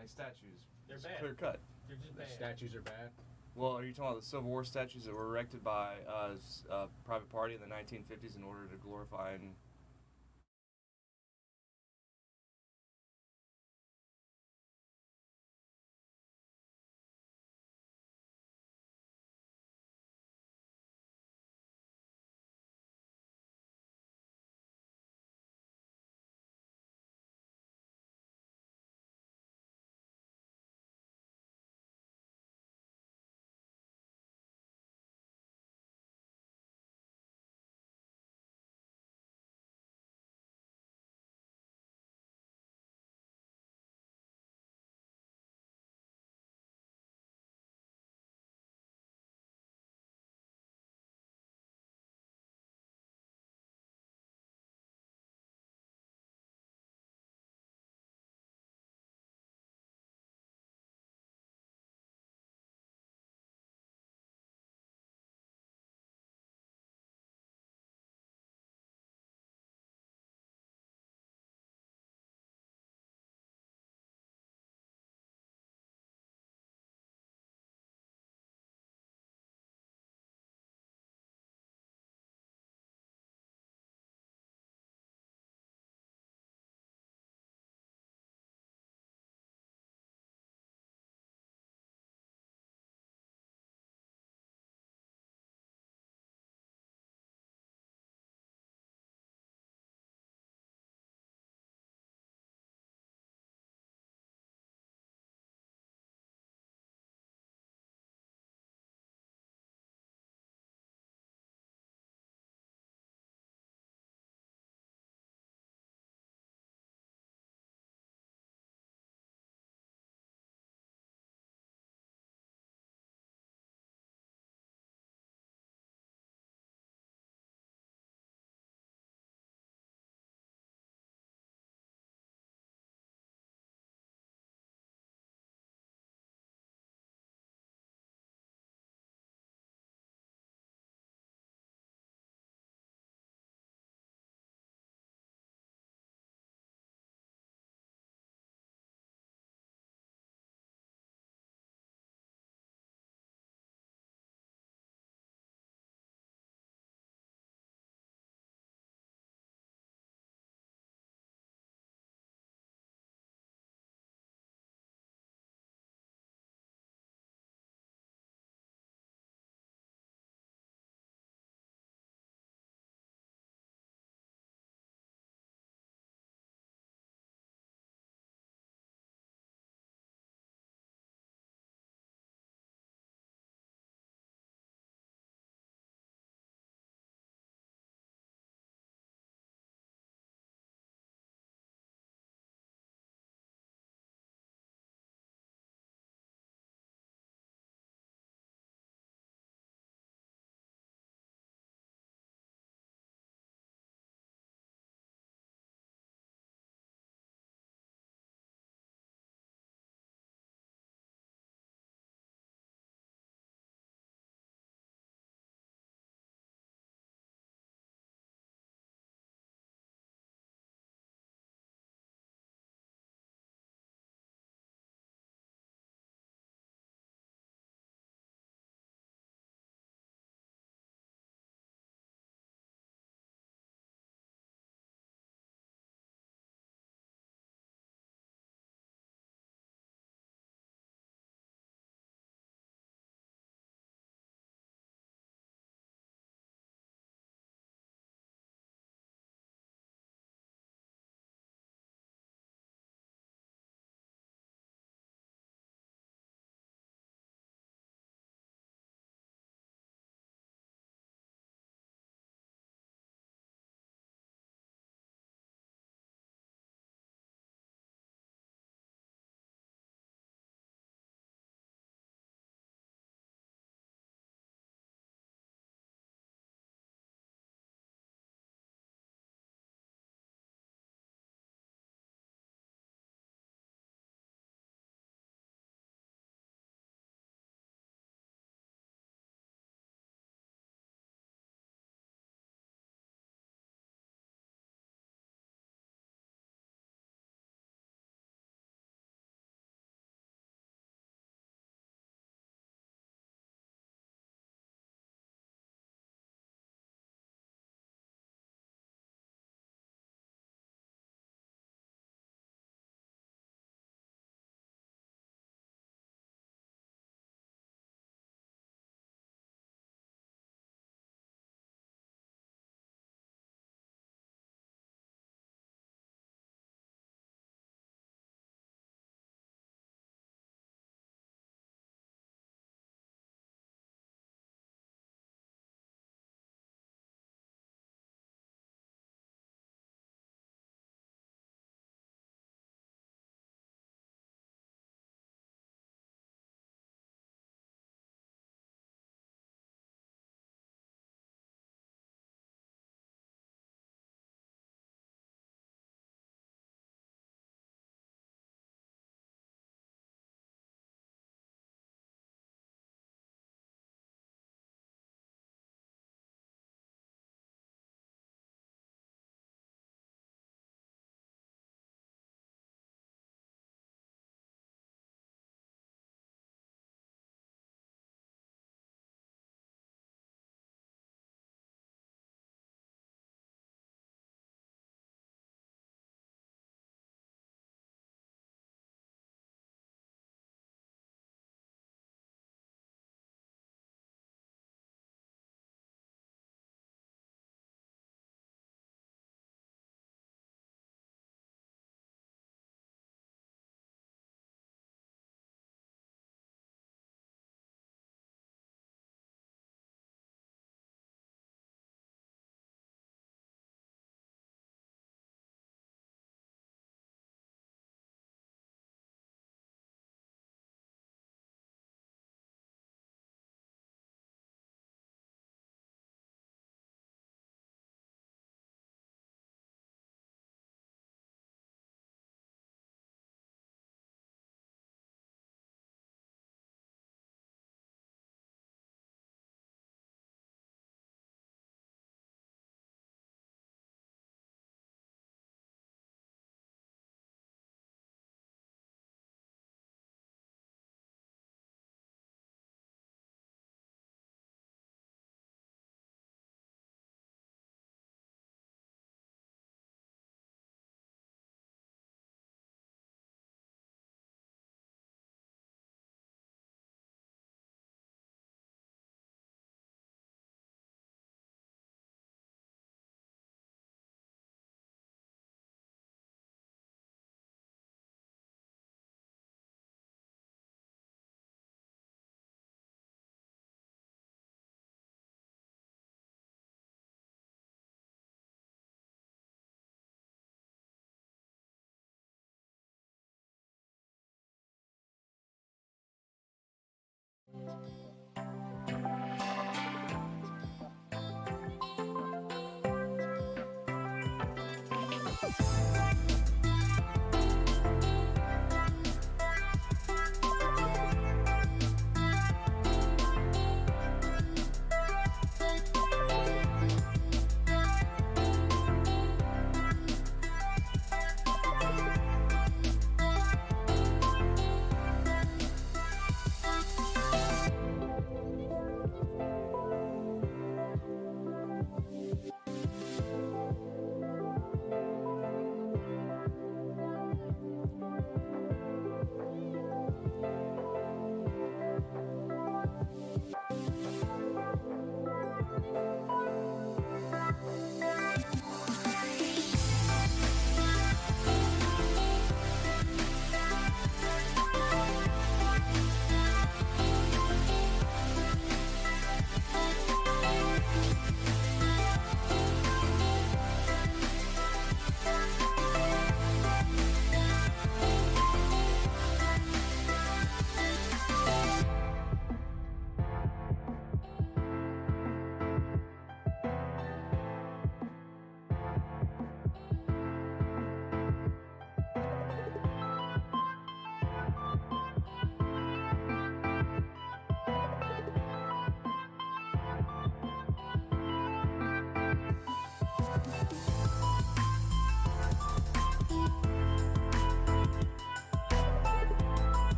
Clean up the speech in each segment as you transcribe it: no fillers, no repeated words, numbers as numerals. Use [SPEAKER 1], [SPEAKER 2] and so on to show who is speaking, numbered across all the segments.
[SPEAKER 1] like statues.
[SPEAKER 2] They're
[SPEAKER 1] It's
[SPEAKER 2] bad.
[SPEAKER 1] clear cut.
[SPEAKER 2] They're just
[SPEAKER 3] The
[SPEAKER 2] bad.
[SPEAKER 3] statues are bad.
[SPEAKER 1] Well, are you talking about the Civil War statues that were erected by a private party in the 1950s in order to glorify and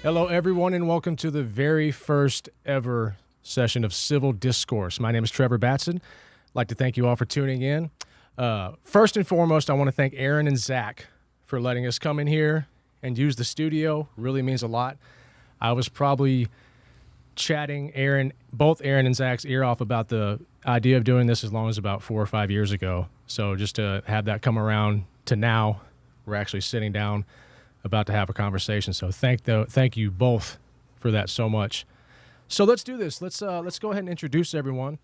[SPEAKER 2] Hello, everyone, and welcome to the very first ever session of Civil Discourse. My name is Trevor Batson. I'd like to thank you all for tuning in. First and foremost, I want to thank Aaron and Zach for letting us come in here and use the studio. Really means a lot. I was probably chatting both Aaron and Zach's ear off about the idea of doing this as long as about 4 or 5 years ago. So just to have that come around to now, we're actually sitting down about to have a conversation. So thank you both for that so much. So let's do this. Let's go ahead and introduce everyone,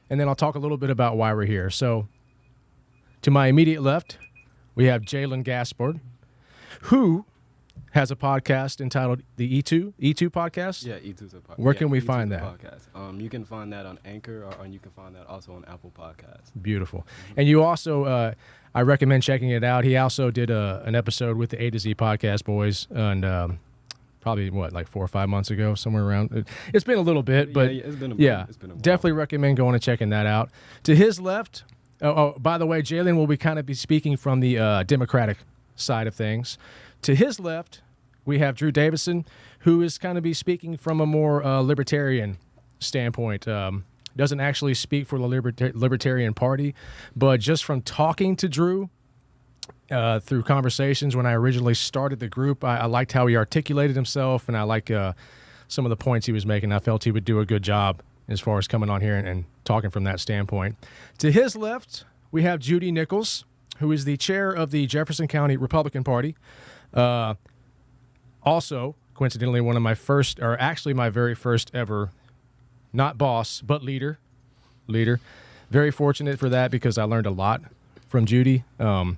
[SPEAKER 2] and then I'll talk a little bit about why we're here. So to my immediate left, we have Jaylon Gaspard, who has a podcast entitled the E2 podcast.
[SPEAKER 3] Yeah, E2's a podcast.
[SPEAKER 2] Where can we find that?
[SPEAKER 3] Podcast. You can find that on Anchor, or you can find that also on Apple Podcasts.
[SPEAKER 2] Beautiful. Mm-hmm. And you also, I recommend checking it out. He also did an episode with the A to Z podcast boys, and probably like 4 or 5 months ago, somewhere around. It's been a little bit, but
[SPEAKER 3] it's been a while.
[SPEAKER 2] Definitely recommend going and checking that out. To his left, by the way, Jaylon will be speaking from the Democratic side of things. To his left, we have Drew Davidson, who is kind of be speaking from a more libertarian standpoint. Doesn't actually speak for the Libertarian Party, but just from talking to Drew through conversations when I originally started the group, I liked how he articulated himself, and I like some of the points he was making. I felt he would do a good job as far as coming on here and talking from that standpoint. To his left, we have Judy Nichols, who is the chair of the Jefferson County Republican Party. Also, coincidentally, my very first ever, not boss, but leader. Very fortunate for that because I learned a lot from Judy. I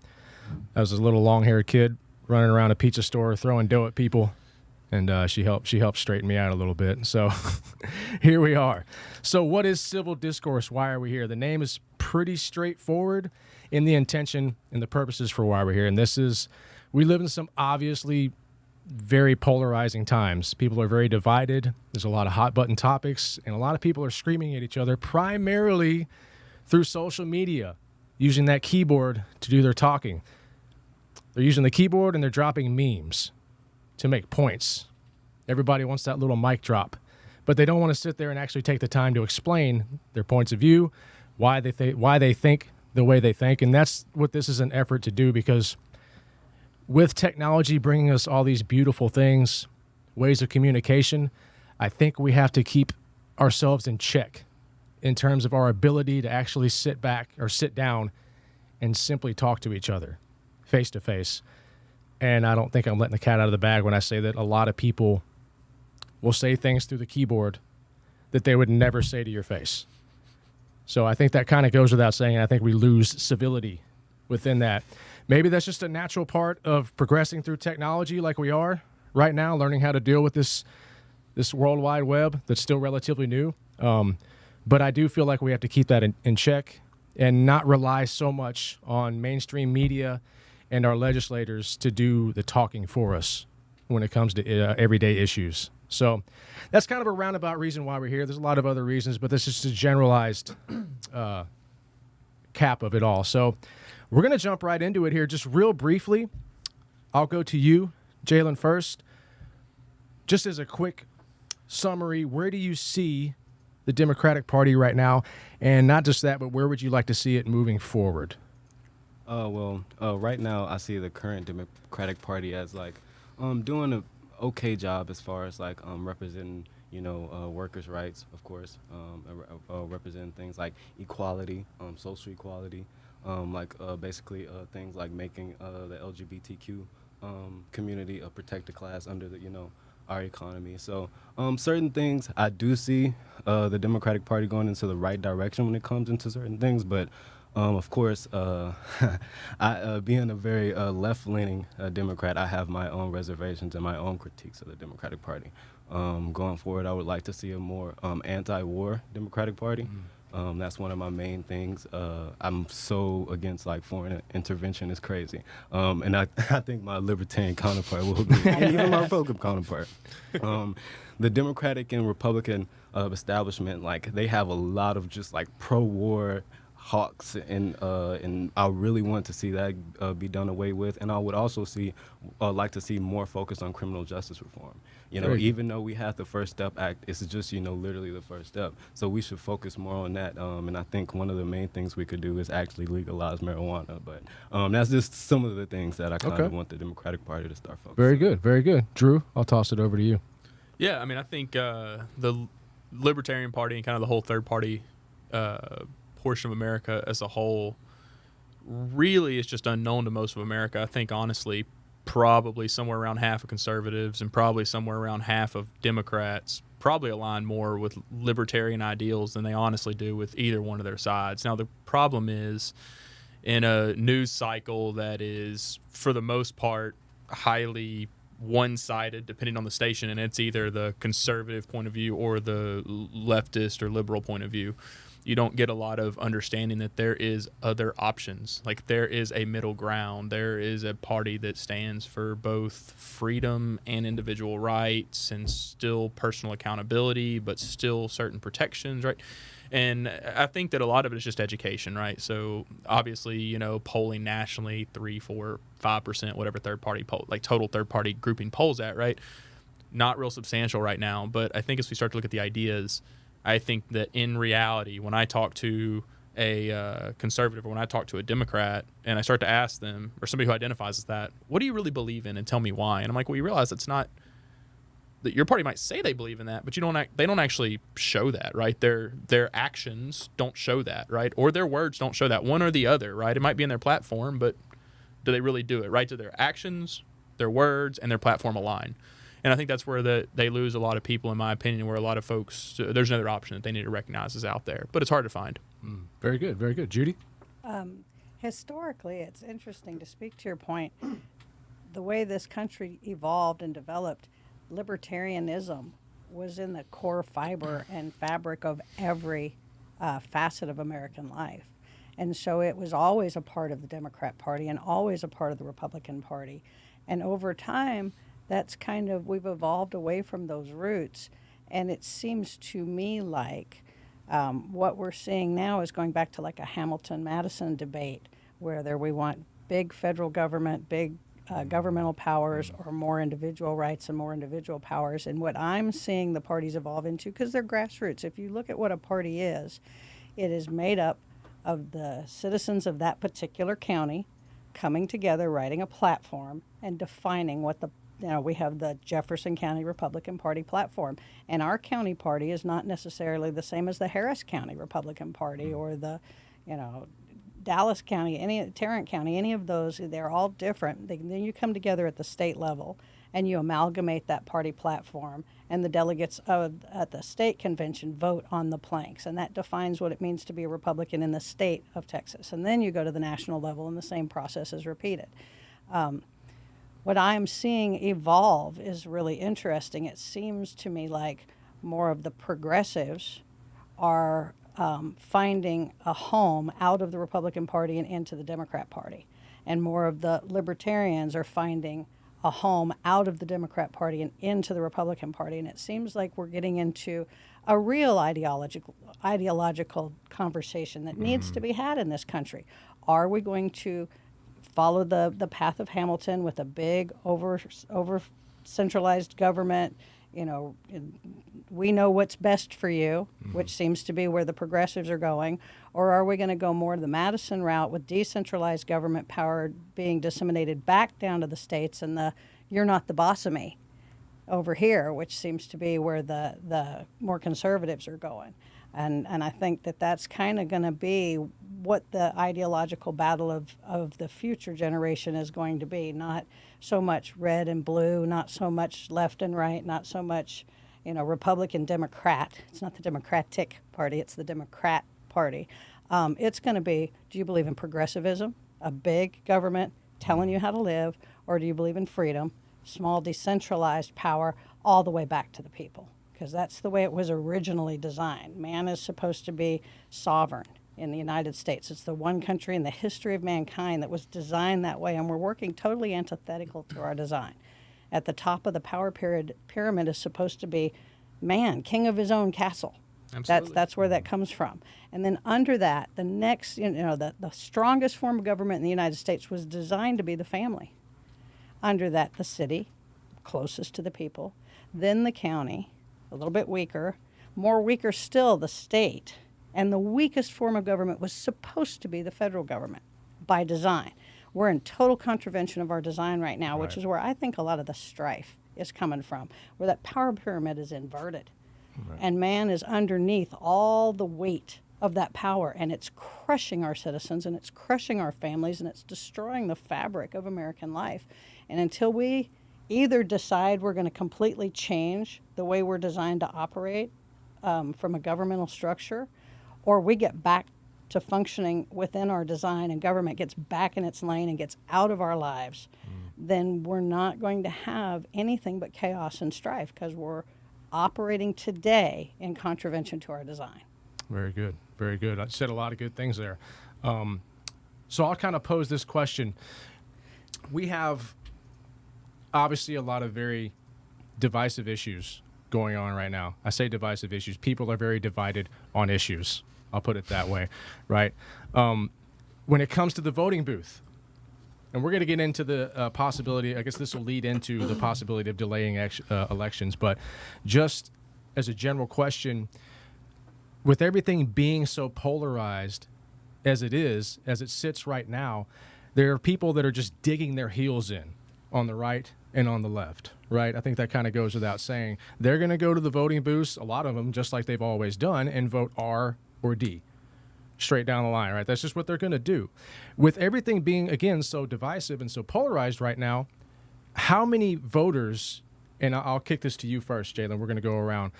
[SPEAKER 2] was a little long-haired kid running around a pizza store throwing dough at people, and she helped straighten me out a little bit. So here we are. So what is Civil Discourse? Why are we here? The name is pretty straightforward in the intention and the purposes for why we're here. And we live in some obviously very polarizing times. People are very divided. There's a lot of hot button topics, and a lot of people are screaming at each other primarily through social media, using that keyboard to do their talking. They're using the keyboard and they're dropping memes to make points. Everybody wants that little mic drop, but they don't want to sit there and actually take the time to explain their points of view, why they think the way they think. And that's what this is an effort to do, because with technology bringing us all these beautiful things, ways of communication, I think we have to keep ourselves in check in terms of our ability to actually sit back or sit down and simply talk to each other face to face. And I don't think I'm letting the cat out of the bag when I say that a lot of people will say things through the keyboard that they would never say to your face. So I think that kind of goes without saying, and I think we lose civility within that. Maybe that's just a natural part of progressing through technology like we are right now, learning how to deal with this World Wide Web that's still relatively new. But I do feel like we have to keep that in check and not rely so much on mainstream media and our legislators to do the talking for us when it comes to everyday issues. So that's kind of a roundabout reason why we're here. There's a lot of other reasons, but this is just a generalized cap of it all. So we're going to jump right into it here just real briefly. I'll go to you, Jaylon, first. Just as a quick summary, where do you see the Democratic Party right now? And not just that, but where would you like to see it moving forward?
[SPEAKER 3] Right now I see the current Democratic Party as doing an okay job as far as representing workers' rights, of course, representing things like equality, social equality, basically things like making the LGBTQ community a protected class under our economy. So certain things I do see the Democratic Party going into the right direction when it comes into certain things, but of course, I being a very left-leaning Democrat, I have my own reservations and my own critiques of the Democratic Party. Going forward, I would like to see a more anti-war Democratic Party. That's one of my main things. I'm so against foreign intervention. It's crazy. And I think my libertarian counterpart will agree, and even my Republican counterpart. The Democratic and Republican establishment, they have a lot of just pro-war, hawks, and I really want to see that be done away with. And I would also like to see more focus on criminal justice reform. Even though we have the First Step Act, it's just literally the first step. So we should focus more on that. And I think one of the main things we could do is actually legalize marijuana. But that's just some of the things that I kind of want the Democratic Party to start focusing.
[SPEAKER 2] Very good, very good. Drew, I'll toss it over to you.
[SPEAKER 4] Yeah, I mean, I think the Libertarian Party and kind of the whole third party portion of America as a whole really is just unknown to most of America. I think, honestly, probably somewhere around half of conservatives and probably somewhere around half of Democrats probably align more with libertarian ideals than they honestly do with either one of their sides. Now, the problem is, in a news cycle that is, for the most part, highly one-sided, depending on the station, and it's either the conservative point of view or the leftist or liberal point of view, you don't get a lot of understanding that there is other options. Like, there is a middle ground. There is a party that stands for both freedom and individual rights and still personal accountability, but still certain protections, right? And I think that a lot of it is just education, right? So obviously, polling nationally, 3, 4, 5%, whatever third party poll, like total third party grouping polls at, right? Not real substantial right now. But I think as we start to look at the ideas, I think that in reality, when I talk to a conservative or when I talk to a Democrat and I start to ask them, or somebody who identifies as that, what do you really believe in, and tell me why? And I'm like, well, you realize it's not that your party might say they believe in that, but they don't actually show that, right? Their actions don't show that, right? Or their words don't show that, one or the other, right? It might be in their platform, but do they really do it, right? Do their actions, their words, and their platform align? And I think that's where they lose a lot of people, in my opinion, where a lot of folks, there's another option that they need to recognize is out there, but it's hard to find.
[SPEAKER 2] Very good, very good. Judy?
[SPEAKER 5] Historically, it's interesting to speak to your point. The way this country evolved and developed, libertarianism was in the core fiber and fabric of every facet of American life. And so it was always a part of the Democrat Party and always a part of the Republican Party. And over time, that's we've evolved away from those roots. And it seems to me like what we're seeing now is going back to like a Hamilton-Madison debate, where we want big federal government, big governmental powers, or more individual rights and more individual powers. And what I'm seeing the parties evolve into, because they're grassroots, if you look at what a party is, it is made up of the citizens of that particular county coming together, writing a platform, and defining what we have the Jefferson County Republican Party platform. And our county party is not necessarily the same as the Harris County Republican Party or the, Dallas County, Tarrant County, any of those. They're all different. Then you come together at the state level and you amalgamate that party platform, and the delegates at the state convention vote on the planks, and that defines what it means to be a Republican in the state of Texas. And then you go to the national level, and the same process is repeated. What I'm seeing evolve is really interesting. It seems to me like more of the progressives are finding a home out of the Republican Party and into the Democrat Party, and more of the libertarians are finding a home out of the Democrat Party and into the Republican Party. And it seems like we're getting into a real ideological conversation that needs to be had in this country. Are we going to follow the path of Hamilton with a big over centralized government? We know what's best for you, which seems to be where the progressives are going. Or are we going to go more the Madison route with decentralized government power being disseminated back down to the states and you're not the boss of me over here, which seems to be where the more conservatives are going. And I think that's kind of going to be what the ideological battle of the future generation is going to be. Not so much red and blue, not so much left and right, not so much, Republican, Democrat. It's not the Democratic Party, it's the Democrat Party. It's going to be, do you believe in progressivism, a big government telling you how to live, or do you believe in freedom, small decentralized power, all the way back to the people? Because that's the way it was originally designed. Man is supposed to be sovereign in the United States. It's the one country in the history of mankind that was designed that way, and we're working totally antithetical to our design. At the top of the power pyramid is supposed to be man, king of his own castle,
[SPEAKER 4] Absolutely.
[SPEAKER 5] That's where that comes from. And then under that, the next, the strongest form of government in the United States was designed to be the family. Under that, the city, closest to the people, then the county, a little bit weaker, more weaker still, the state. And the weakest form of government was supposed to be the federal government by design. We're in total contravention of our design right now, which is where I think a lot of the strife is coming from, where that power pyramid is inverted. Right. And man is underneath all the weight of that power, and it's crushing our citizens, and it's crushing our families, and it's destroying the fabric of American life. And until we either decide we're going to completely change the way we're designed to operate from a governmental structure, or we get back to functioning within our design and government gets back in its lane and gets out of our lives, then we're not going to have anything but chaos and strife because we're operating today in contravention to our design.
[SPEAKER 2] Very good. Very good. I said a lot of good things there. So I'll kind of pose this question. We have obviously a lot of very divisive issues going on right now. I say divisive issues. People are very divided on issues. I'll put it that way, right? When it comes to the voting booth, and we're going to get into the possibility, I guess this will lead into the possibility of delaying elections, but just as a general question, with everything being so polarized as it is, as it sits right now, there are people that are just digging their heels in on the right and on the left, right? I think that kind of goes without saying. They're going to go to the voting booths, a lot of them, just like they've always done, and vote R or D, straight down the line, right? That's just what they're going to do. With everything being, again, so divisive and so polarized right now, how many voters, and I'll kick this to you first, Jaylon, we're going to go around.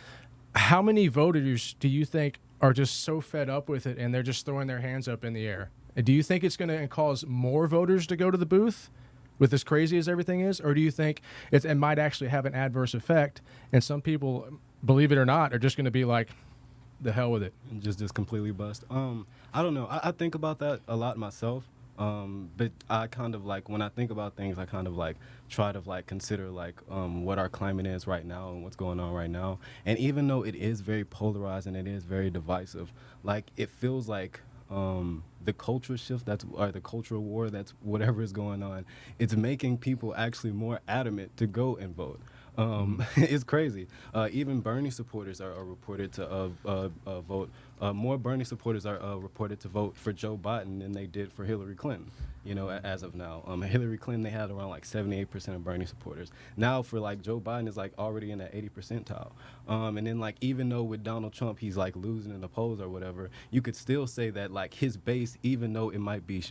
[SPEAKER 2] How many voters do you think are just so fed up with it and they're just throwing their hands up in the air? Do you think it's going to cause more voters to go to the booth with as crazy as everything is? Or do you think it might actually have an adverse effect and some people, believe it or not, are just going to be like, the hell with it?
[SPEAKER 3] And just completely bust. I don't know. I think about that a lot myself. But I kind of like, when I think about things, I kind of like try to like consider like what our climate is right now and what's going on right now. And even though it is very polarized and it is very divisive, like it feels like the culture shift or the cultural war, that's whatever is going on, it's making people actually more adamant to go and vote. It's crazy. Even Bernie supporters are reported to vote. More Bernie supporters are reported to vote for Joe Biden than they did for Hillary Clinton, as of now. Hillary Clinton, they had around like 78% of Bernie supporters. Now for like Joe Biden is like already in that 80 percentile. And then like even though with Donald Trump he's like losing in the polls or whatever, you could still say that like his base, even though it might be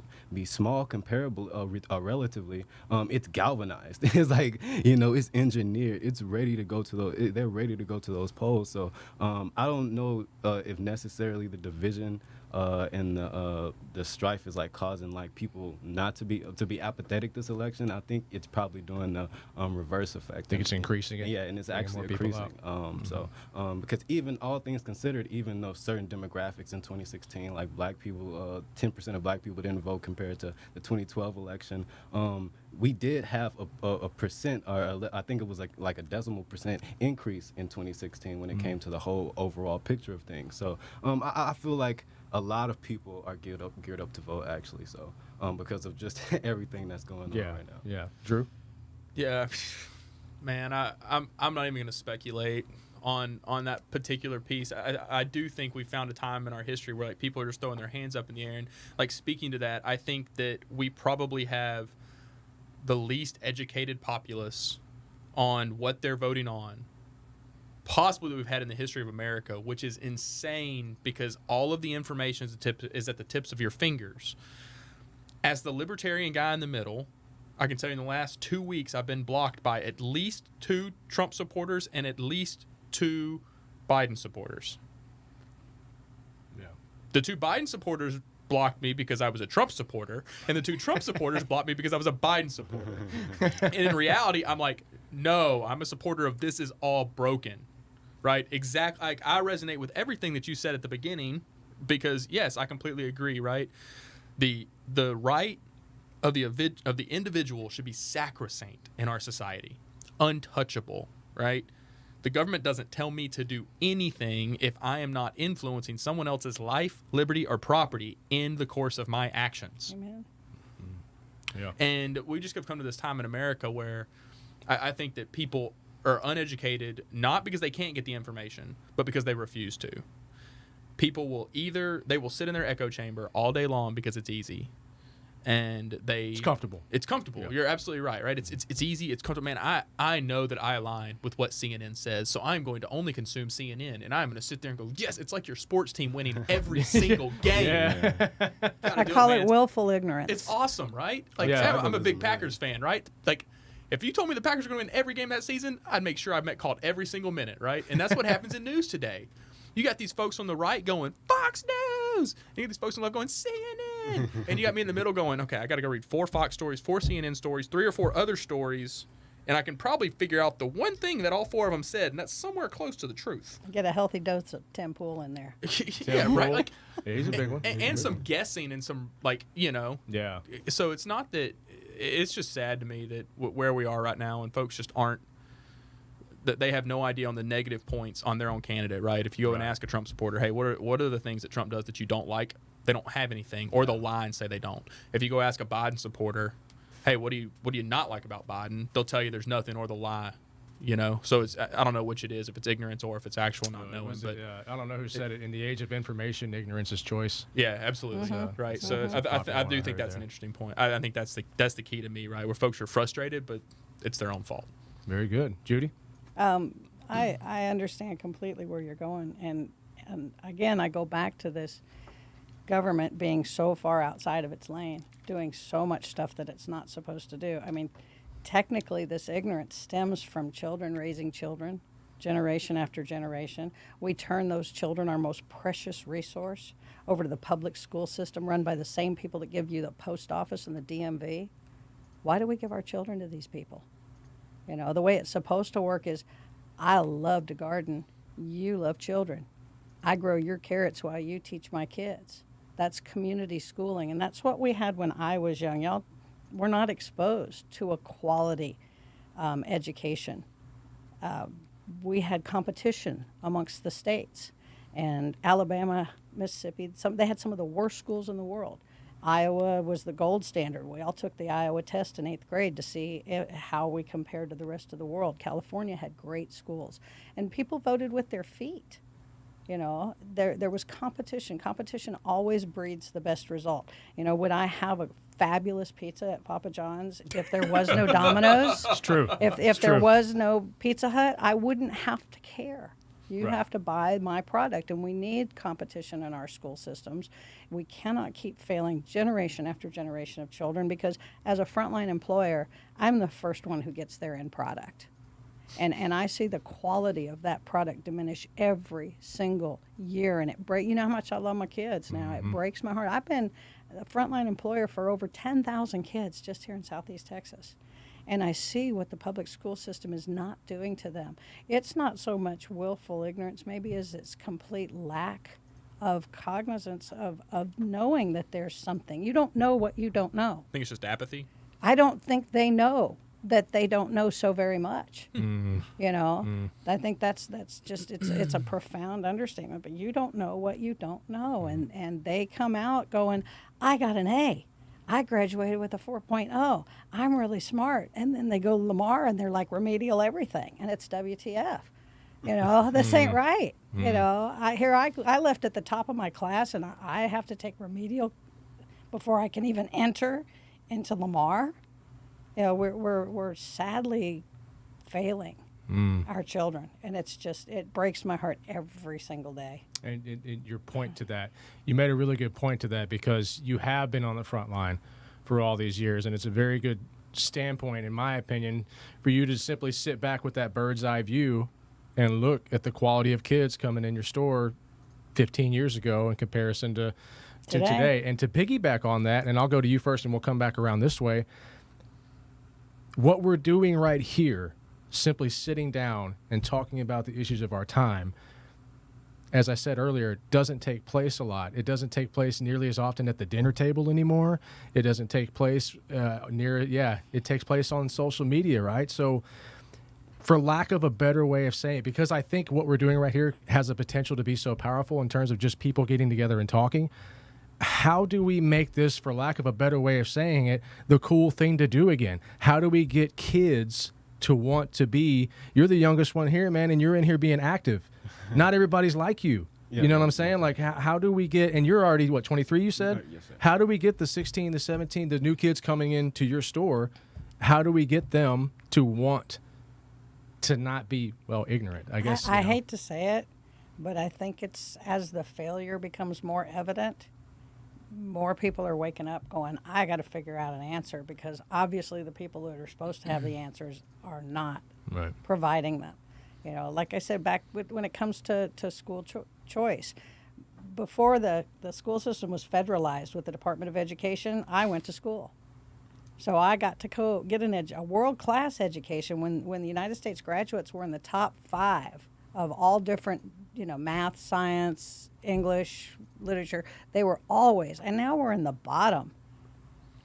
[SPEAKER 3] small comparable relatively, it's galvanized. It's like, it's engineered. It's ready to go to they're ready to go to those polls. So I don't know if necessarily the division and the strife is like causing like people not to be apathetic this election. I think it's probably doing the reverse effect.
[SPEAKER 2] I think it's increasing it.
[SPEAKER 3] Yeah, and it's actually increasing. So because even all things considered, even though certain demographics in 2016, like black people, 10% of black people didn't vote compared to the 2012 election, we did have a percent, or I think it was like a decimal percent increase in 2016 when it came to the whole overall picture of things. So I feel like a lot of people are geared up to vote, actually. So because of just everything that's going on right now.
[SPEAKER 2] Yeah. Drew?
[SPEAKER 4] Yeah, man, I'm not even going to speculate on that particular piece. I do think we found a time in our history where like people are just throwing their hands up in the air. And like speaking to that, I think that we probably have the least educated populace on what they're voting on possibly that we've had in the history of America, which is insane because all of the information is at the tips of your fingers. As the libertarian guy in the middle, I can tell you in the last 2 weeks I've been blocked by at least 2 Trump supporters and at least 2 Biden supporters.
[SPEAKER 2] Yeah.
[SPEAKER 4] The 2 Biden supporters blocked me because I was a Trump supporter, and the 2 Trump supporters blocked me because I was a Biden supporter. And in reality, I'm like, no, I'm a supporter of this is all broken. Right? Exactly. Like, I resonate with everything that you said at the beginning because, yes, I completely agree, right? The right of the individual should be sacrosanct in our society, untouchable, right? The government doesn't tell me to do anything if I am not influencing someone else's life, liberty, or property in the course of my actions.
[SPEAKER 5] Amen.
[SPEAKER 2] Yeah.
[SPEAKER 4] And we just have come to this time in America where I think that people are uneducated, not because they can't get the information, but because they refuse to. People will they will sit in their echo chamber all day long because it's easy. And
[SPEAKER 2] It's comfortable.
[SPEAKER 4] It's comfortable.
[SPEAKER 2] Yeah.
[SPEAKER 4] You're absolutely right? It's easy. It's comfortable. Man, I know that I align with what CNN says, so I'm going to only consume CNN, and I'm going to sit there and go, yes, it's like your sports team winning every single game.
[SPEAKER 2] Yeah.
[SPEAKER 5] I call it willful ignorance.
[SPEAKER 4] It's awesome, right? Like,
[SPEAKER 2] Yeah.
[SPEAKER 4] I'm a big Packers fan, right? Like, if you told me the Packers were going to win every game that season, I'd make sure I called every single minute, right? And that's what happens in news today. You got these folks on the right going, Fox News. And you got these folks on the left going, CNN. And you got me in the middle going, okay, I got to go read 4 Fox stories, 4 CNN stories, 3 or 4 other stories, and I can probably figure out the one thing that all 4 of them said, and that's somewhere close to the truth.
[SPEAKER 5] Get a healthy dose of Tim Pool in there.
[SPEAKER 4] Yeah, right? Like,
[SPEAKER 2] Yeah, he's a big one.
[SPEAKER 4] and some guessing and some, like,
[SPEAKER 2] Yeah.
[SPEAKER 4] So it's not that it's just sad to me that where we are right now and folks just aren't, that they have no idea on the negative points on their own candidate, right? If you go and ask a Trump supporter, hey, what are the things that Trump does that you don't like? They don't have anything, or they'll lie and say they don't. If you go ask a Biden supporter, hey, what do you not like about Biden? They'll tell you there's nothing, or they'll lie. So it's, I don't know which it is, if it's ignorance or if it's actual not knowing. But
[SPEAKER 2] I don't know who said it. In the age of information, ignorance is choice.
[SPEAKER 4] yeah, absolutely, right. So I do think that's an interesting point. I think that's the key to me, right? Where folks are frustrated, but it's their own fault.
[SPEAKER 2] Very good, Judy.
[SPEAKER 5] I understand completely where you're going, and again, I go back to this government being so far outside of its lane, doing so much stuff that it's not supposed to do. I mean, technically, this ignorance stems from children raising children, generation after generation. We turn those children, our most precious resource, over to the public school system run by the same people that give you the post office and the DMV. Why do we give our children to these people? The way it's supposed to work is, I love to garden, you love children. I grow your carrots while you teach my kids. That's community schooling, and that's what we had when I was young. Y'all were not exposed to a quality education. We had competition amongst the states, and Alabama, Mississippi, they had some of the worst schools in the world. Iowa was the gold standard. We all took the Iowa test in 8th grade to see how we compared to the rest of the world. California had great schools, and people voted with their feet. There was competition. Competition always breeds the best result. Would I have a fabulous pizza at Papa John's if there was no Domino's?
[SPEAKER 2] It's true.
[SPEAKER 5] If there was no Pizza Hut, I wouldn't have to care. You
[SPEAKER 2] Right.
[SPEAKER 5] have to buy my product, and we need competition in our school systems. We cannot keep failing generation after generation of children, because as a frontline employer, I'm the first one who gets their end product. And I see the quality of that product diminish every single year, and you know how much I love my kids now. It breaks my heart. I've been a frontline employer for over 10,000 kids just here in Southeast Texas. And I see what the public school system is not doing to them. It's not so much willful ignorance, maybe, as it's complete lack of cognizance of knowing that there's something. You don't know what you don't know.
[SPEAKER 4] I think it's just apathy.
[SPEAKER 5] I don't think they know that they don't know so very much. I think that's just it's a profound understatement. But you don't know what you don't know, and they come out going, I got an A. I graduated with a 4.0. I'm really smart. And then they go to Lamar and they're like remedial everything. And it's WTF. This ain't right. I left at the top of my class, and I have to take remedial before I can even enter into Lamar. We're sadly failing our children. And it breaks my heart every single day.
[SPEAKER 2] And your point to that, you made a really good point to that, because you have been on the front line for all these years, and it's a very good standpoint, in my opinion, for you to simply sit back with that bird's eye view and look at the quality of kids coming in your store 15 years ago in comparison to today. And to piggyback on that, and I'll go to you first and we'll come back around this way, what we're doing right here, simply sitting down and talking about the issues of our time, as I said earlier, it doesn't take place a lot. It doesn't take place nearly as often at the dinner table anymore. It doesn't take place it takes place on social media, right? So for lack of a better way of saying it, because I think what we're doing right here has the potential to be so powerful in terms of just people getting together and talking. How do we make this, for lack of a better way of saying it, the cool thing to do again? How do we get kids to want to be, you're the youngest one here, man, and you're in here being active. Not everybody's like you.
[SPEAKER 3] Yeah,
[SPEAKER 2] you know what I'm saying? Like, how do we get, and you're already, what, 23 you said?
[SPEAKER 3] Yes, sir.
[SPEAKER 2] How do we get the 16, the 17, the new kids coming into your store, how do we get them to want to not be, well, ignorant, I guess.
[SPEAKER 5] I hate to say it, but I think it's as the failure becomes more evident, more people are waking up going, I got to figure out an answer, because obviously the people that are supposed to have the answers are not
[SPEAKER 2] Right.
[SPEAKER 5] providing them. You know, like I said, back when it comes to school choice, before the school system was federalized with the Department of Education, I went to school. So I got to get a world-class education when the United States graduates were in the top 5 of all different, math, science, English, literature. They were always, and now we're in the bottom.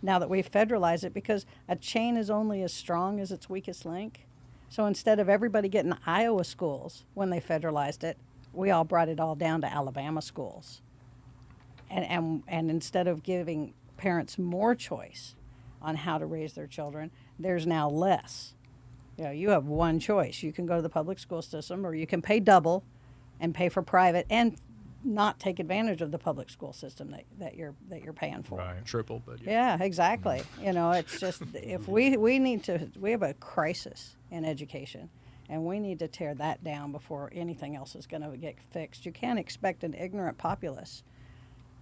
[SPEAKER 5] Now that we've federalized it, because a chain is only as strong as its weakest link. So instead of everybody getting Iowa schools when they federalized it, we all brought it all down to Alabama schools. And instead of giving parents more choice on how to raise their children, there's now less. You have one choice. You can go to the public school system, or you can pay double and pay for private and not take advantage of the public school system that you're paying for.
[SPEAKER 2] Right.
[SPEAKER 4] Triple, but
[SPEAKER 5] Yeah, exactly. It's just, if we have a crisis in education, and we need to tear that down before anything else is going to get fixed. You can't expect an ignorant populace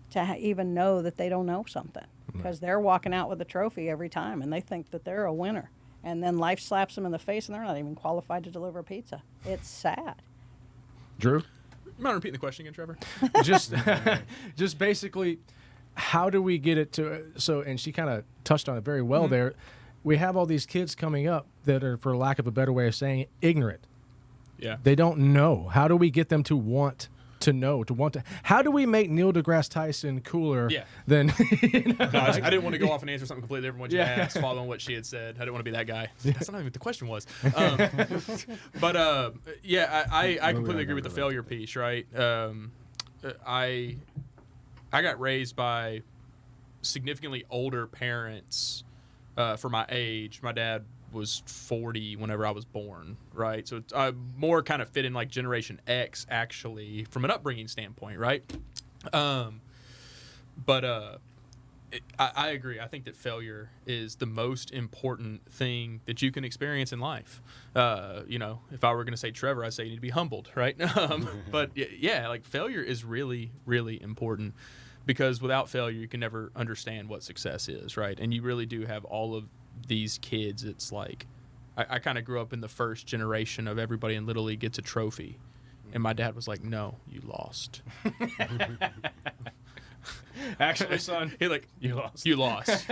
[SPEAKER 5] to even know that they don't know something, because they're walking out with a trophy every time, and they think that they're a winner. And then life slaps them in the face, and they're not even qualified to deliver a pizza. It's sad.
[SPEAKER 2] Drew?
[SPEAKER 4] You mind repeating the question again, Trevor?
[SPEAKER 2] just basically, how do we get it to, and she kind of touched on it very well there. We have all these kids coming up that are, for lack of a better way of saying it, ignorant.
[SPEAKER 4] Yeah.
[SPEAKER 2] They don't know. How do we get them to want to know, how do we make Neil deGrasse Tyson cooler than,
[SPEAKER 4] No, I didn't want to go off and answer something completely different from what you asked, following what she had said. I didn't want to be that guy. That's not even what the question was. But I completely agree with the failure piece, right? I got raised by significantly older parents for my age. My dad was 40 whenever I was born, right? So it's more kind of fit in like Generation X, actually, from an upbringing standpoint, right? I agree. I think that failure is the most important thing that you can experience in life. If I were going to say Trevor, I'd say you need to be humbled, right? But yeah, like failure is really, really important, because without failure, you can never understand what success is, right? And you really do have all of these kids. It's like, I kind of grew up in the first generation of everybody in Little League gets a trophy. And my dad was like, no, you lost.
[SPEAKER 2] actually, son,
[SPEAKER 4] He like,
[SPEAKER 2] you lost.
[SPEAKER 4] You lost.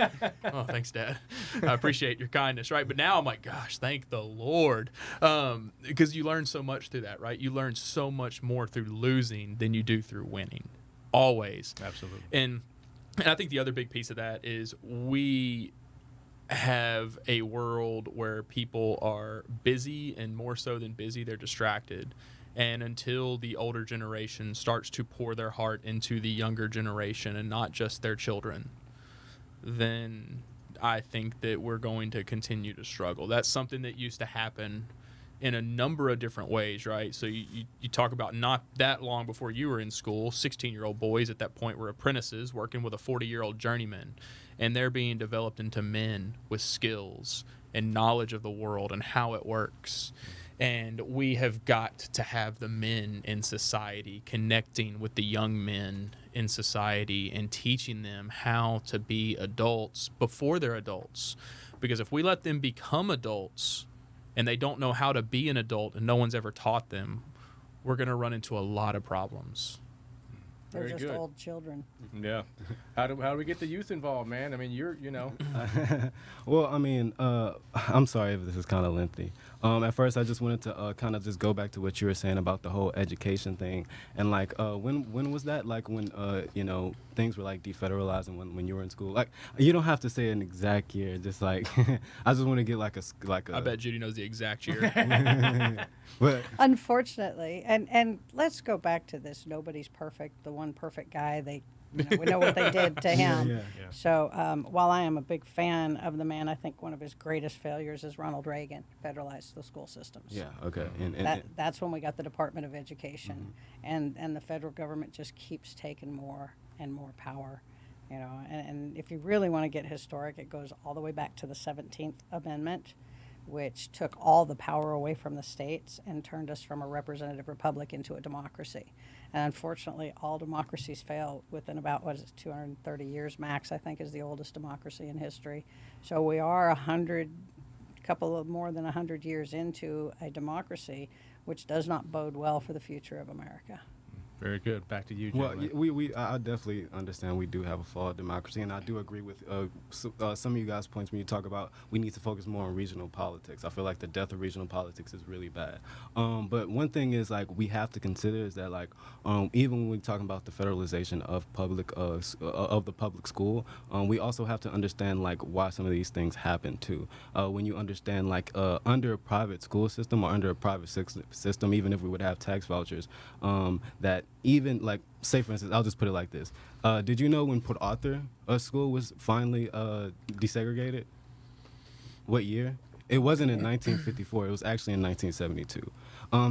[SPEAKER 4] Oh, thanks, Dad. I appreciate your kindness, right? But now I'm like, gosh, thank the Lord. Because you learn so much through that, right? You learn so much more through losing than you do through winning. Always.
[SPEAKER 2] Absolutely.
[SPEAKER 4] And I think the other big piece of that is we have a world where people are busy, and more so than busy, they're distracted. And until the older generation starts to pour their heart into the younger generation and not just their children, then I think that we're going to continue to struggle. That's something that used to happen in a number of different ways, right? So you talk about not that long before you were in school, 16-year-old boys at that point were apprentices working with a 40-year-old journeyman, and they're being developed into men with skills and knowledge of the world and how it works. And we have got to have the men in society connecting with the young men in society and teaching them how to be adults before they're adults. Because if we let them become adults and they don't know how to be an adult and no one's ever taught them, we're going to run into a lot of problems.
[SPEAKER 5] They're
[SPEAKER 2] Very
[SPEAKER 5] just
[SPEAKER 2] good.
[SPEAKER 5] old children.
[SPEAKER 2] Yeah. How do we get the youth involved, man? I mean,
[SPEAKER 3] Well, I mean, I'm sorry if this is kind of lengthy. At first, I just wanted to kind of just go back to what you were saying about the whole education thing, and like when was that? Like when you know, things were like defederalized, and when you were in school. Like you don't have to say an exact year. Just like I just want to get like a.
[SPEAKER 4] I bet Judy knows the exact year.
[SPEAKER 3] But
[SPEAKER 5] Unfortunately, and let's go back to this. Nobody's perfect. The one perfect guy. We know what they did to him.
[SPEAKER 3] yeah.
[SPEAKER 5] So while I am a big fan of the man, I think one of his greatest failures is Ronald Reagan federalized the school systems.
[SPEAKER 3] Yeah. Okay. And
[SPEAKER 5] That's when we got the Department of Education, and the federal government just keeps taking more and more power. You know, and if you really want to get historic, it goes all the way back to the 17th Amendment, which took all the power away from the states and turned us from a representative republic into a democracy. And unfortunately, all democracies fail within about, 230 years max, I think, is the oldest democracy in history. So we are more than 100 years into a democracy, which does not bode well for the future of America.
[SPEAKER 2] Very good. Back to you,
[SPEAKER 3] Well,
[SPEAKER 2] Jaylon.
[SPEAKER 3] I definitely understand we do have a flawed democracy, and I do agree with some of you guys' points when you talk about we need to focus more on regional politics. I feel like the death of regional politics is really bad. But one thing is like we have to consider is that like even when we're talking about the federalization of the public school, we also have to understand like why some of these things happen too. When you understand like under a private school system or under a private system, even if we would have tax vouchers, that even like say for instance, I'll just put it like this: did you know when Port Arthur school was finally desegregated? What year? It wasn't in 1954. It was actually in 1972.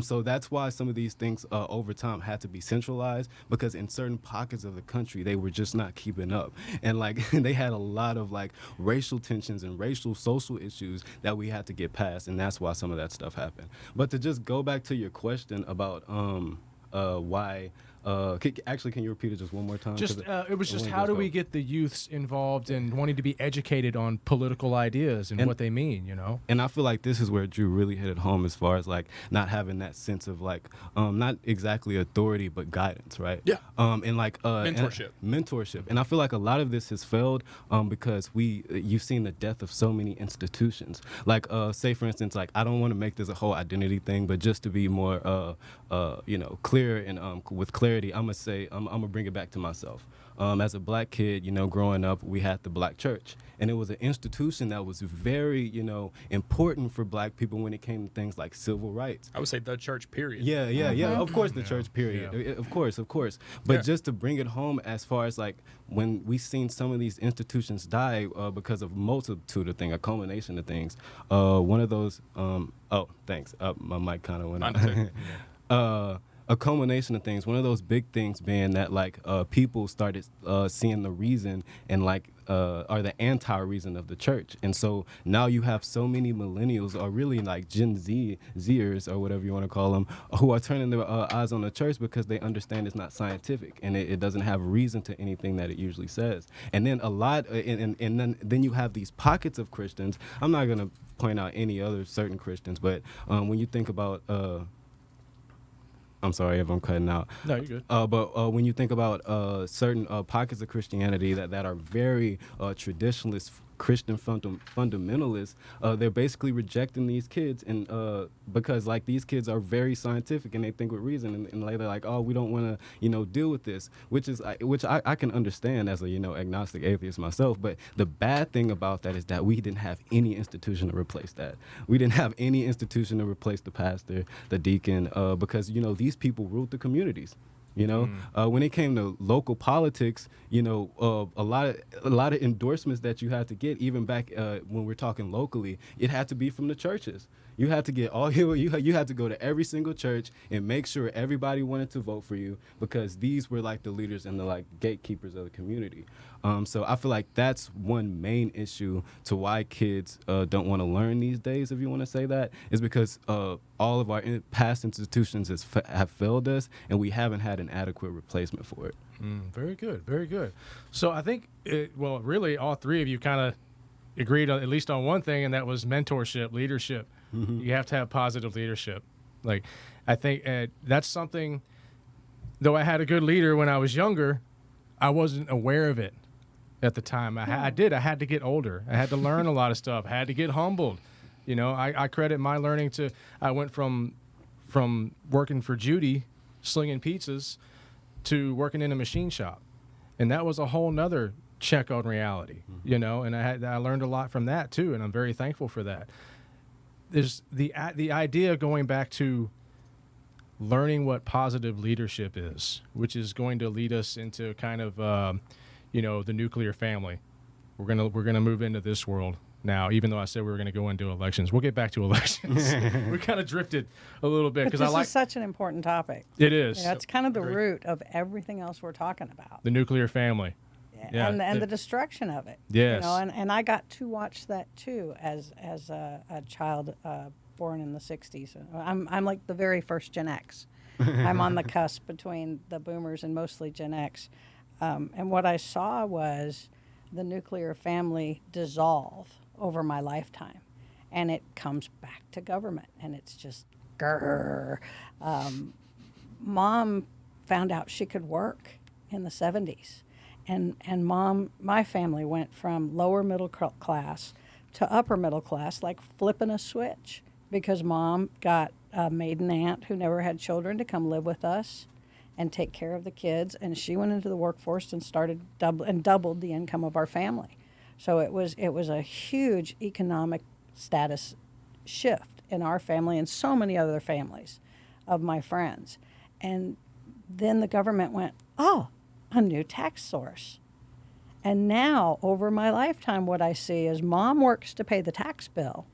[SPEAKER 3] So that's why some of these things over time had to be centralized, because in certain pockets of the country they were just not keeping up, and like they had a lot of like racial tensions and racial social issues that we had to get past, and that's why some of that stuff happened. But to just go back to your question about why. Can you repeat it just one more time?
[SPEAKER 2] Just it was just how do we get the youths involved in wanting to be educated on political ideas and what they mean, you know?
[SPEAKER 3] And I feel like this is where Drew really hit it home as far as like not having that sense of like not exactly authority but guidance, right?
[SPEAKER 4] Yeah.
[SPEAKER 3] And like
[SPEAKER 4] Mentorship.
[SPEAKER 3] Mentorship. And I feel like a lot of this has failed because you've seen the death of so many institutions. Like say for instance, like I don't want to make this a whole identity thing, but just to be more clear and with clarity, I'm gonna bring it back to myself. As a black kid, you know, growing up, we had the black church, and it was an institution that was very, you know, important for black people when it came to things like civil rights.
[SPEAKER 4] I would say the church, period.
[SPEAKER 3] Yeah. Of course, the church, period.
[SPEAKER 2] Yeah.
[SPEAKER 3] Of course. But just to bring it home, as far as like when we seen some of these institutions die because of multitude of things, a culmination of things. One of those. Thanks. My mic kind of went out. A culmination of things. One of those big things being that like people started seeing the reason and like or the anti-reason of the church, and so now you have so many millennials, or really like Gen Zers or whatever you want to call them, who are turning their eyes on the church because they understand it's not scientific and it doesn't have reason to anything that it usually says. And then a lot, and then you have these pockets of Christians. I'm not gonna point out any other certain Christians, but when you think about I'm sorry if I'm cutting out.
[SPEAKER 2] No, you're good.
[SPEAKER 3] But when you think about certain pockets of Christianity that are very traditionalist, Christian fundamentalists, they're basically rejecting these kids, and because like these kids are very scientific and they think with reason, and they're like, oh, we don't want to deal with this, which I can understand as a agnostic atheist myself. But the bad thing about that is that we didn't have any institution to replace that. We didn't have any institution to replace the pastor, the deacon, because these people ruled the communities. When it came to local politics, a lot of endorsements that you had to get, even back when we're talking locally, it had to be from the churches. You had to get you had to go to every single church and make sure everybody wanted to vote for you, because these were like the leaders and the like gatekeepers of the community. So I feel like that's one main issue to why kids don't want to learn these days, if you want to say that, is because all of our past institutions have failed us, and we haven't had an adequate replacement for it.
[SPEAKER 2] Very good, very good. So I think, really all three of you kind of agreed on, at least on one thing, and that was mentorship, leadership. Mm-hmm. You have to have positive leadership. Like, I think that's something, though I had a good leader when I was younger, I wasn't aware of it at the time. I had to get older. I had to learn a lot of stuff. I had to get humbled. You know, I credit my learning to, I went from working for Judy, slinging pizzas, to working in a machine shop. And that was a whole nother check on reality, you know, and I learned a lot from that too. And I'm very thankful for that. There's the idea going back to learning what positive leadership is, which is going to lead us into kind of, you know, the nuclear family. We're gonna move into this world now, even though I said we were going to go into elections. We'll get back to elections. We kind of drifted a little bit
[SPEAKER 5] But
[SPEAKER 2] because
[SPEAKER 5] this is such an important topic.
[SPEAKER 2] It is.
[SPEAKER 5] You know, it's kind of the root of everything else we're talking about.
[SPEAKER 2] The nuclear family. Yeah.
[SPEAKER 5] And the destruction of it.
[SPEAKER 2] Yes.
[SPEAKER 5] You know, and I got to watch that too as a child born in the 60s. I'm like the very first Gen X. I'm on the cusp between the boomers and mostly Gen X. And what I saw was the nuclear family dissolve over my lifetime. And it comes back to government. And it's just, grrr. Mom found out she could work in the 70s. And my family went from lower middle class to upper middle class, like flipping a switch, because Mom got a maiden aunt who never had children to come live with us and take care of the kids, and she went into the workforce and started doubled the income of our family. So it was a huge economic status shift in our family and so many other families of my friends. And then the government went, oh, a new tax source. And now, over my lifetime, what I see is Mom works to pay the tax bill,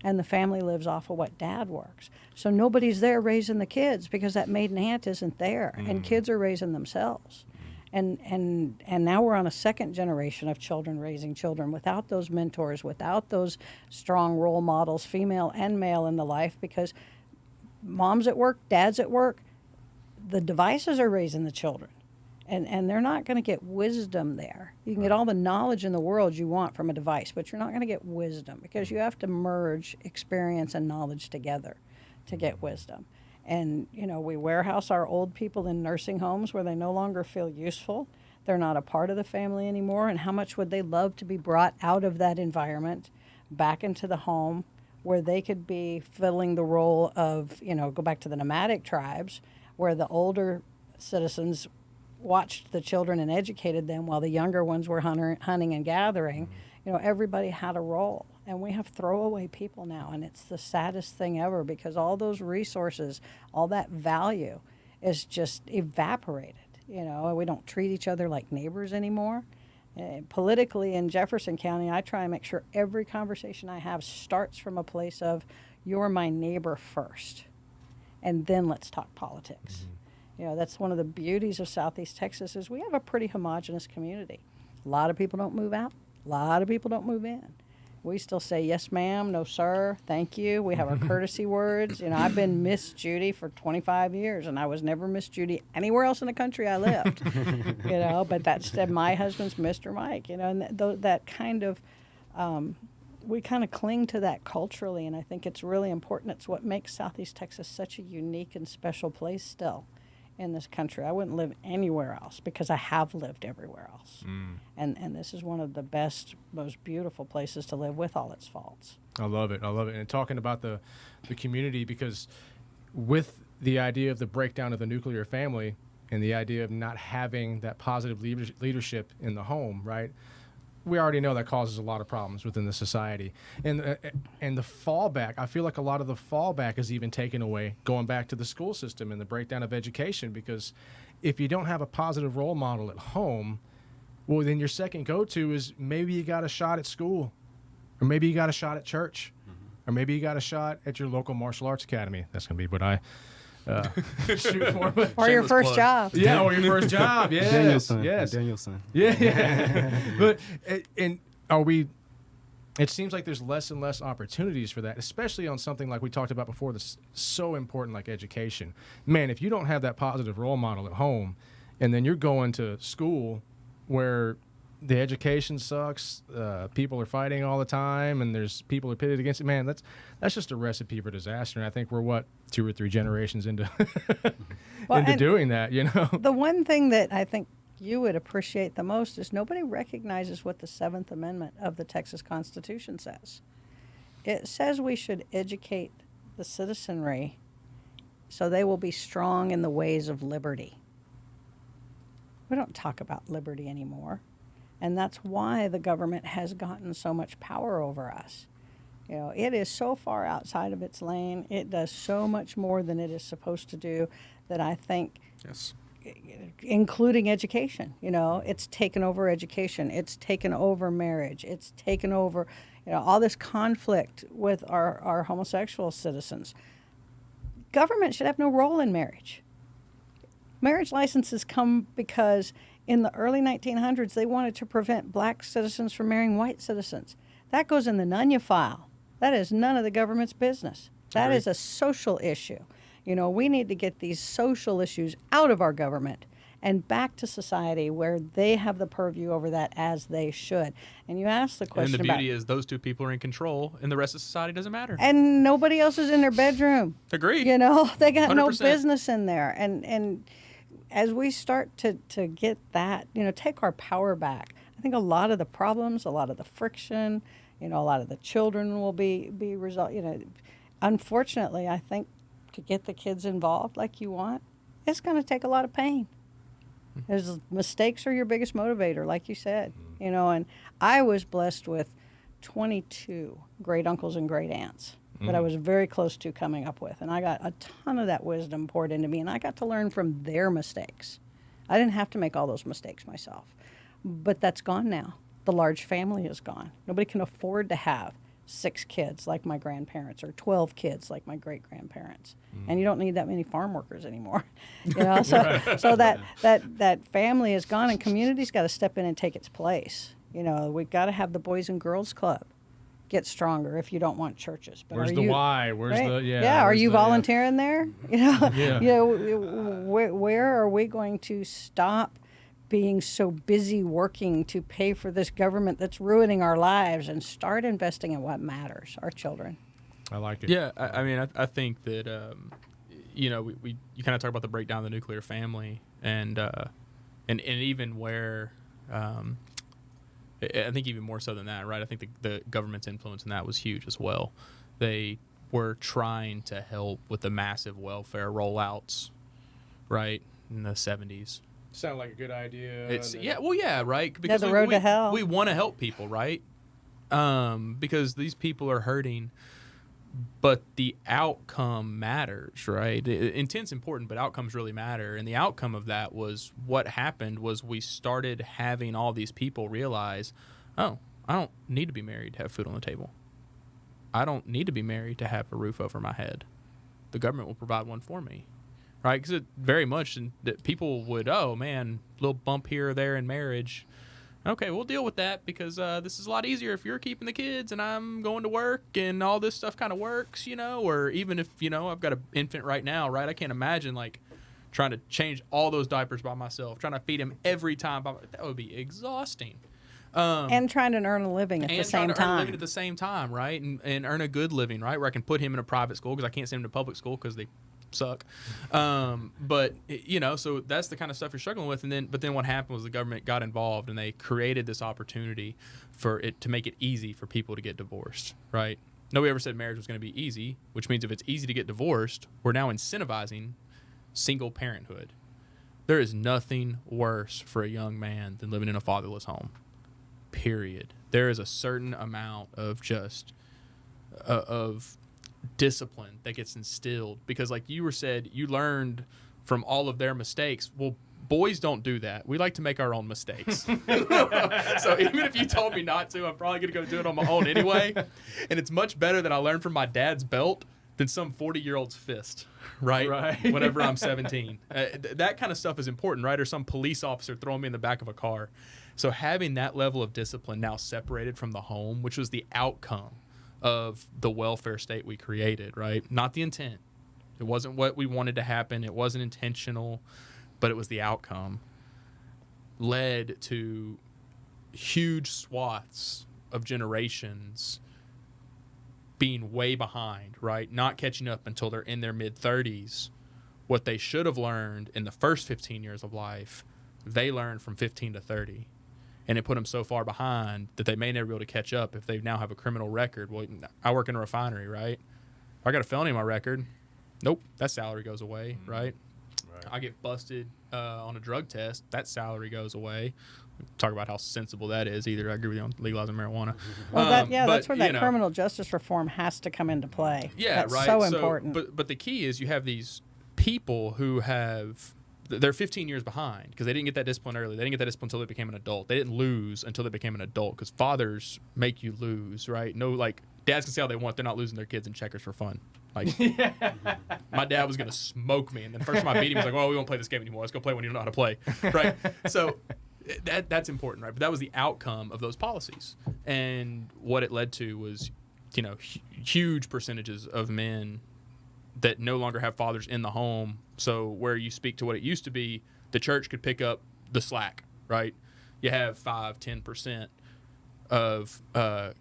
[SPEAKER 5] and the family lives off of what Dad works. So nobody's there raising the kids because that maiden aunt isn't there, and kids are raising themselves. And now we're on a second generation of children raising children without those mentors, without those strong role models, female and male in the life, because Mom's at work, Dad's at work, the devices are raising the children. And they're not going to get wisdom there. You can get all the knowledge in the world you want from a device, but you're not going to get wisdom because you have to merge experience and knowledge together to get wisdom. And, you know, we warehouse our old people in nursing homes where they no longer feel useful. They're not a part of the family anymore. And how much would they love to be brought out of that environment back into the home where they could be filling the role of, you know, go back to the nomadic tribes where the older citizens watched the children and educated them while the younger ones were hunting and gathering. You know, everybody had a role. And we have throwaway people now, and it's the saddest thing ever because all those resources, all that value is just evaporated. You know, we don't treat each other like neighbors anymore. Politically in Jefferson County, I try and make sure every conversation I have starts from a place of, you're my neighbor first, and then let's talk politics. You know, that's one of the beauties of Southeast Texas is we have a pretty homogenous community. A lot of people don't move out. A lot of people don't move in. We still say, yes, ma'am, no, sir, thank you. We have our courtesy words. You know, I've been Miss Judy for 25 years, and I was never Miss Judy anywhere else in the country I lived. You know, but that's my husband's Mr. Mike, you know, and that kind of, we kind of cling to that culturally, and I think it's really important. It's what makes Southeast Texas such a unique and special place still in this country. I wouldn't live anywhere else because I have lived everywhere else. And this is one of the best, most beautiful places to live with all its faults.
[SPEAKER 2] I love it. I love it. And talking about the community, because with the idea of the breakdown of the nuclear family and the idea of not having that positive leadership in the home, right? We already know that causes a lot of problems within the society. And the fallback, I feel like a lot of the fallback is even taken away going back to the school system and the breakdown of education, because if you don't have a positive role model at home, well, then your second go-to is maybe you got a shot at school, or maybe you got a shot at church, or maybe you got a shot at your local martial arts academy. That's going to be what I shoot for.
[SPEAKER 5] Or your first job.
[SPEAKER 2] Yeah, or your first job. Yes.
[SPEAKER 3] Danielson.
[SPEAKER 2] Yes.
[SPEAKER 3] Danielson.
[SPEAKER 2] Yeah. But and are we? It seems like there's less and less opportunities for that, especially on something like we talked about before that's so important like education. Man, if you don't have that positive role model at home, and then you're going to school where the education sucks, people are fighting all the time, and there's people are pitted against it. Man, that's just a recipe for disaster. And I think we're 2 or 3 generations into into doing that. You know,
[SPEAKER 5] the one thing that I think you would appreciate the most is nobody recognizes what the 7th Amendment of the Texas Constitution says. It says we should educate the citizenry so they will be strong in the ways of liberty. We don't talk about liberty anymore. And that's why the government has gotten so much power over us. You know, it is so far outside of its lane. It does so much more than it is supposed to do that I think,
[SPEAKER 4] Yes.
[SPEAKER 5] including education, you know, it's taken over education. It's taken over marriage. It's taken over, you know, all this conflict with our homosexual citizens. Government should have no role in marriage. Marriage licenses come because in the early 1900s, they wanted to prevent black citizens from marrying white citizens. That goes in the Nunya file. That is none of the government's business. That
[SPEAKER 4] Agreed.
[SPEAKER 5] is a social issue. You know, we need to get these social issues out of our government and back to society where they have the purview over that as they should. And you asked the
[SPEAKER 4] And
[SPEAKER 5] question
[SPEAKER 4] the
[SPEAKER 5] about,
[SPEAKER 4] beauty is those two people are in control, and the rest of society doesn't matter.
[SPEAKER 5] and nobody else is in their bedroom.
[SPEAKER 4] Agreed.
[SPEAKER 5] You know, they got no
[SPEAKER 4] 100%.
[SPEAKER 5] business in there. And as we start to get that, you know, take our power back, I think a lot of the problems, a lot of the friction, you know, a lot of the children will be resolved. You know, unfortunately, I think to get the kids involved like you want, it's going to take a lot of pain. There's mistakes are your biggest motivator, like you said, you know, and I was blessed with 22 great uncles and great aunts that I was very close to coming up with. And I got a ton of that wisdom poured into me, and I got to learn from their mistakes. I didn't have to make all those mistakes myself, but that's gone now. The large family is gone. Nobody can afford to have 6 kids like my grandparents or 12 kids like my great-grandparents. And you don't need that many farm workers anymore. You know, so that family is gone, and community's got to step in and take its place. You know, we've got to have the Boys and Girls Club get stronger if you don't want churches. But
[SPEAKER 2] Where's
[SPEAKER 5] are
[SPEAKER 2] the
[SPEAKER 5] you,
[SPEAKER 2] why? Where's
[SPEAKER 5] right?
[SPEAKER 2] the
[SPEAKER 5] Are
[SPEAKER 2] where's
[SPEAKER 5] you
[SPEAKER 2] the,
[SPEAKER 5] volunteering there? You know,
[SPEAKER 2] Yeah.
[SPEAKER 5] you know, where are we going to stop being so busy working to pay for this government that's ruining our lives and start investing in what matters, our children?
[SPEAKER 2] I like it.
[SPEAKER 4] Yeah, I mean, I think that you know, you kind of talk about the breakdown of the nuclear family, and even where I think even more so than that, right? I think the government's influence in that was huge as well. They were trying to help with the massive welfare rollouts, right, in the 70s.
[SPEAKER 2] Sound like a good idea.
[SPEAKER 4] It's
[SPEAKER 2] and then-
[SPEAKER 4] right?
[SPEAKER 5] the road to hell.
[SPEAKER 4] We want to help people, right? Because these people are hurting, but the outcome matters, right? Intent's important, but outcomes really matter. And the outcome of that was what happened was we started having all these people realize, oh, I don't need to be married to have food on the table. I don't need to be married to have a roof over my head. The government will provide one for me. Right, because it very much that people would, oh man, little bump here or there in marriage. Okay, we'll deal with that because this is a lot easier if you're keeping the kids and I'm going to work and all this stuff kind of works, you know. Or even if I've got an infant right now, right? I can't imagine like trying to change all those diapers by myself, trying to feed him every time. That would be exhausting.
[SPEAKER 5] And trying to earn a living at the same
[SPEAKER 4] trying to earn a living
[SPEAKER 5] time.
[SPEAKER 4] at the same time, right? And earn a good living, right? Where I can put him in a private school because I can't send him to public school because they suck. But so that's the kind of stuff you're struggling with. But then what happened was the government got involved and they created this opportunity for it to make it easy for people to get divorced, right? Nobody ever said marriage was going to be easy, which means if it's easy to get divorced, we're now incentivizing single parenthood. There is nothing worse for a young man than living in a fatherless home. Period. There is a certain amount of just of discipline that gets instilled because, like you were said, you learned from all of their mistakes. Well, boys don't do that. We like to make our own mistakes. So even if you told me not to, I'm probably going to go do it on my own anyway. And it's much better that I learned from my dad's belt than some 40-year-old's fist, right? Whenever I'm 17. That kind of stuff is important, right? Or some police officer throwing me in the back of a car. So having that level of discipline now separated from the home, which was the outcome of the welfare state we created, right? Not the intent. It wasn't what we wanted to happen. It wasn't intentional, but it was the outcome. Led to huge swaths of generations being way behind, right? Not catching up until they're in their mid-30s. What they should have learned in the first 15 years of life, they learned from 15 to 30. and it put them so far behind that they may never be able to catch up if they now have a criminal record. Well, I work in a refinery, right? I got a felony on my record. Nope, that salary goes away, right? I get busted on a drug test, that salary goes away. Talk about how sensible that is. Either I agree with you on legalizing marijuana.
[SPEAKER 5] Well, that's where that
[SPEAKER 4] you know,
[SPEAKER 5] criminal justice reform has to come into play.
[SPEAKER 4] Yeah,
[SPEAKER 5] that's
[SPEAKER 4] right.
[SPEAKER 5] so important.
[SPEAKER 4] But the key is you have these people who they're 15 years behind because they didn't get that discipline early. They didn't get that discipline until they became an adult. They didn't lose until they became an adult because fathers make you lose, right? No, like dads can say all they want. They're not losing their kids in checkers for fun. Like, my dad was going to smoke me. And then first time I beat him, he was like, well, we won't play this game anymore. Let's go play when you don't know how to play. Right? So that's important, right? But that was the outcome of those policies. And what it led to was, you know, huge percentages of men that no longer have fathers in the home. So where you speak to what it used to be, the church could pick up the slack, right? You have 5-10% of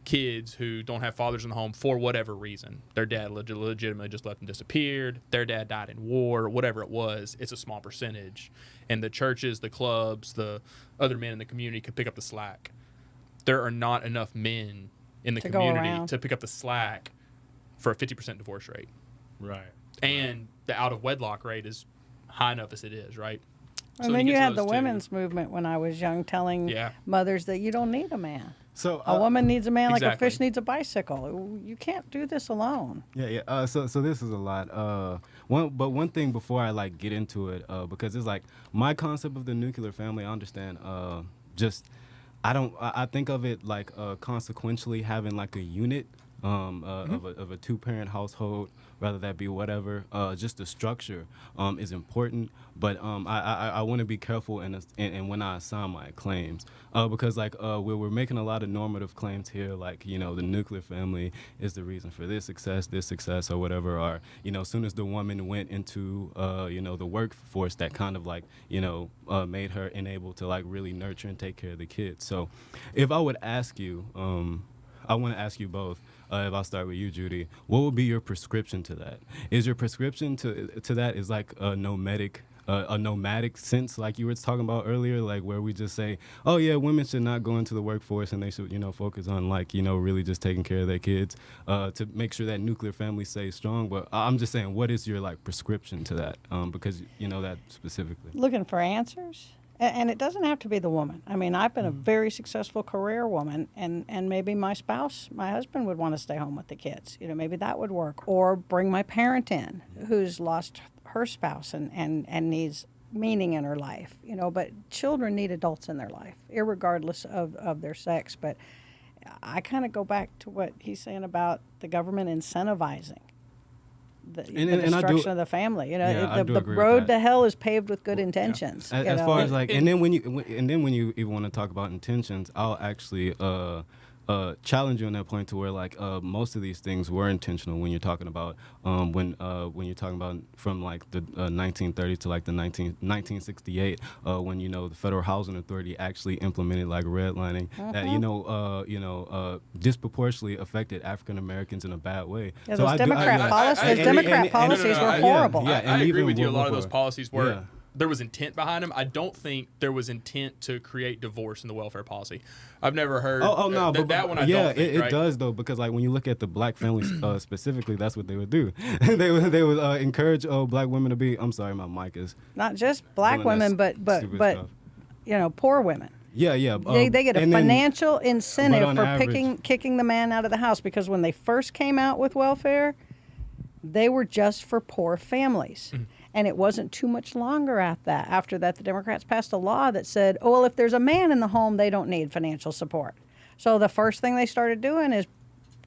[SPEAKER 4] kids who don't have fathers in the home for whatever reason. Their dad legitimately just left and disappeared. Their dad died in war, whatever it was. It's a small percentage. And the churches, the clubs, the other men in the community could pick up the slack. There are not enough men in the community to pick up the slack for a 50% divorce rate.
[SPEAKER 2] Right.
[SPEAKER 4] And the out-of-wedlock rate is high enough as it is, right?
[SPEAKER 5] And then you had the women's movement when I was young telling mothers that you don't need a man.
[SPEAKER 3] So
[SPEAKER 5] a woman needs a man like a fish needs a bicycle. You can't do this alone.
[SPEAKER 3] Yeah. So this is a lot. One thing before I like get into it, because it's like my concept of the nuclear family. I understand. I think of it like consequentially having like a unit of a two-parent household, rather that be whatever. Just the structure is important, but I want to be careful and when I assign my claims, because like we're making a lot of normative claims here, like, you know, the nuclear family is the reason for this success, or whatever, or, you know, as soon as the woman went into you know, the workforce, that kind of like, you know, made her enabled to like really nurture and take care of the kids. So if I would ask you, I want to ask you both. If I'll start with you, Judy, what would be your prescription to that? Is your prescription to that is like a nomadic sense, like you were talking about earlier, like where we just say, oh yeah, women should not go into the workforce and they should, you know, focus on like, you know, really just taking care of their kids to make sure that nuclear family stays strong. But I'm just saying, what is your like prescription to that? Because you know that specifically.
[SPEAKER 5] Looking for answers. And it doesn't have to be the woman. I mean, I've been a very successful career woman, and maybe my husband would want to stay home with the kids. You know, maybe that would work. Or bring my parent in who's lost her spouse and needs meaning in her life. You know, but children need adults in their life, irregardless of their sex. But I kind of go back to what he's saying about the government incentivizing the destruction of the family. You know, the road to hell is paved with good intentions.
[SPEAKER 3] As far as like, and then when you even want to talk about intentions, I'll actually challenge you on that point to where like most of these things were intentional when you're talking about when you're talking about from like the 1930 to like the 1968 when, you know, the Federal Housing Authority actually implemented like redlining that disproportionately affected African Americans in a bad way.
[SPEAKER 5] Yeah, so those Democrat policies were horrible.
[SPEAKER 4] I agree with you. A lot of those policies were. There was intent behind them. I don't think there was intent to create divorce in the welfare policy. I've never heard. But that one I don't think,
[SPEAKER 3] it does though, because like when you look at the black families specifically, that's what they would do. they would encourage black women to be. I'm sorry, my mic is
[SPEAKER 5] not just black women, but you know, poor women.
[SPEAKER 3] Yeah.
[SPEAKER 5] They get a financial incentive for kicking the man out of the house, because when they first came out with welfare, they were just for poor families. And it wasn't too much longer after that, the Democrats passed a law that said, oh, well, if there's a man in the home, they don't need financial support. So the first thing they started doing is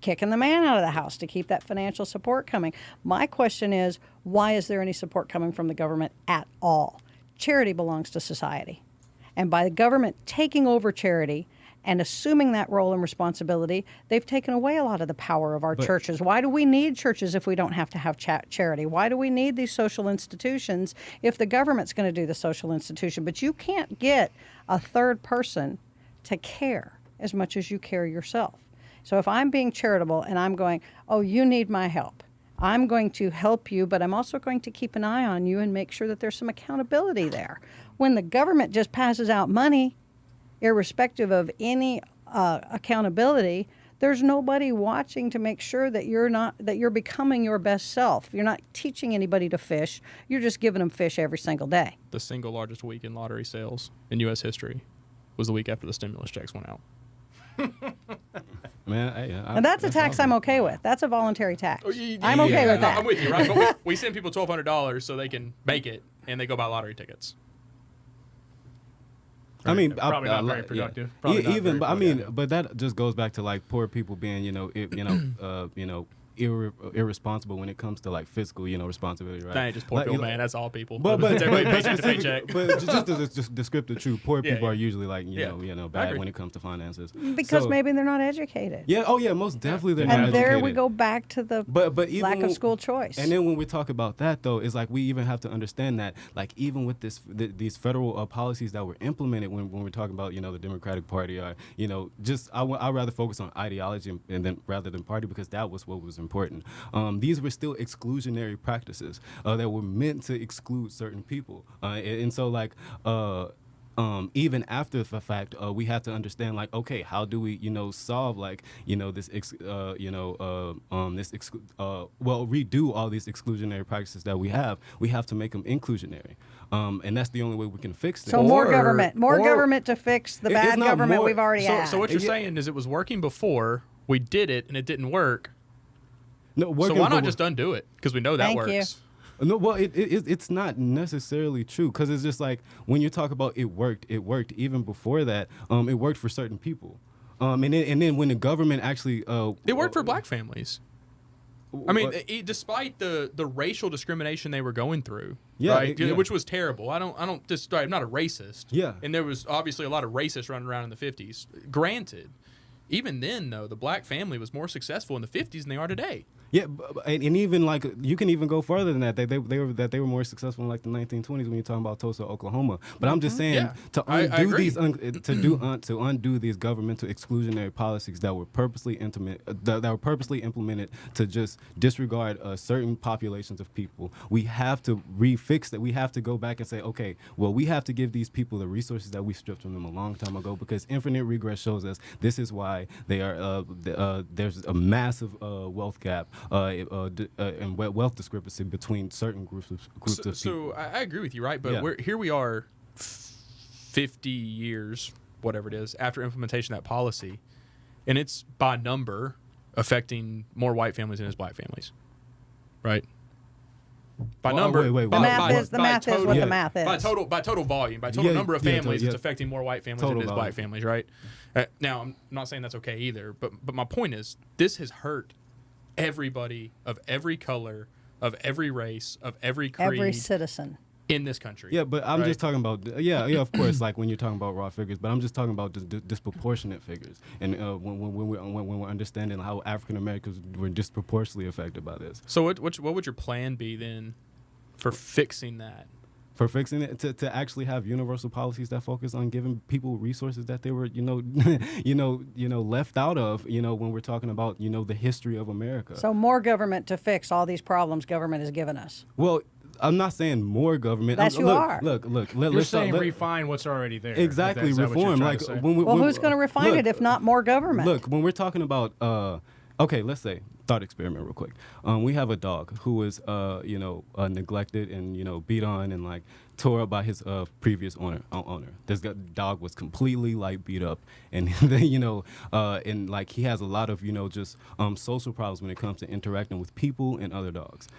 [SPEAKER 5] kicking the man out of the house to keep that financial support coming. My question is, why is there any support coming from the government at all? Charity belongs to society. And by the government taking over charity and assuming that role and responsibility, they've taken away a lot of the power of our churches. Why do we need churches if we don't have to have charity? Why do we need these social institutions if the government's going to do the social institution? But you can't get a third person to care as much as you care yourself. So if I'm being charitable and I'm going, oh, you need my help, I'm going to help you, but I'm also going to keep an eye on you and make sure that there's some accountability there. When the government just passes out money, irrespective of any accountability, there's nobody watching to make sure that you're becoming your best self. You're not teaching anybody to fish. You're just giving them fish every single day.
[SPEAKER 4] The single largest week in lottery sales in U.S. history was the week after the stimulus checks went out.
[SPEAKER 3] Man,
[SPEAKER 5] and that's a tax I'm okay with. That's a voluntary tax. I'm okay with that.
[SPEAKER 4] I'm with you, right? But we send people $1,200 so they can make it, and they go buy lottery tickets.
[SPEAKER 3] I mean,
[SPEAKER 2] probably not very productive. Probably not very
[SPEAKER 3] but I
[SPEAKER 2] productive.
[SPEAKER 3] mean, but that just goes back to like poor people being, irresponsible when it comes to like fiscal, responsibility, right?
[SPEAKER 4] That ain't just poor people, man. That's all people.
[SPEAKER 3] But
[SPEAKER 4] It's everybody paycheck to paycheck.
[SPEAKER 3] But just to descript the truth, poor people
[SPEAKER 4] Yeah.
[SPEAKER 3] are usually like bad
[SPEAKER 4] agree.
[SPEAKER 3] when it comes to finances.
[SPEAKER 5] Because
[SPEAKER 3] So-
[SPEAKER 5] maybe they're not educated.
[SPEAKER 3] Yeah. Oh yeah. Most definitely they're not
[SPEAKER 5] And there
[SPEAKER 3] educated.
[SPEAKER 5] we go back to the
[SPEAKER 3] But even
[SPEAKER 5] lack of
[SPEAKER 3] when-
[SPEAKER 5] school choice.
[SPEAKER 3] And then when we talk about that, though, it's like we even have to understand that, like, even with these federal policies that were implemented when we're talking about, the Democratic Party, or, I'd rather focus on ideology and then rather than party, because that was what was important. These were still exclusionary practices that were meant to exclude certain people, and so like. Even after the fact, we have to understand, like, okay, how do we, solve, like, redo all these exclusionary practices that we have. We have to make them inclusionary, and that's the only way we can fix them.
[SPEAKER 5] So more government to fix the
[SPEAKER 3] It's
[SPEAKER 5] bad
[SPEAKER 3] not
[SPEAKER 5] government
[SPEAKER 3] more-
[SPEAKER 5] we've already had.
[SPEAKER 4] So what you're
[SPEAKER 3] Yeah.
[SPEAKER 4] saying is it was working before, we did it, and it didn't work.
[SPEAKER 3] No,
[SPEAKER 4] So
[SPEAKER 3] working
[SPEAKER 4] why not
[SPEAKER 3] for-
[SPEAKER 4] just undo it? Because we know that
[SPEAKER 5] Thank you.
[SPEAKER 4] works.
[SPEAKER 3] No, well, it's not necessarily true, because it's just like when you talk about it worked even before that. It worked for certain people, and then when the government actually
[SPEAKER 4] It worked for black families. I mean, despite the racial discrimination they were going through,
[SPEAKER 3] Yeah,
[SPEAKER 4] right,
[SPEAKER 3] yeah.
[SPEAKER 4] which was terrible. I'm not a racist.
[SPEAKER 3] Yeah.
[SPEAKER 4] And there was obviously a lot of racists running around in the 50s. Granted, even then, though, the black family was more successful in the 50s than they are today.
[SPEAKER 3] Yeah, and even like you can even go further than that. They were more successful in like the 1920s when you're talking about Tulsa, Oklahoma. But I'm just saying
[SPEAKER 4] Yeah,
[SPEAKER 3] to
[SPEAKER 4] I
[SPEAKER 3] undo
[SPEAKER 4] agree.
[SPEAKER 3] to undo these governmental exclusionary policies that were purposely implemented to just disregard certain populations of people. We have to refix that. We have to go back and say, okay, well, we have to give these people the resources that we stripped from them a long time ago, because infinite regress shows us this is why they are there's a massive wealth gap. And wealth discrepancy between certain groups of people.
[SPEAKER 4] So I agree with you, right? But
[SPEAKER 3] Yeah.
[SPEAKER 4] here we are 50 years, whatever it is, after implementation of that policy, and it's by number affecting more white families than it is black families, right? By
[SPEAKER 3] Well,
[SPEAKER 4] number,
[SPEAKER 3] wait,
[SPEAKER 5] the math is
[SPEAKER 4] total,
[SPEAKER 5] what the math is.
[SPEAKER 4] by total volume, by total
[SPEAKER 3] Yeah,
[SPEAKER 4] number of
[SPEAKER 3] yeah,
[SPEAKER 4] families,
[SPEAKER 3] yeah.
[SPEAKER 4] it's affecting more white families
[SPEAKER 3] Total
[SPEAKER 4] than it is black
[SPEAKER 3] volume.
[SPEAKER 4] families, right? Now, I'm not saying that's okay either, but my point is, this has hurt everybody of every color, of every race, of every creed
[SPEAKER 5] Every citizen.
[SPEAKER 4] in this country.
[SPEAKER 3] Yeah, but I'm
[SPEAKER 4] right?
[SPEAKER 3] just talking about of course, like when you're talking about raw figures, but I'm just talking about disproportionate figures, and when we're understanding how African Americans were disproportionately affected by this.
[SPEAKER 4] So what would your plan be then for fixing that?
[SPEAKER 3] For fixing it, to actually have universal policies that focus on giving people resources that they were left out of, when we're talking about the history of America.
[SPEAKER 5] So more government to fix all these problems government has given us.
[SPEAKER 3] Well, I'm not saying more government.
[SPEAKER 5] Yes, you are.
[SPEAKER 3] Look.
[SPEAKER 2] You're saying refine what's already there.
[SPEAKER 3] Exactly,
[SPEAKER 2] Is that what you're
[SPEAKER 3] reform.
[SPEAKER 2] trying
[SPEAKER 3] Like
[SPEAKER 2] to say?
[SPEAKER 5] Well, who's going to refine it if not more government?
[SPEAKER 3] Look, when we're talking about, okay, let's say thought experiment real quick. We have a dog who was, neglected and beat on and like tore up by his previous owner. This dog was completely like beat up, and then and like he has a lot of just social problems when it comes to interacting with people and other dogs.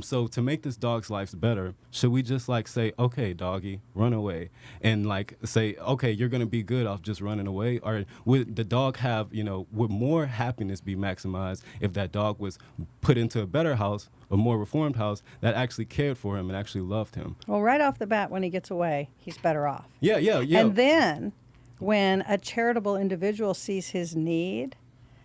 [SPEAKER 3] So to make this dog's life better, should we just like say, okay, doggy, run away, and like say, okay, you're gonna be good off just running away, or would the dog have would more happiness be maximized if that dog was put into a better house, a more reformed house that actually cared for him and actually loved him?
[SPEAKER 5] Well, right off the bat, when he gets away, he's better off.
[SPEAKER 3] Yeah.
[SPEAKER 5] And then when a charitable individual sees his need,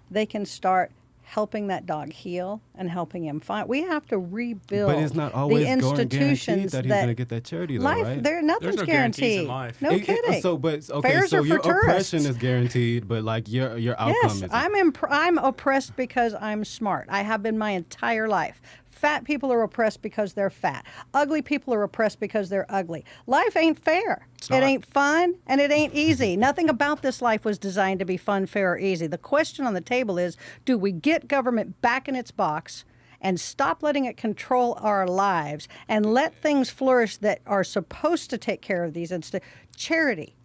[SPEAKER 5] they can start helping that dog heal and helping him find. We have to rebuild
[SPEAKER 3] But it's not always
[SPEAKER 5] the institutions
[SPEAKER 3] that he's going to get that charity, though,
[SPEAKER 5] life,
[SPEAKER 3] right?
[SPEAKER 5] Nothing's
[SPEAKER 4] no guarantees
[SPEAKER 5] guaranteed.
[SPEAKER 4] in life.
[SPEAKER 5] No kidding. Fairs are
[SPEAKER 3] your
[SPEAKER 5] for tourists.
[SPEAKER 3] oppression is guaranteed, but like your outcome
[SPEAKER 5] Yes,
[SPEAKER 3] is.
[SPEAKER 5] I'm oppressed because I'm smart. I have been my entire life. Fat people are oppressed because they're fat. Ugly people are oppressed because they're ugly. Life ain't fair.
[SPEAKER 4] not.
[SPEAKER 5] It ain't fun, and it ain't easy. Nothing about this life was designed to be fun, fair, or easy. The question on the table is, do we get government back in its box and stop letting it control our lives and let things flourish that are supposed to take care of these charity?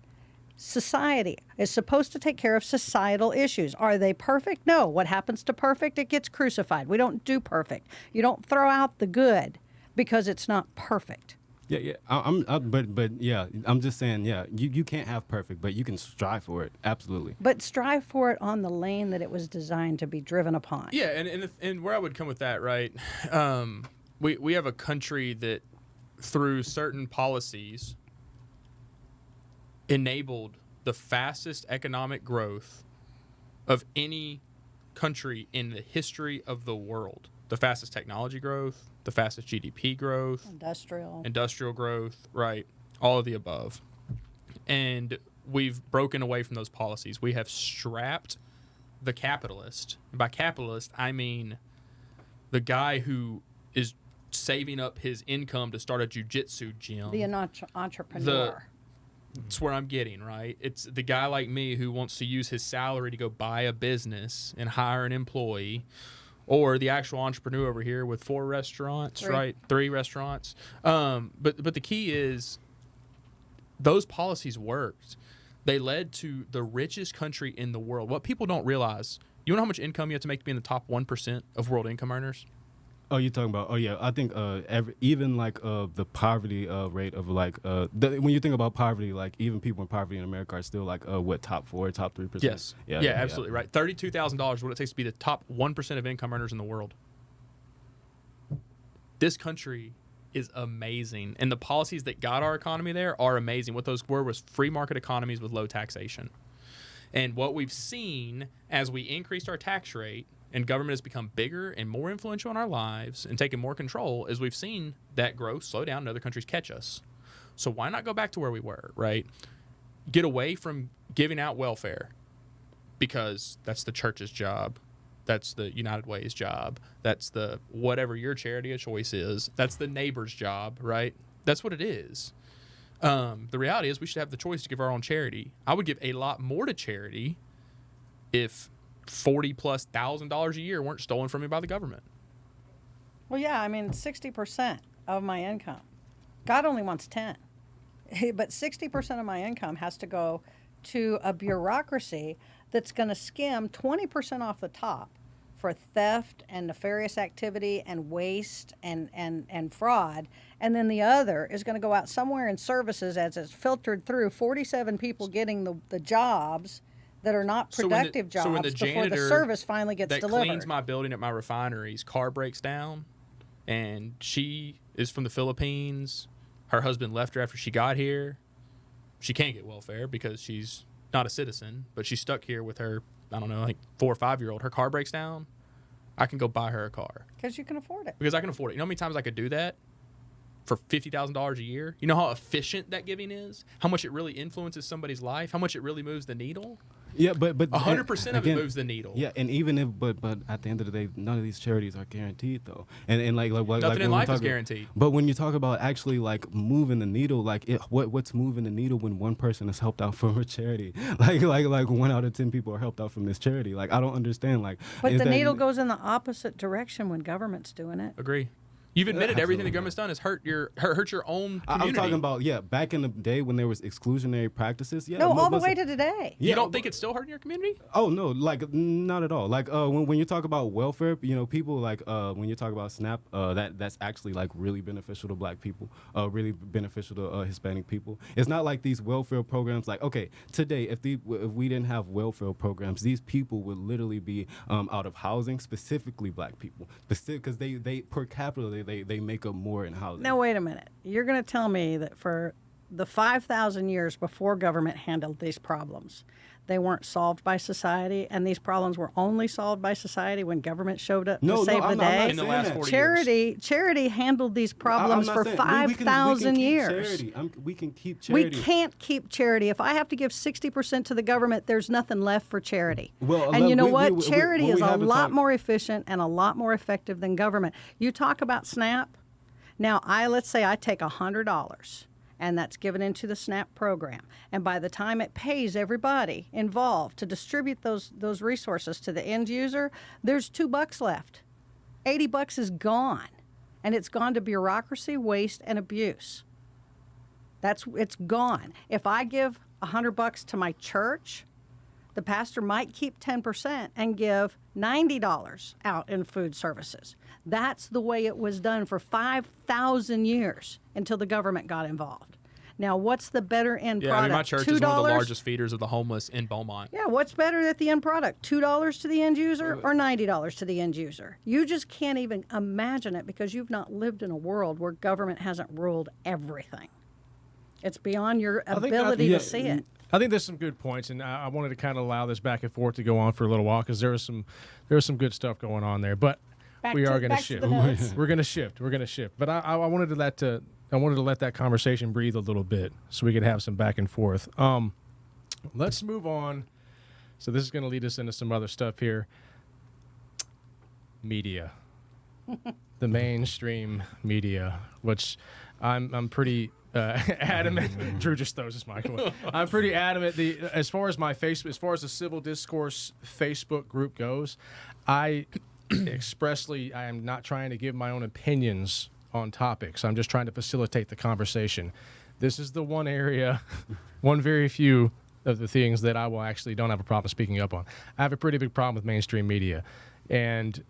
[SPEAKER 5] Society is supposed to take care of societal issues. Are they perfect? No. What happens to perfect? It gets crucified. We don't do perfect. You don't throw out the good because it's not perfect.
[SPEAKER 3] Yeah. But yeah, I'm just saying, yeah, you can't have perfect, but you can strive for it. Absolutely.
[SPEAKER 5] But strive for it on the lane that it was designed to be driven upon.
[SPEAKER 4] Yeah, and where I would come with that, right? We have a country that, through certain policies, enabled the fastest economic growth of any country in the history of the world. The fastest technology growth, the fastest GDP growth, industrial growth, right? All of the above. And we've broken away from those policies. We have strapped the capitalist. And by capitalist, I mean the guy who is saving up his income to start a jiu-jitsu gym.
[SPEAKER 5] The entrepreneur.
[SPEAKER 4] That's where I'm getting, right? It's the guy like me who wants to use his salary to go buy a business and hire an employee, or the actual entrepreneur over here with 4 restaurants, right? 3 restaurants. But the key is those policies worked. They led to the richest country in the world. What people don't realize, you know how much income you have to make to be in the top 1% of world income earners?
[SPEAKER 3] Oh, you're talking about? Oh, yeah. I think even like the poverty rate of like when you think about poverty, like even people in poverty in America are still like top 4, top 3%.
[SPEAKER 4] Yes. Yeah, absolutely right. $32,000 is what it takes to be the top 1% of income earners in the world. This country is amazing, and the policies that got our economy there are amazing. What those were was free market economies with low taxation. And what we've seen as we increased our tax rate and government has become bigger and more influential in our lives and taken more control, as we've seen that growth slow down and other countries catch us. So why not go back to where we were, right? Get away from giving out welfare, because that's the church's job. That's the United Way's job. That's the whatever your charity of choice is. That's the neighbor's job, right? That's what it is. The reality is we should have the choice to give our own charity. I would give a lot more to charity if $40,000+ a year weren't stolen from me by the government.
[SPEAKER 5] Well, yeah, I mean, 60% of my income. God only wants 10. But 60% of my income has to go to a bureaucracy that's going to skim 20% off the top for theft and nefarious activity and waste and fraud. And then the other is going to go out somewhere in services as it's filtered through 47 people getting the jobs that are not productive jobs before the service finally gets delivered.
[SPEAKER 4] That cleans my building at my refinery's car breaks down, and she is from the Philippines. Her husband left her after she got here. She can't get welfare because she's not a citizen, but she's stuck here with her, I don't know, like 4 or 5-year-old. Her car breaks down. I can go buy her a car.
[SPEAKER 5] Because you can afford it.
[SPEAKER 4] Because I can afford it. You know how many times I could do that for $50,000 a year? You know how efficient that giving is? How much it really influences somebody's life? How much it really moves the needle?
[SPEAKER 3] Yeah, but
[SPEAKER 4] 100% of it moves the needle.
[SPEAKER 3] Yeah, and even if but at the end of the day, none of these charities are guaranteed though. And like
[SPEAKER 4] nothing in life is guaranteed.
[SPEAKER 3] But when you talk about actually like moving the needle, like what's moving the needle when one person is helped out from a charity? Like 1 out of 10 people are helped out from this charity. Like I don't understand. Like,
[SPEAKER 5] but the needle goes in the opposite direction when government's doing it.
[SPEAKER 4] Agree. You've admitted everything the government's done has hurt your own community.
[SPEAKER 3] I'm talking about, back in the day when there was exclusionary practices. Yeah,
[SPEAKER 5] no, all the way to today.
[SPEAKER 4] You don't think it's still hurting your community?
[SPEAKER 3] Oh, no, like, not at all. Like, when you talk about welfare, people, like, when you talk about SNAP, that's actually, like, really beneficial to black people, really beneficial to Hispanic people. It's not like these welfare programs, like, okay, today, if we didn't have welfare programs, these people would literally be out of housing, specifically black people, because they per capita, they make up more in housing.
[SPEAKER 5] Now, wait a minute. You're going to tell me that for the 5,000 years before government handled these problems, they weren't solved by society, and these problems were only solved by society when government showed up to save the day.
[SPEAKER 4] In the last 40
[SPEAKER 5] Charity handled these problems for 5,000 years.
[SPEAKER 3] We can keep charity.
[SPEAKER 5] We can't keep charity. If I have to give 60% to the government, there's nothing left for charity.
[SPEAKER 3] Well,
[SPEAKER 5] and you know what?
[SPEAKER 3] we
[SPEAKER 5] Charity is a
[SPEAKER 3] haven't
[SPEAKER 5] lot
[SPEAKER 3] talked-
[SPEAKER 5] more efficient and a lot more effective than government. You talk about SNAP. Now, let's say I take $100, and that's given into the SNAP program. And by the time it pays everybody involved to distribute those resources to the end user, there's $2 left. $80 is gone, and it's gone to bureaucracy, waste, and abuse. It's gone. If I give $100 to my church, the pastor might keep 10% and give $90 out in food services. That's the way it was done for 5,000 years until the government got involved. Now, what's the better end
[SPEAKER 4] Yeah,
[SPEAKER 5] product?
[SPEAKER 4] I mean, my church
[SPEAKER 5] $2?
[SPEAKER 4] is one of the largest feeders of the homeless in Beaumont.
[SPEAKER 5] Yeah, what's better at the end product? $2 to the end user or $90 to the end user? You just can't even imagine it because you've not lived in a world where government hasn't ruled everything. It's beyond your ability to see it.
[SPEAKER 2] I think there's some good points, and I wanted to kind of allow this back and forth to go on for a little while because there was some good stuff going on there. But we are going to shift. We're going to shift. But I wanted to let that conversation breathe a little bit so we could have some back and forth. Let's move on. So this is going to lead us into some other stuff here. Media, the mainstream media, which I'm pretty adamant. Drew just throws his mic away. I'm pretty adamant. As far as the Civil Discourse Facebook group goes, I am not trying to give my own opinions on topics. I'm just trying to facilitate the conversation. This is the one area, one very few of the things that I will actually don't have a problem speaking up on. I have a pretty big problem with mainstream media, and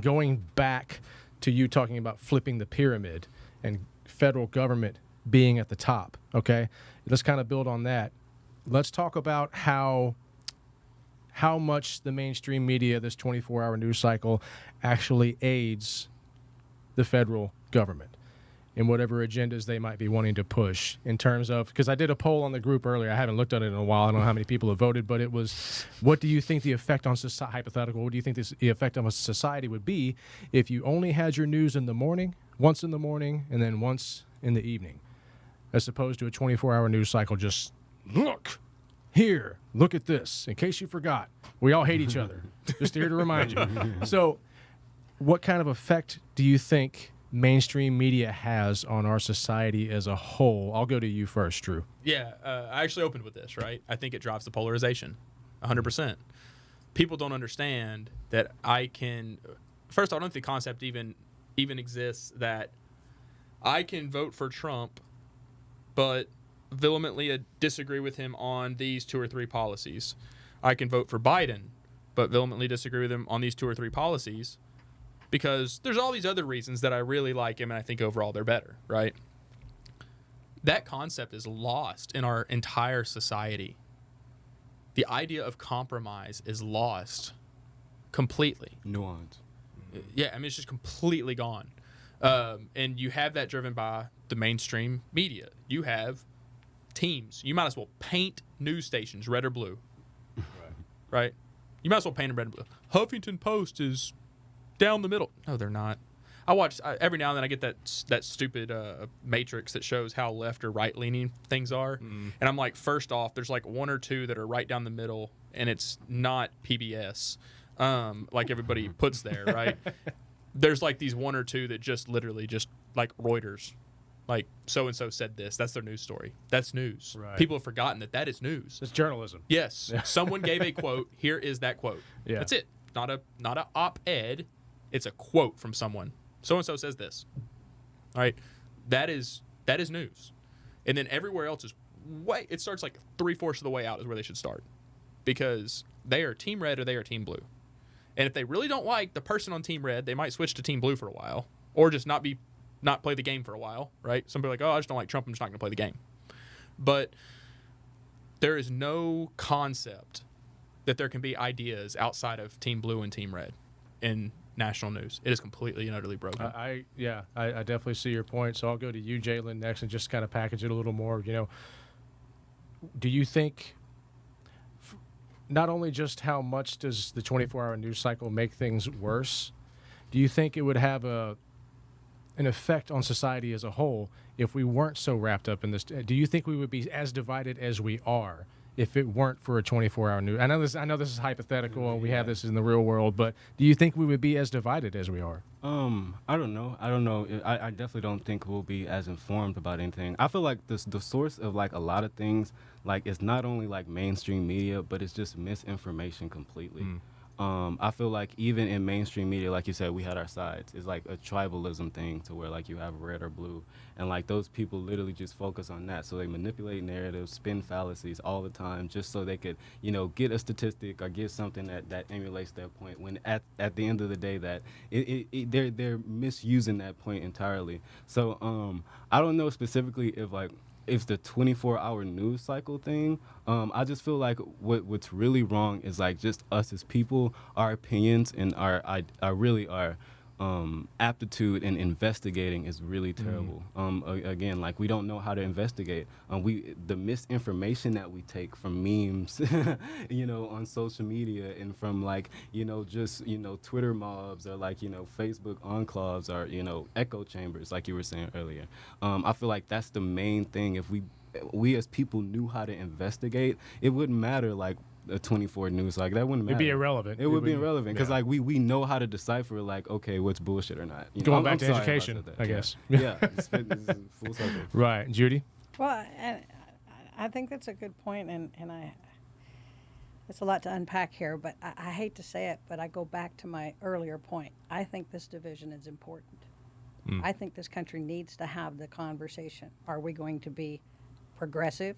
[SPEAKER 2] going back to you talking about flipping the pyramid and federal government being at the top. Okay, let's kind of build on that. Let's talk about how much the mainstream media, this 24-hour news cycle, actually aids the federal government in whatever agendas they might be wanting to push in terms of, because I did a poll on the group earlier. I haven't looked at it in a while. I don't know how many people have voted, but it was, what do you think the effect on society, hypothetical, what do you think the effect on a society would be if you only had your news in the morning, once in the morning, and then once in the evening, as opposed to a 24-hour news cycle? Just look here, look at this. In case you forgot, we all hate each other. Just here to remind you. So what kind of effect do you think mainstream media has on our society as a whole? I'll go to you first, Drew.
[SPEAKER 4] Yeah, I actually opened with this, right? I think it drives the polarization, 100%. People don't understand that first of all, I don't think the concept even exists that I can vote for Trump, but vehemently disagree with him on these 2 or 3 policies. I can vote for Biden, but vehemently disagree with him on these 2 or 3 policies because there's all these other reasons that I really like him and I think overall they're better, right? That concept is lost in our entire society. The idea of compromise is lost completely.
[SPEAKER 3] Nuance.
[SPEAKER 4] Yeah, I mean, it's just completely gone. And you have that driven by the mainstream media. You have teams. You might as well paint news stations red or blue. Right? You might as well paint them red and blue. Huffington Post is down the middle. No, they're not. I watch every now and then I get that stupid matrix that shows how left or right leaning things are. And I'm like, first off, there's like 1 or 2 that are right down the middle, and it's not PBS like everybody puts there, right? There's like these 1 or 2 that just literally just like Reuters. Like, so-and-so said this. That's their news story. That's news.
[SPEAKER 2] Right.
[SPEAKER 4] People have forgotten that is news.
[SPEAKER 2] It's journalism.
[SPEAKER 4] Yes. Someone gave a quote. Here is that quote.
[SPEAKER 2] Yeah.
[SPEAKER 4] That's it. Not a op-ed. It's a quote from someone. So-and-so says this. All right. That is news. And then everywhere else is it starts like 3/4 of the way out is where they should start. Because they are team red or they are team blue. And if they really don't like the person on team red, they might switch to team blue for a while. Or just not play the game for a while, right? Some people are like, oh, I just don't like Trump. I'm just not going to play the game. But there is no concept that there can be ideas outside of Team Blue and Team Red. And national news. It is completely and utterly broken.
[SPEAKER 2] I definitely see your point. So I'll go to you, Jaylon, next, and just kind of package it a little more. Do you think not only just how much does the 24-hour news cycle make things worse, do you think it would have an effect on society as a whole if we weren't so wrapped up in this? Do you think we would be as divided as we are if it weren't for a 24-hour news? I know this is hypothetical and we have this in the real world, but do you think we would be as divided as we are?
[SPEAKER 3] I don't know. I definitely don't think we'll be as informed about anything. I feel like the source of like a lot of things, like, it's not only like mainstream media, but it's just misinformation completely. I feel like even in mainstream media, like you said, we had our sides. It's like a tribalism thing to where like you have red or blue. And like those people literally just focus on that. So they manipulate narratives, spin fallacies all the time just so they could, get a statistic or get something that emulates their point, when at the end of the day that they're misusing that point entirely. So I don't know specifically if the 24-hour news cycle thing, I just feel like what's really wrong is like just us as people, our opinions and our aptitude in investigating is really terrible. Again, like, we don't know how to investigate. The misinformation that we take from memes, on social media and from like, just, Twitter mobs or like, Facebook enclaves or, echo chambers, like you were saying earlier. I feel like that's the main thing. If we as people knew how to investigate, it wouldn't matter like a 24 news, like that wouldn't matter.
[SPEAKER 2] It'd be irrelevant.
[SPEAKER 3] It would be irrelevant because like we know how to decipher like, okay, what's bullshit or not.
[SPEAKER 2] Going back to education, I guess.
[SPEAKER 3] Yeah, it's full circle.
[SPEAKER 2] Right, Judy.
[SPEAKER 5] Well, and I think that's a good point, and it's a lot to unpack here. But I hate to say it, but I go back to my earlier point. I think this division is important. I think this country needs to have the conversation. Are we going to be progressive,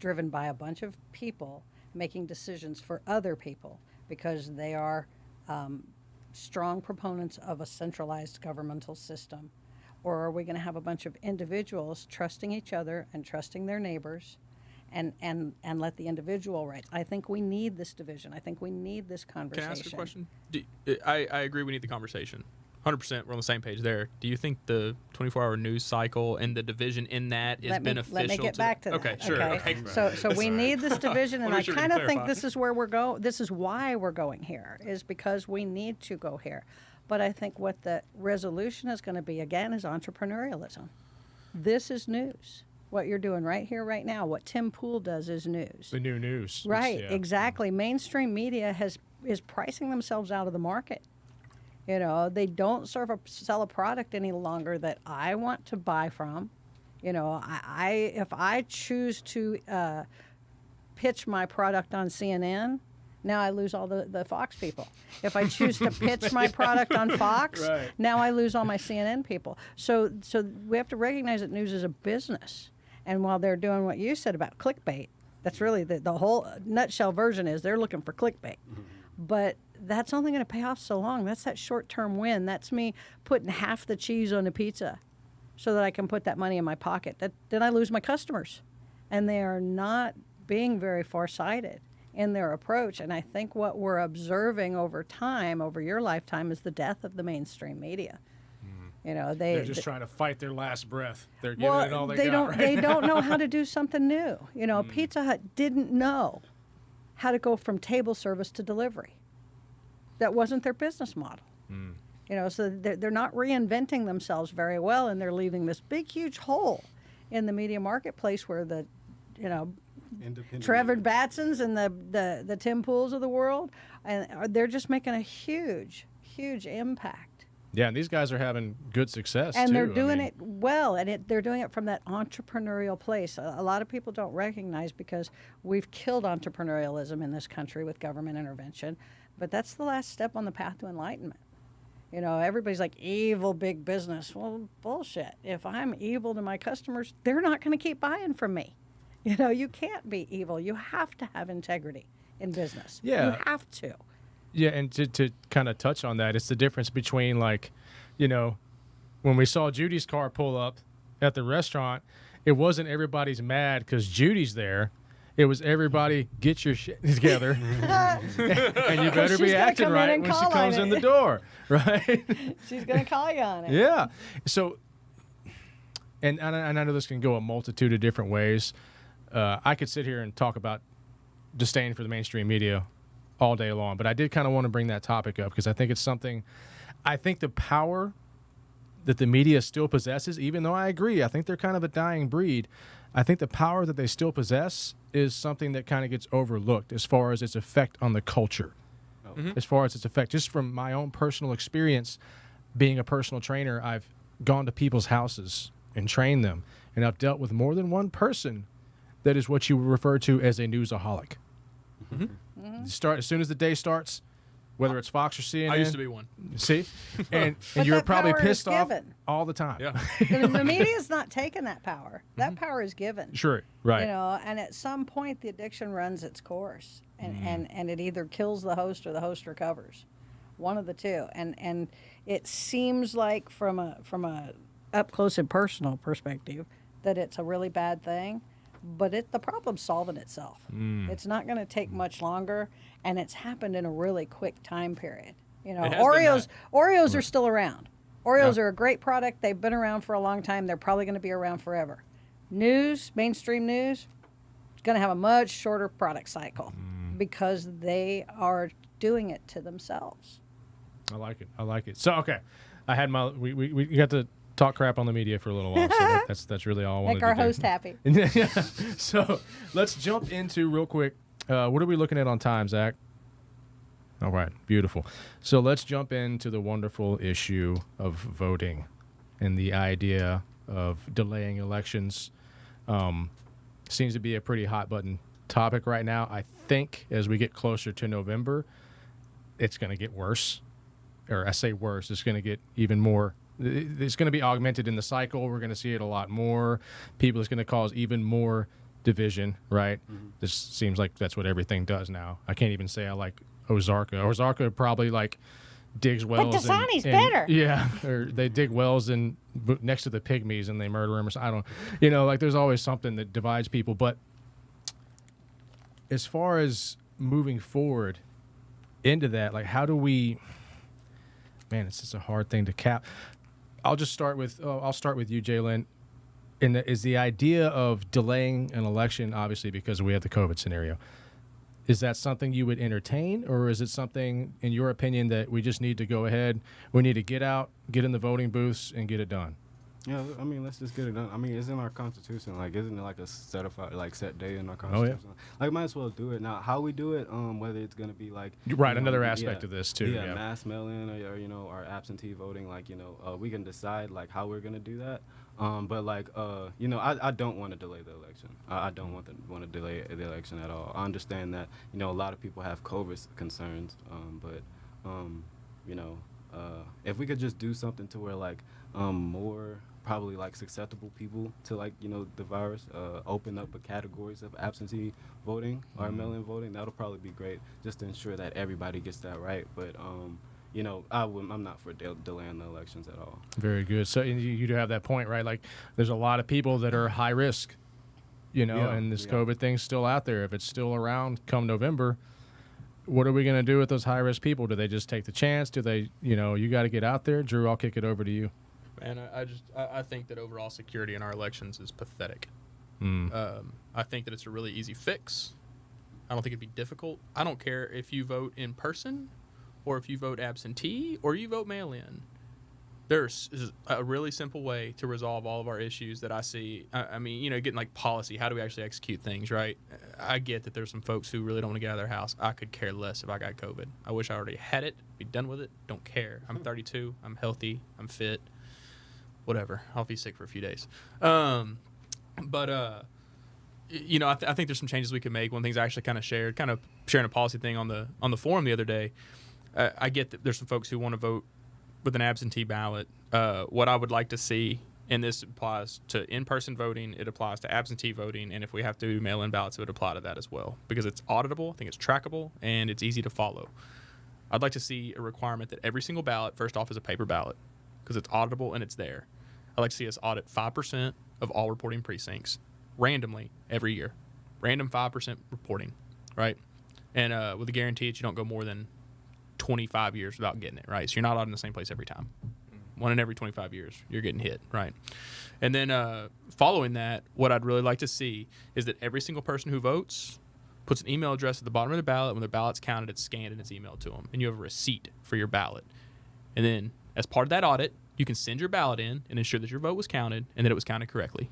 [SPEAKER 5] driven by a bunch of people making decisions for other people because they are strong proponents of a centralized governmental system? Or are we going to have a bunch of individuals trusting each other and trusting their neighbors and let the individual rights? I think we need this division. I think we need this conversation.
[SPEAKER 4] Can I ask a question? I agree we need the conversation. 100%, we're on the same page there. Do you think the 24-hour news cycle and the division in that is beneficial?
[SPEAKER 5] Let me get back to that.
[SPEAKER 4] Okay, sure. Okay.
[SPEAKER 5] So we need this division, and I kind of think this is where we're going. This is why we're going here, is because we need to go here. But I think what the resolution is going to be, again, is entrepreneurialism. This is news. What you're doing right here, right now, what Tim Pool does is news.
[SPEAKER 2] The new news.
[SPEAKER 5] Right, exactly. Mainstream media is pricing themselves out of the market. They don't sell a product any longer that I want to buy from. If I choose to pitch my product on CNN, now I lose all the Fox people. If I choose to pitch my product on Fox, now I lose all my CNN people. So we have to recognize that news is a business. And while they're doing what you said about clickbait, that's really the whole nutshell version is they're looking for clickbait. But that's only going to pay off so long. That's that short-term win. That's me putting half the cheese on a pizza so that I can put that money in my pocket. Then I lose my customers. And they are not being very far-sighted in their approach. And I think what we're observing over time, over your lifetime, is the death of the mainstream media. They're
[SPEAKER 2] just trying to fight their last breath. They're giving it all they got.
[SPEAKER 5] They don't know how to do something new. Pizza Hut didn't know how to go from table service to delivery. That wasn't their business model. So they're not reinventing themselves very well, and they're leaving this big, huge hole in the media marketplace where the, Trevor Batsons and the Tim Pools of the world, and they're just making a huge, huge impact.
[SPEAKER 2] Yeah, and these guys are having good success,
[SPEAKER 5] and
[SPEAKER 2] too.
[SPEAKER 5] They're doing it well, and they're doing it from that entrepreneurial place. A lot of people don't recognize, because we've killed entrepreneurialism in this country with government intervention, but that's the last step on the path to enlightenment. Everybody's like, evil big business. Well, bullshit. If I'm evil to my customers, they're not going to keep buying from me. You can't be evil. You have to have integrity in business.
[SPEAKER 2] Yeah.
[SPEAKER 5] You have to.
[SPEAKER 2] Yeah, and to kind of touch on that, it's the difference between, like, when we saw Judy's car pull up at the restaurant, it wasn't everybody's mad because Judy's there. It was everybody get your shit together, and you better
[SPEAKER 5] She's
[SPEAKER 2] be
[SPEAKER 5] gonna
[SPEAKER 2] acting
[SPEAKER 5] come in
[SPEAKER 2] right
[SPEAKER 5] and
[SPEAKER 2] when she
[SPEAKER 5] call
[SPEAKER 2] comes
[SPEAKER 5] on
[SPEAKER 2] in
[SPEAKER 5] it.
[SPEAKER 2] the door, right?
[SPEAKER 5] She's going to call you on it.
[SPEAKER 2] Yeah. So, and I know this can go a multitude of different ways. I could sit here and talk about disdain for the mainstream media all day long, but I did kind of want to bring that topic up because I think it's something. I think the power that the media still possesses, even though I agree, I think they're kind of a dying breed. I think the power that they still possess is something that kind of gets overlooked as far as its effect on the culture. As far as its effect, just from my own personal experience, being a personal trainer, I've gone to people's houses and trained them, and I've dealt with more than one person that is what you would refer to as a newsaholic. Start as soon as the day starts, whether it's Fox or CNN.
[SPEAKER 4] I used to be one.
[SPEAKER 2] See, and
[SPEAKER 5] But
[SPEAKER 2] you're
[SPEAKER 5] that
[SPEAKER 2] probably
[SPEAKER 5] power is
[SPEAKER 2] pissed off
[SPEAKER 5] given.
[SPEAKER 2] all the time.
[SPEAKER 4] Yeah.
[SPEAKER 5] The media's not taking that power. That power is given.
[SPEAKER 2] Sure. Right.
[SPEAKER 5] You know, and at some point the addiction runs its course, and it either kills the host or the host recovers, one of the two. And it seems like from a up close and personal perspective that it's a really bad thing, but the problem's solving itself. It's not going to take much longer, and it's happened in a really quick time period. You know,
[SPEAKER 4] It has been
[SPEAKER 5] Oreos are still around. Oreos
[SPEAKER 2] Yeah.
[SPEAKER 5] are a great product. They've been around for a long time. They're probably going to be around forever. News, mainstream news, it's going to have a much shorter product cycle because they are doing it to themselves.
[SPEAKER 2] I like it. I like it. So okay, I had my we got to talk crap on the media for a little while. So that's really all I wanted
[SPEAKER 5] Make our
[SPEAKER 2] to do.
[SPEAKER 5] host happy.
[SPEAKER 2] Yeah. So let's jump into real quick. What are we looking at on time, Zach? All right, beautiful. So let's jump into the wonderful issue of voting and the idea of delaying elections. Seems to be a pretty hot button topic right now. I think as we get closer to November, it's going to get worse. Or I say worse, it's going to get even more. It's going to be augmented in the cycle. We're going to see it a lot more. People, it's going to cause even more division, right? This seems like that's what everything does now. I can't even say I like Ozarka. Ozarka probably like digs wells.
[SPEAKER 5] But Dasani's better.
[SPEAKER 2] Yeah, or they dig wells next to the pygmies and they murder them. Or something. I don't, like there's always something that divides people. But as far as moving forward into that, like how do we? Man, it's just a hard thing to cap. I'll start with you, Jaylon. Is the idea of delaying an election, obviously because we have the COVID scenario, is that something you would entertain, or is it something, in your opinion, that we just need to go ahead, we need to get out, get in the voting booths, and get it done?
[SPEAKER 3] Yeah, I mean, let's just get it done. I mean, it's in our Constitution. Like, isn't it like a set day in our Constitution?
[SPEAKER 2] Oh, yeah.
[SPEAKER 3] Like, might as well do it. Now, how we do it, whether it's going to be like...
[SPEAKER 2] Right, another aspect of this, too.
[SPEAKER 3] Yeah, mass mail-in or our absentee voting, like, we can decide, like, how we're going to do that. But, like, I don't want to delay the election. I don't want to delay the election at all. I understand that, a lot of people have COVID concerns, but if we could just do something to where, like, more probably like susceptible people to like the virus, open up the categories of absentee voting or mail-in voting, that'll probably be great just to ensure that everybody gets that right. But I'm not for delaying the elections at all.
[SPEAKER 2] Very good. So you do have that point, right? Like there's a lot of people that are high risk, and this COVID thing's still out there. If it's still around come November, what are we going to do with those high risk people? Do they just take the chance? Do they, you got to get out there? Drew, I'll kick it over to you.
[SPEAKER 4] Man, I think that overall security in our elections is pathetic. I think that it's a really easy fix. I don't think it'd be difficult. I don't care if you vote in person or if you vote absentee or you vote mail-in. There's a really simple way to resolve all of our issues that I see. I mean, getting like policy, how do we actually execute things, right? I get that there's some folks who really don't want to get out of their house. I could care less if I got COVID. I wish I already had it, be done with it, don't care. I'm 32, I'm healthy, I'm fit. Whatever, I'll be sick for a few days. I think there's some changes we could make. One of the things I actually kind of sharing a policy thing on the forum the other day. I get that there's some folks who want to vote with an absentee ballot. What I would like to see, and this applies to in-person voting, it applies to absentee voting, and if we have to do mail-in ballots, it would apply to that as well because it's auditable, I think it's trackable, and it's easy to follow. I'd like to see a requirement that every single ballot, first off, is a paper ballot because it's auditable and it's there. I'd like to see us audit 5% of all reporting precincts randomly every year. random 5% reporting, right? And with a guarantee that you don't go more than 25 years without getting it, right? So you're not out in the same place every time. One in every 25 years, you're getting hit, right? And then following that, what I'd really like to see is that every single person who votes puts an email address at the bottom of their ballot. When their ballot's counted, it's scanned and it's emailed to them. And you have a receipt for your ballot. And then as part of that audit, you can send your ballot in and ensure that your vote was counted and that it was counted correctly.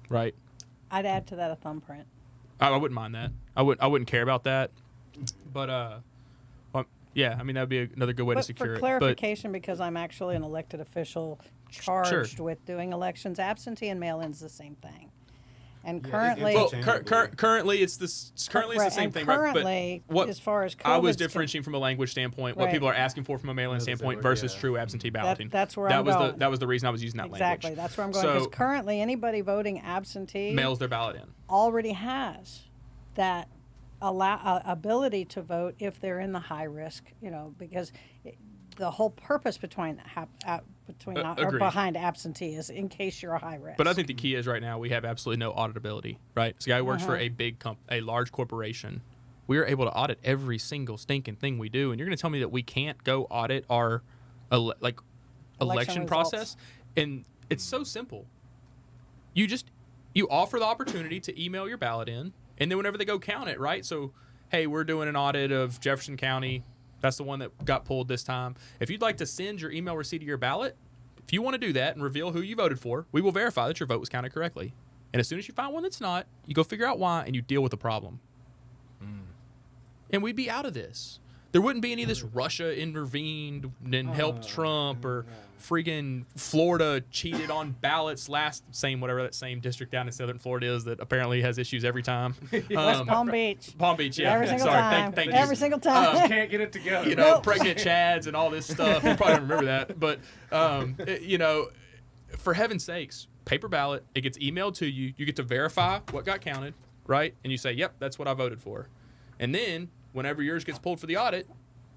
[SPEAKER 4] Right?
[SPEAKER 5] I'd add to that a thumbprint.
[SPEAKER 4] I wouldn't mind that. I wouldn't care about that. But well, yeah, I mean that would be another good way to secure
[SPEAKER 5] for
[SPEAKER 4] it.
[SPEAKER 5] clarification, because I'm actually an elected official charged with doing elections, absentee and mail-in's the same thing. And currently,
[SPEAKER 4] currently it's the same thing.
[SPEAKER 5] Currently,
[SPEAKER 4] right? But
[SPEAKER 5] as far as
[SPEAKER 4] I was
[SPEAKER 5] COVID's
[SPEAKER 4] differentiating from a language standpoint, what
[SPEAKER 5] Right.
[SPEAKER 4] people are asking for from a mail-in standpoint versus true absentee balloting.
[SPEAKER 5] That's where I'm going.
[SPEAKER 4] That was the reason I was using that
[SPEAKER 5] Exactly,
[SPEAKER 4] language.
[SPEAKER 5] that's where I'm going. Because
[SPEAKER 4] So
[SPEAKER 5] currently, anybody voting absentee
[SPEAKER 4] mails their ballot in.
[SPEAKER 5] already has that ability to vote if they're in the high risk. Because the whole purpose or
[SPEAKER 4] Agreed.
[SPEAKER 5] behind absentee is in case you're a high risk.
[SPEAKER 4] But I think the key is right now we have absolutely no auditability, right? This guy works for a large corporation. We are able to audit every single stinking thing we do, and you're going to tell me that we can't go audit our election process? And it's so simple. You offer the opportunity to email your ballot in, and then whenever they go count it, right? So, hey, we're doing an audit of Jefferson County. That's the one that got pulled this time. If you'd like to send your email receipt of your ballot, if you want to do that and reveal who you voted for, we will verify that your vote was counted correctly. And as soon as you find one that's not, you go figure out why and you deal with the problem. And we'd be out of this. There wouldn't be any of this Russia intervened and helped Trump or freaking Florida cheated on ballots whatever that same district down in southern Florida is that apparently has issues every time.
[SPEAKER 5] West Palm Beach.
[SPEAKER 4] Palm Beach, yeah.
[SPEAKER 5] Every single
[SPEAKER 4] Sorry,
[SPEAKER 5] time.
[SPEAKER 4] thank you.
[SPEAKER 5] Every single time.
[SPEAKER 2] Can't get it together.
[SPEAKER 4] Pregnant Chads and all this stuff. You probably don't remember that. But, for heaven's sakes, paper ballot, it gets emailed to you. You get to verify what got counted, right? And you say, yep, that's what I voted for. And then whenever yours gets pulled for the audit,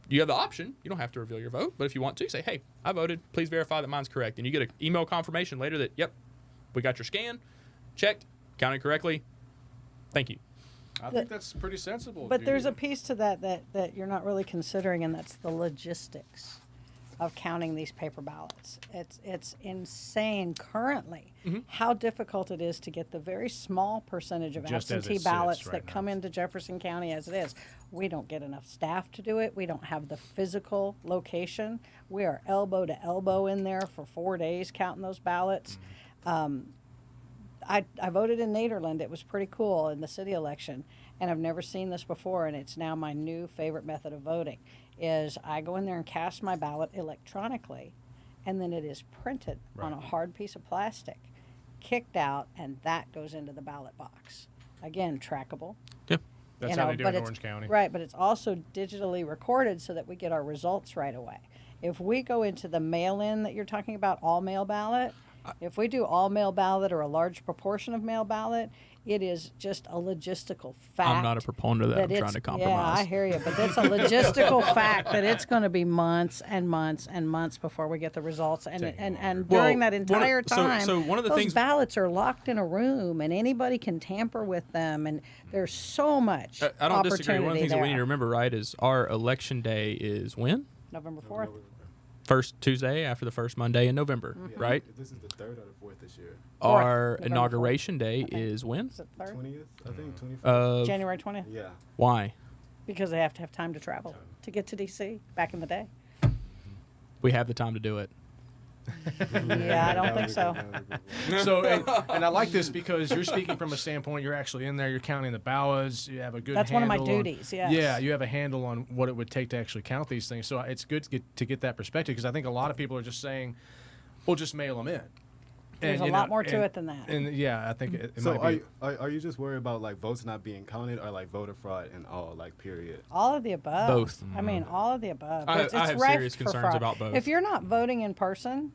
[SPEAKER 4] you have the option. You don't have to reveal your vote. But if you want to, say, hey, I voted. Please verify that mine's correct. And you get an email confirmation later that, yep, we got your scan, checked, counted correctly. Thank you.
[SPEAKER 2] I think that's pretty sensible.
[SPEAKER 5] But there's a piece to that you're not really considering, and that's the logistics of counting these paper ballots. It's insane currently how difficult it is to get the very small percentage of
[SPEAKER 2] Just as it
[SPEAKER 5] absentee
[SPEAKER 2] sits
[SPEAKER 5] ballots
[SPEAKER 2] right
[SPEAKER 5] that
[SPEAKER 2] now.
[SPEAKER 5] come into Jefferson County as it is. We don't get enough staff to do it. We don't have the physical location. We are elbow to elbow in there for 4 days counting those ballots. I voted in Nederland. It was pretty cool in the city election, and I've never seen this before, and it's now my new favorite method of voting. Is I go in there and cast my ballot electronically, and then it is printed on a hard piece of plastic, kicked out, and that goes into the ballot box. Again, trackable.
[SPEAKER 4] Yep.
[SPEAKER 2] That's how they do it in Orange County.
[SPEAKER 5] Right, but it's also digitally recorded so that we get our results right away. If we go into the mail-in that you're talking about, all mail ballot, if we do all mail ballot or a large proportion of mail ballot, it is just a logistical fact.
[SPEAKER 4] I'm not a proponent of that. I'm trying to compromise.
[SPEAKER 5] Yeah, I hear you, but it's a logistical fact that it's going to be months and months and months before we get the results. And during that entire time,
[SPEAKER 4] so one of the
[SPEAKER 5] those
[SPEAKER 4] things
[SPEAKER 5] ballots are locked in a room, and anybody can tamper with them. And there's so much
[SPEAKER 4] I don't disagree. One of the
[SPEAKER 5] opportunity
[SPEAKER 4] things that we need to
[SPEAKER 5] there.
[SPEAKER 4] remember, right, is our election day is when?
[SPEAKER 5] November 4th.
[SPEAKER 4] First Tuesday after the first Monday in November, right?
[SPEAKER 3] This is the 3rd or the 4th this year.
[SPEAKER 4] Our
[SPEAKER 5] November
[SPEAKER 4] inauguration
[SPEAKER 5] 4th,
[SPEAKER 4] day
[SPEAKER 5] I think.
[SPEAKER 4] is when?
[SPEAKER 5] Is it 3rd?
[SPEAKER 3] 20th, I think, 21st.
[SPEAKER 4] Of
[SPEAKER 5] January 20th.
[SPEAKER 3] Yeah.
[SPEAKER 4] why?
[SPEAKER 5] Because they have to have time to travel to get to D.C. back in the day.
[SPEAKER 4] We have the time to do it.
[SPEAKER 5] Yeah, I don't think so.
[SPEAKER 2] So, and I like this because you're speaking from a standpoint, you're actually in there, you're counting the ballots, you have a good
[SPEAKER 5] That's one of my
[SPEAKER 2] handle on-
[SPEAKER 5] duties, yes.
[SPEAKER 2] Yeah, you have a handle on what it would take to actually count these things. So it's good to get that perspective because I think a lot of people are just saying, we'll just mail them in.
[SPEAKER 5] There's a lot more to it than that.
[SPEAKER 2] And yeah, I think it
[SPEAKER 3] So
[SPEAKER 2] might be.
[SPEAKER 3] are you just worried about like votes not being counted or like voter fraud and all, like, period?
[SPEAKER 5] All of the above.
[SPEAKER 4] Both.
[SPEAKER 5] I mean, all of the above.
[SPEAKER 4] I
[SPEAKER 5] It's
[SPEAKER 4] have
[SPEAKER 5] rife
[SPEAKER 4] serious
[SPEAKER 5] for
[SPEAKER 4] concerns
[SPEAKER 5] fraud.
[SPEAKER 4] about both.
[SPEAKER 5] If you're not voting in person,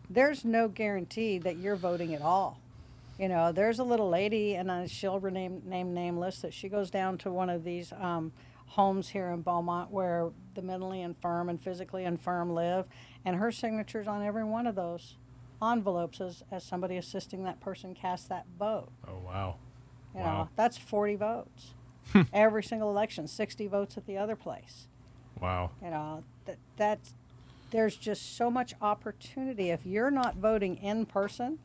[SPEAKER 5] there's no guarantee that you're voting at all. There's a little lady, and she'll name nameless, that she goes down to one of these homes here in Beaumont where the mentally infirm and physically infirm live, and her signature's on every one of those envelopes as somebody assisting that person cast that vote.
[SPEAKER 2] Oh, wow.
[SPEAKER 5] You
[SPEAKER 2] Wow.
[SPEAKER 5] know, that's 40 votes. Every single election, 60 votes at the other place.
[SPEAKER 2] Wow.
[SPEAKER 5] You know, that's there's just so much opportunity. If you're not voting in person,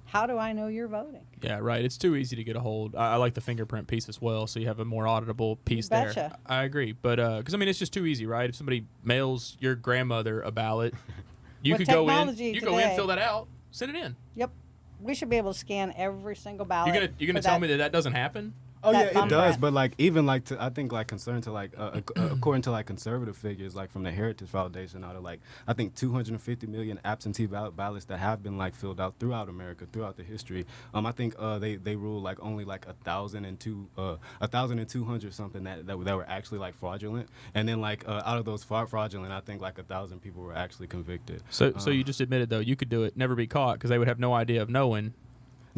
[SPEAKER 5] how do I know you're voting?
[SPEAKER 4] Yeah, right. It's too easy to get a hold. I like the fingerprint piece as well, so you have a more auditable piece there.
[SPEAKER 5] betcha.
[SPEAKER 4] I agree, but because I mean, it's just too easy, right? If somebody mails your grandmother a ballot, you
[SPEAKER 5] With
[SPEAKER 4] could go in,
[SPEAKER 5] technology
[SPEAKER 4] you go in,
[SPEAKER 5] today-
[SPEAKER 4] fill that out, send it in.
[SPEAKER 5] Yep. We should be able to scan every single ballot.
[SPEAKER 4] You're gonna
[SPEAKER 5] for
[SPEAKER 4] tell me that doesn't happen?
[SPEAKER 3] Oh yeah,
[SPEAKER 5] that
[SPEAKER 3] it
[SPEAKER 5] thumb
[SPEAKER 3] does.
[SPEAKER 5] print.
[SPEAKER 3] But like even like I think like concerned to like according to like conservative figures like from the Heritage Foundation out of like I think 250 million absentee ballots that have been like filled out throughout America throughout the history. I think they rule like only like 1,200 something that were actually like fraudulent, and then like out of those fraudulent, I think like 1,000 people were actually convicted.
[SPEAKER 4] So you just admitted though you could do it, never be caught, because they would have no idea of knowing.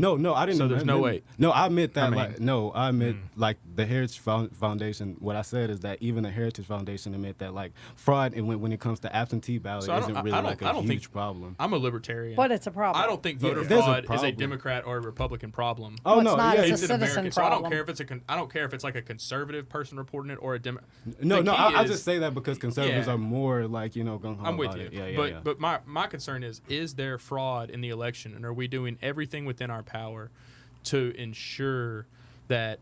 [SPEAKER 3] No, I didn't.
[SPEAKER 4] So there's no way.
[SPEAKER 3] No, I admit that.
[SPEAKER 4] I mean-
[SPEAKER 3] I admit like the Heritage Foundation. What I said is that even the Heritage Foundation admit that like fraud and when it comes to absentee ballot
[SPEAKER 4] So I
[SPEAKER 3] isn't
[SPEAKER 4] don't-
[SPEAKER 3] really
[SPEAKER 4] I don't-
[SPEAKER 3] like
[SPEAKER 4] I
[SPEAKER 3] a
[SPEAKER 4] don't
[SPEAKER 3] huge
[SPEAKER 4] think-
[SPEAKER 3] problem.
[SPEAKER 4] I'm a libertarian.
[SPEAKER 5] But it's a problem.
[SPEAKER 4] I don't think
[SPEAKER 3] Yeah,
[SPEAKER 4] voter
[SPEAKER 3] there's a
[SPEAKER 4] fraud is a
[SPEAKER 3] problem.
[SPEAKER 4] Democrat or a Republican problem.
[SPEAKER 3] Oh
[SPEAKER 5] No,
[SPEAKER 3] no,
[SPEAKER 5] it's not.
[SPEAKER 3] yeah,
[SPEAKER 5] It's a
[SPEAKER 4] It's an
[SPEAKER 5] citizen
[SPEAKER 4] American. So I don't
[SPEAKER 5] problem.
[SPEAKER 4] care if it's I don't care if it's like a conservative person reporting it or a Democrat.
[SPEAKER 3] no.
[SPEAKER 4] The key
[SPEAKER 3] I
[SPEAKER 4] is-
[SPEAKER 3] just say that because conservatives
[SPEAKER 4] Yeah.
[SPEAKER 3] are more like gung ho.
[SPEAKER 4] I'm with
[SPEAKER 3] about
[SPEAKER 4] you.
[SPEAKER 3] It. Yeah,
[SPEAKER 4] but
[SPEAKER 3] yeah.
[SPEAKER 4] but my concern is there fraud in the election, and are we doing everything within our power to ensure that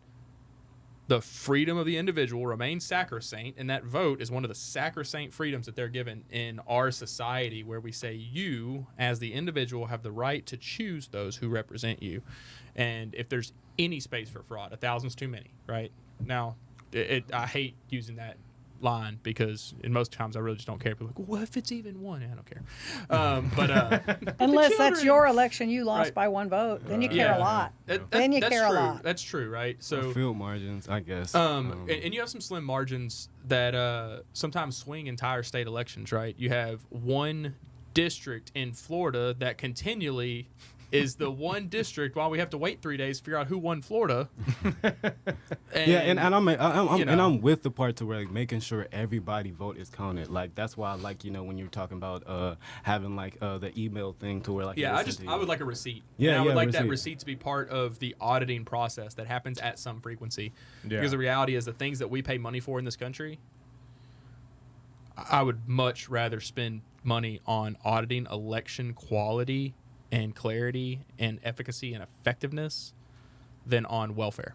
[SPEAKER 4] the freedom of the individual remains sacrosanct, and that vote is one of the sacrosanct freedoms that they're given in our society, where we say you, as the individual, have the right to choose those who represent you. And if there's any space for fraud, 1,000's too many, right? Now, I hate using that line because in most times I really just don't care. People are like, well, if it's even one, I don't care.
[SPEAKER 5] Unless that's
[SPEAKER 4] children-
[SPEAKER 5] your election, you lost
[SPEAKER 4] Right.
[SPEAKER 5] by one vote. Then you care a lot. Then you
[SPEAKER 4] that's
[SPEAKER 5] care a
[SPEAKER 4] true.
[SPEAKER 5] lot.
[SPEAKER 4] That's true, right? So
[SPEAKER 3] field margins, I guess.
[SPEAKER 4] and you have some slim margins that sometimes swing entire state elections, right? You have one district in Florida that continually is the one district while we have to wait 3 days to figure out who won Florida.
[SPEAKER 3] Yeah, and
[SPEAKER 4] you know.
[SPEAKER 3] I'm with the part to where like, making sure everybody vote is counted. Like that's why I like when you're talking about having like the email thing to where like
[SPEAKER 4] Yeah,
[SPEAKER 3] it listens to
[SPEAKER 4] I
[SPEAKER 3] you.
[SPEAKER 4] would like a receipt.
[SPEAKER 3] Yeah,
[SPEAKER 4] and I would
[SPEAKER 3] yeah,
[SPEAKER 4] like that
[SPEAKER 3] receipt.
[SPEAKER 4] receipt to be part of the auditing process that happens at some frequency.
[SPEAKER 2] Yeah.
[SPEAKER 4] Because the reality is the things that we pay money for in this country, I would much rather spend money on auditing election quality and clarity and efficacy and effectiveness than on welfare.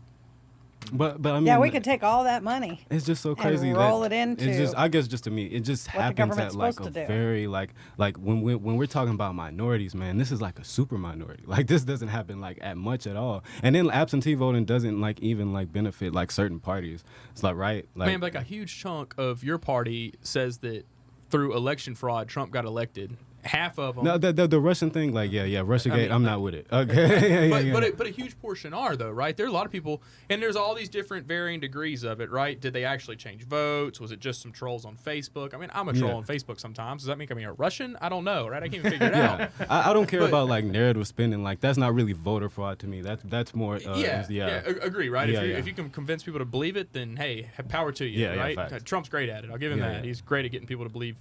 [SPEAKER 3] But I mean,
[SPEAKER 5] Yeah, we could take all that money.
[SPEAKER 3] It's just so crazy
[SPEAKER 5] and roll
[SPEAKER 3] that
[SPEAKER 5] it into
[SPEAKER 3] it's just I guess just to me it just
[SPEAKER 5] what the
[SPEAKER 3] happens
[SPEAKER 5] government's
[SPEAKER 3] at like a
[SPEAKER 5] supposed to do.
[SPEAKER 3] very like when we're talking about minorities, man, this is like a super minority. Like this doesn't happen like at much at all. And then absentee voting doesn't like even like benefit like certain parties. It's like right like
[SPEAKER 4] Man, like a huge chunk of your party says that through election fraud, Trump got elected. Half of them.
[SPEAKER 3] no the Russian thing like yeah Russiagate
[SPEAKER 4] mean,
[SPEAKER 3] I'm not with it. Okay.
[SPEAKER 4] But a huge portion are though, right? There are a lot of people, and there's all these different varying degrees of it, right? Did they actually change votes? Was it just some trolls on Facebook? I mean, I'm a troll
[SPEAKER 3] Yeah.
[SPEAKER 4] on Facebook sometimes. Does that mean I'm a Russian? I don't know, right? I can't even figure it
[SPEAKER 3] Yeah,
[SPEAKER 4] out.
[SPEAKER 3] I don't care
[SPEAKER 4] But-
[SPEAKER 3] about like narrative spinning. Like that's not really voter fraud to me. That's more.
[SPEAKER 4] Agree, right?
[SPEAKER 3] Yeah,
[SPEAKER 4] If you can convince people to believe it, then hey, power to you,
[SPEAKER 3] Yeah, yeah,
[SPEAKER 4] right?
[SPEAKER 3] facts.
[SPEAKER 4] Trump's great at it. I'll give him
[SPEAKER 3] Yeah,
[SPEAKER 4] that.
[SPEAKER 3] yeah.
[SPEAKER 4] He's great at getting people to believe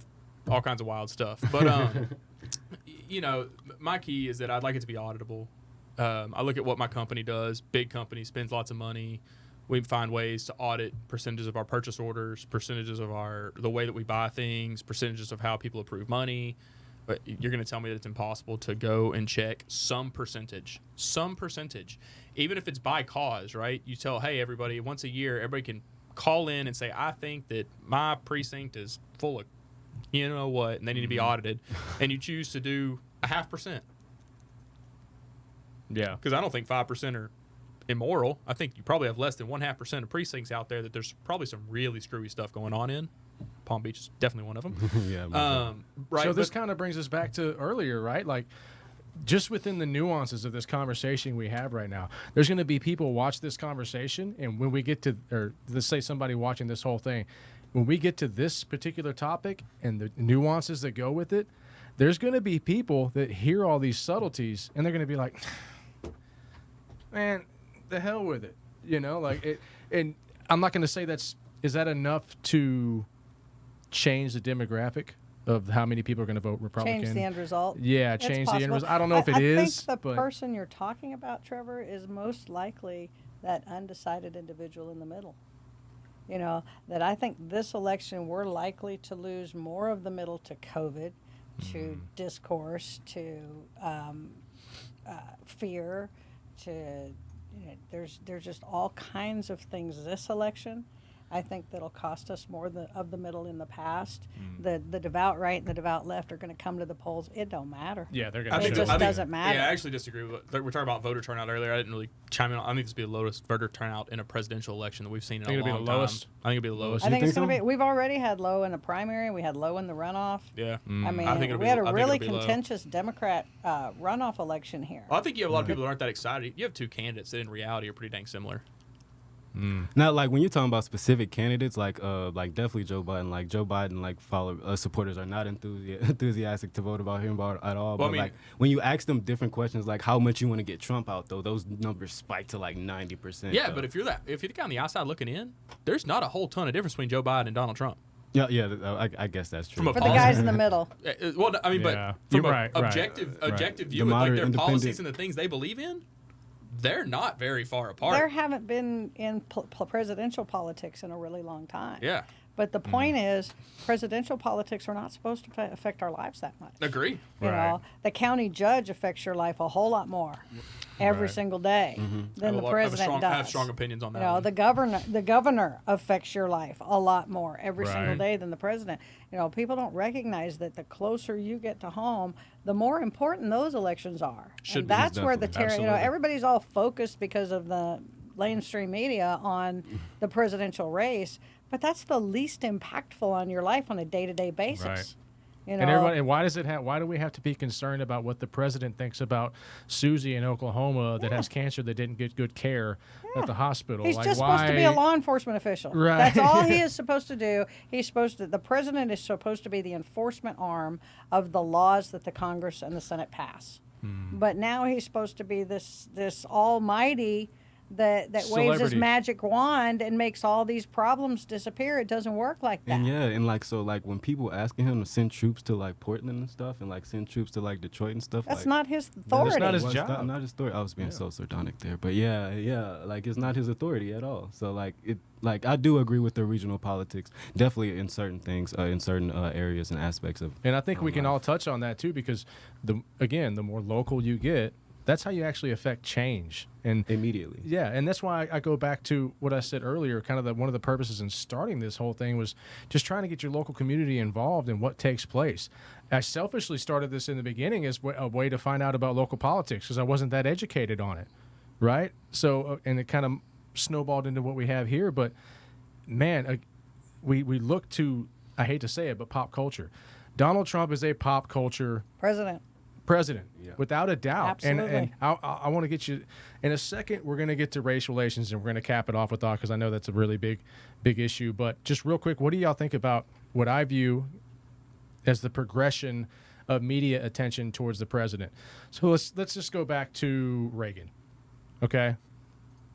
[SPEAKER 4] all kinds of wild stuff. But my key is that I'd like it to be auditable. I look at what my company does. Big company spends lots of money. We find ways to audit percentages of our purchase orders, percentages of the way that we buy things, percentages of how people approve money. But you're going to tell me that it's impossible to go and check some percentage, even if it's by cause, right? You tell, hey, everybody, once a year, everybody can call in and say, I think that my precinct is full of you know what, and they need to be audited, and you choose to do 0.5%.
[SPEAKER 2] Yeah.
[SPEAKER 4] Because I don't think 5% are immoral. I think you probably have less than 0.5% of precincts out there that there's probably some really screwy stuff going on in. Palm Beach is definitely one of them.
[SPEAKER 3] Yeah.
[SPEAKER 4] Right.
[SPEAKER 2] So this
[SPEAKER 4] but-
[SPEAKER 2] kind of brings us back to earlier, right? Like, just within the nuances of this conversation we have right now, there's going to be people watch this conversation, and when we get to, or let's say somebody watching this whole thing, when we get to this particular topic and the nuances that go with it, there's going to be people that hear all these subtleties, and they're going to be like, man, the hell with it. Like it. And I'm not going to say is that enough to change the demographic of how many people are going to vote Republican.
[SPEAKER 5] Change the end result.
[SPEAKER 2] Yeah,
[SPEAKER 5] It's
[SPEAKER 2] change the end
[SPEAKER 5] possible.
[SPEAKER 2] result. I don't know if it
[SPEAKER 5] I
[SPEAKER 2] is,
[SPEAKER 5] think the
[SPEAKER 2] but
[SPEAKER 5] person you're talking about, Trevor, is most likely that undecided individual in the middle. You know, that I think this election we're likely to lose more of the middle to COVID, to discourse, to fear, to there's just all kinds of things this election. I think that'll cost us more of the middle in the past. The devout right and the devout left are going to come to the polls. It don't matter.
[SPEAKER 2] yeah, they're
[SPEAKER 4] I
[SPEAKER 2] going
[SPEAKER 4] think
[SPEAKER 2] to
[SPEAKER 5] It just
[SPEAKER 4] I think-
[SPEAKER 5] doesn't matter.
[SPEAKER 4] Yeah, I actually disagree. We're talking about voter turnout earlier. I didn't really chime in on. I think this will be the lowest voter turnout in a presidential election that we've seen in
[SPEAKER 2] Think
[SPEAKER 4] a
[SPEAKER 2] it'll be
[SPEAKER 4] long
[SPEAKER 2] the
[SPEAKER 4] time.
[SPEAKER 2] lowest?
[SPEAKER 4] I think it'll be the lowest.
[SPEAKER 5] I think
[SPEAKER 3] You
[SPEAKER 5] it's
[SPEAKER 3] think
[SPEAKER 5] going to
[SPEAKER 3] so?
[SPEAKER 5] be. We've already had low in the primary. We had low in the runoff.
[SPEAKER 4] Yeah.
[SPEAKER 5] I mean,
[SPEAKER 4] I think it'll
[SPEAKER 5] we
[SPEAKER 4] be-
[SPEAKER 5] had
[SPEAKER 4] I
[SPEAKER 5] a
[SPEAKER 4] think
[SPEAKER 5] really
[SPEAKER 4] it'll be low.
[SPEAKER 5] contentious Democrat runoff election here.
[SPEAKER 4] Well, I think you have a lot of people that aren't that excited. You have two candidates that in reality are pretty dang similar.
[SPEAKER 3] Not like when you're talking about specific candidates, like definitely Joe Biden. Like Joe Biden, like supporters are not enthusiastic to vote about him at all.
[SPEAKER 4] Well,
[SPEAKER 3] But
[SPEAKER 4] I mean-
[SPEAKER 3] like when you ask them different questions, like how much you want to get Trump out, though, those numbers spike to like 90%.
[SPEAKER 4] Yeah, but if you're the guy on the outside looking in, there's not a whole ton of difference between Joe Biden and Donald Trump.
[SPEAKER 3] I guess that's true.
[SPEAKER 4] From a
[SPEAKER 5] For the
[SPEAKER 4] policy-
[SPEAKER 5] guys in the middle.
[SPEAKER 4] Well, I mean,
[SPEAKER 2] Yeah.
[SPEAKER 4] but from
[SPEAKER 2] You're
[SPEAKER 4] a
[SPEAKER 2] right,
[SPEAKER 4] objective
[SPEAKER 2] right.
[SPEAKER 4] view,
[SPEAKER 3] The
[SPEAKER 4] like
[SPEAKER 3] moderate,
[SPEAKER 4] their
[SPEAKER 3] independent-
[SPEAKER 4] policies and the things they believe in, they're not very far apart.
[SPEAKER 5] There haven't been in presidential politics in a really long time.
[SPEAKER 4] Yeah,
[SPEAKER 5] But the point is, presidential politics are not supposed to affect our lives that much.
[SPEAKER 4] agree.
[SPEAKER 5] You
[SPEAKER 2] Right.
[SPEAKER 5] know, the county judge affects your life a whole lot more every
[SPEAKER 2] Right.
[SPEAKER 5] single day than the president
[SPEAKER 4] I have
[SPEAKER 5] does.
[SPEAKER 4] strong opinions on that.
[SPEAKER 5] You know,
[SPEAKER 4] one.
[SPEAKER 5] the governor affects your life a lot more every single
[SPEAKER 2] Right.
[SPEAKER 5] day than the president. You know, people don't recognize that the closer you get to home, the more important those elections are.
[SPEAKER 4] Should
[SPEAKER 5] and
[SPEAKER 4] be.
[SPEAKER 5] that's where the
[SPEAKER 2] Definitely.
[SPEAKER 5] you know,
[SPEAKER 2] Absolutely.
[SPEAKER 5] everybody's all focused because of the mainstream media on the presidential race, but that's the least impactful on your life on a day-to-day basis.
[SPEAKER 2] Right.
[SPEAKER 5] You know,
[SPEAKER 2] And everybody, and why do we have to be concerned about what the president thinks about Susie in Oklahoma that has cancer that didn't get good care at the hospital?
[SPEAKER 5] he's
[SPEAKER 2] Like,
[SPEAKER 5] just supposed to be a
[SPEAKER 2] why-
[SPEAKER 5] law enforcement official.
[SPEAKER 2] Right.
[SPEAKER 5] That's all he is supposed to do. The president is supposed to be the enforcement arm of the laws that the Congress and the Senate pass.
[SPEAKER 2] Hmm.
[SPEAKER 5] But now he's supposed to be this almighty that waves his
[SPEAKER 2] Celebrity.
[SPEAKER 5] magic wand and makes all these problems disappear. It doesn't work like that.
[SPEAKER 3] And yeah, and like so, like when people asking him to send troops to like Portland and stuff, and like send troops to like Detroit and stuff,
[SPEAKER 5] That's
[SPEAKER 3] like,
[SPEAKER 5] not his authority.
[SPEAKER 2] not his
[SPEAKER 3] Well, it's
[SPEAKER 2] job.
[SPEAKER 3] Not his authority. I was being so sardonic there, but yeah, like it's not his authority at all. So like like I do agree with the regional politics, definitely in certain things, in certain areas and aspects of.
[SPEAKER 2] And I think we can all touch on that too, because the more local you get, that's how you actually affect change. And
[SPEAKER 3] Immediately.
[SPEAKER 2] yeah, and that's why I go back to what I said earlier. Kind of one of the purposes in starting this whole thing was just trying to get your local community involved in what takes place. I selfishly started this in the beginning as a way to find out about local politics because I wasn't that educated on it, right? So, and it kind of snowballed into what we have here. But man, we look to, I hate to say it, but pop culture. Donald Trump is a pop culture
[SPEAKER 5] President.
[SPEAKER 2] president,
[SPEAKER 3] Yeah.
[SPEAKER 2] without a doubt. And
[SPEAKER 5] Absolutely.
[SPEAKER 2] I want to get you in a second. We're going to get to race relations, and we're going to cap it off with that because I know that's a really big issue. But just real quick, what do y'all think about what I view as the progression of media attention towards the president? So let's just go back to Reagan. Okay,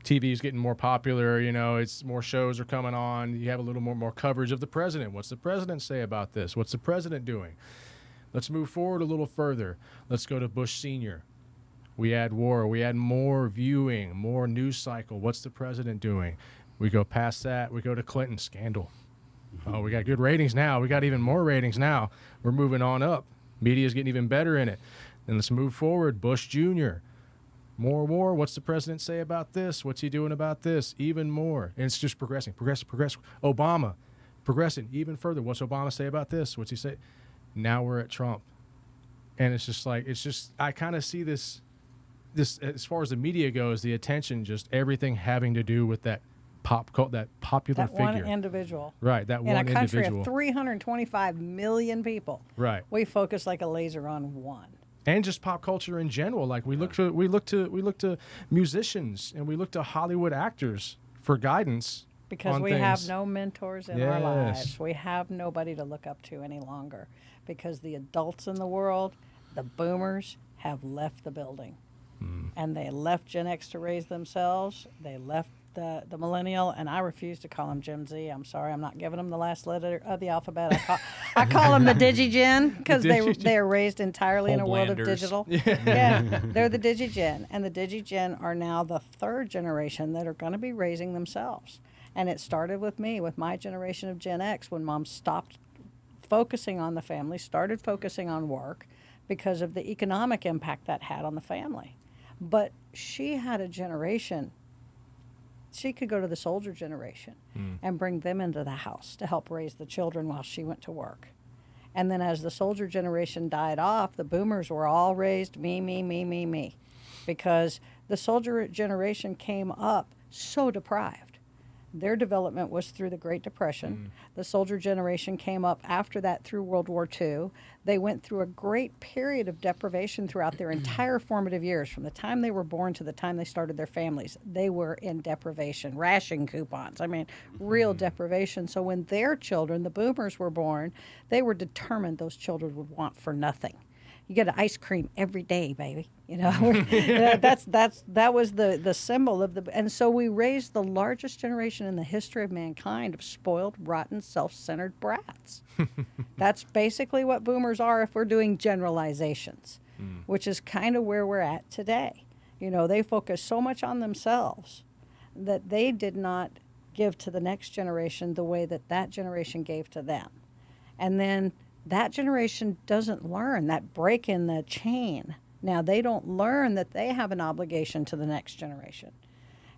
[SPEAKER 2] TV is getting more popular. You know, it's more shows are coming on. You have a little more coverage of the president. What's the president say about this? What's the president doing? Let's move forward a little further. Let's go to Bush Sr. We add war. We add more viewing, more news cycle. What's the president doing? We go past that. We go to Clinton scandal. Oh, we got good ratings now. We got even more ratings now. We're moving on up. Media's getting even better in it. Then let's move forward. Bush Jr. More war. What's the president say about this? What's he doing about this? Even more. And it's just progressing. Obama, progressing even further. What's Obama say about this? What's he say? Now we're at Trump. And it's just like, I kind of see this as far as the media goes, the attention, just everything having to do with that that popular
[SPEAKER 5] That one
[SPEAKER 2] figure.
[SPEAKER 5] individual.
[SPEAKER 2] Right, that
[SPEAKER 5] In
[SPEAKER 2] one
[SPEAKER 5] a country
[SPEAKER 2] individual.
[SPEAKER 5] of 325 million people,
[SPEAKER 2] Right.
[SPEAKER 5] we focus like a laser on one.
[SPEAKER 2] And just pop culture in general. Like we look to musicians and we look to Hollywood actors for guidance.
[SPEAKER 5] Because
[SPEAKER 2] on
[SPEAKER 5] we
[SPEAKER 2] things.
[SPEAKER 5] have no mentors in our
[SPEAKER 2] Yes.
[SPEAKER 5] lives. We have nobody to look up to any longer. Because the adults in the world, the boomers, have left the building.
[SPEAKER 2] Hmm.
[SPEAKER 5] And they left Gen X to raise themselves. They left the millennial, and I refuse to call him Gen Z. I'm sorry, I'm not giving them the last letter of the alphabet. I call them the DigiGen because they are raised entirely in a world of
[SPEAKER 4] Homelanders.
[SPEAKER 5] digital. Yeah, they're the DigiGen, and the DigiGen are now the third generation that are going to be raising themselves. And it started with me, with my generation of Gen X, when Mom stopped focusing on the family, started focusing on work because of the economic impact that had on the family. But she had a generation. She could go to the soldier generation and bring them into the house to help raise the children while she went to work. And then as the soldier generation died off, the boomers were all raised me, because the soldier generation came up so deprived. Their development was through the Great Depression. The soldier generation came up after that through World War II. They went through a great period of deprivation throughout their entire formative years. From the time they were born to the time they started their families, they were in deprivation, ration coupons. I mean, real deprivation. So when their children, the boomers, were born, they were determined those children would want for nothing. You get an ice cream every day, baby. You know, that was the symbol of the. And so we raised the largest generation in the history of mankind of spoiled, rotten, self-centered brats. That's basically what boomers are if we're doing generalizations, which is kind of where we're at today. You know, they focus so much on themselves that they did not give to the next generation the way that generation gave to them. And then that generation doesn't learn that break in the chain. Now, they don't learn that they have an obligation to the next generation.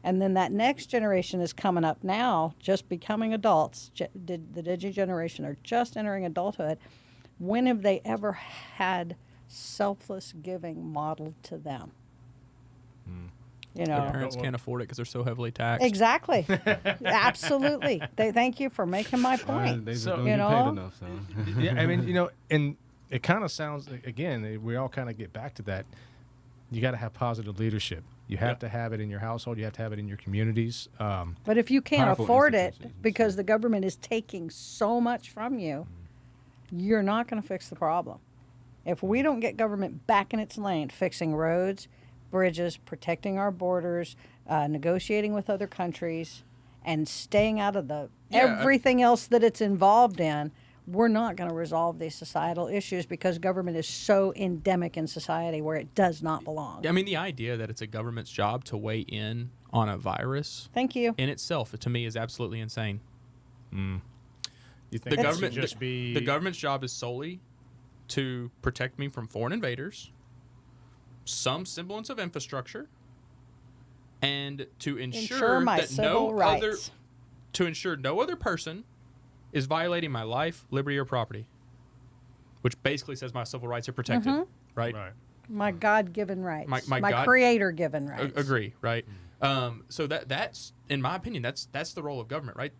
[SPEAKER 5] And then that next generation is coming up now, just becoming adults. The Digi generation are just entering adulthood. When have they ever had selfless giving modeled to them? You know,
[SPEAKER 4] Their parents can't afford it because they're so heavily taxed.
[SPEAKER 5] Exactly. Absolutely. Thank you for making my point.
[SPEAKER 3] They just
[SPEAKER 2] So-
[SPEAKER 3] don't
[SPEAKER 5] you
[SPEAKER 3] get
[SPEAKER 5] know?
[SPEAKER 3] paid enough. So.
[SPEAKER 2] Yeah, I mean, you know, and it kind of sounds, again, we all kind of get back to that. You got to have positive leadership. You have to have it in your household. You have to have it in your communities.
[SPEAKER 5] But if you can't
[SPEAKER 3] Powerful
[SPEAKER 5] afford it
[SPEAKER 3] institutions,
[SPEAKER 5] because the government is taking so much from you, you're not going to fix the problem. If we don't get government back in its lane, fixing roads, bridges, protecting our borders, negotiating with other countries, and staying out of the everything else that it's involved in, we're not going to resolve these societal issues because government is so endemic in society where it does not belong.
[SPEAKER 4] I mean, the idea that it's a government's job to weigh in on a virus
[SPEAKER 5] Thank you.
[SPEAKER 4] in itself, to me, is absolutely insane.
[SPEAKER 2] You think
[SPEAKER 4] The
[SPEAKER 2] that should
[SPEAKER 4] government,
[SPEAKER 2] just be
[SPEAKER 4] the government's job is solely to protect me from foreign invaders, some semblance of infrastructure, and to ensure
[SPEAKER 5] my
[SPEAKER 4] that
[SPEAKER 5] civil rights.
[SPEAKER 4] to ensure no other person is violating my life, liberty, or property, which basically says my civil rights are protected, right?
[SPEAKER 2] right.
[SPEAKER 5] My God-given rights.
[SPEAKER 4] My
[SPEAKER 5] My
[SPEAKER 4] God-
[SPEAKER 5] Creator-given rights.
[SPEAKER 4] Agree, right? So that's, in my opinion, that's the role of government, right?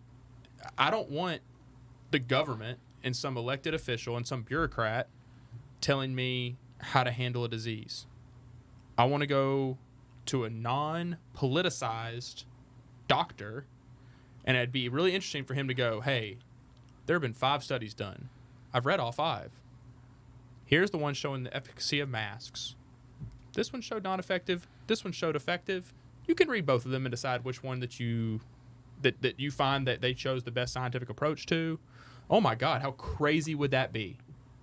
[SPEAKER 4] I don't want the government and some elected official and some bureaucrat telling me how to handle a disease. I want to go to a non-politicized doctor, and it'd be really interesting for him to go, hey, there have been 5 studies done. I've read all 5. Here's the one showing the efficacy of masks. This one showed not effective. This one showed effective. You can read both of them and decide which one that you find that they chose the best scientific approach to. Oh my God, how crazy would that be?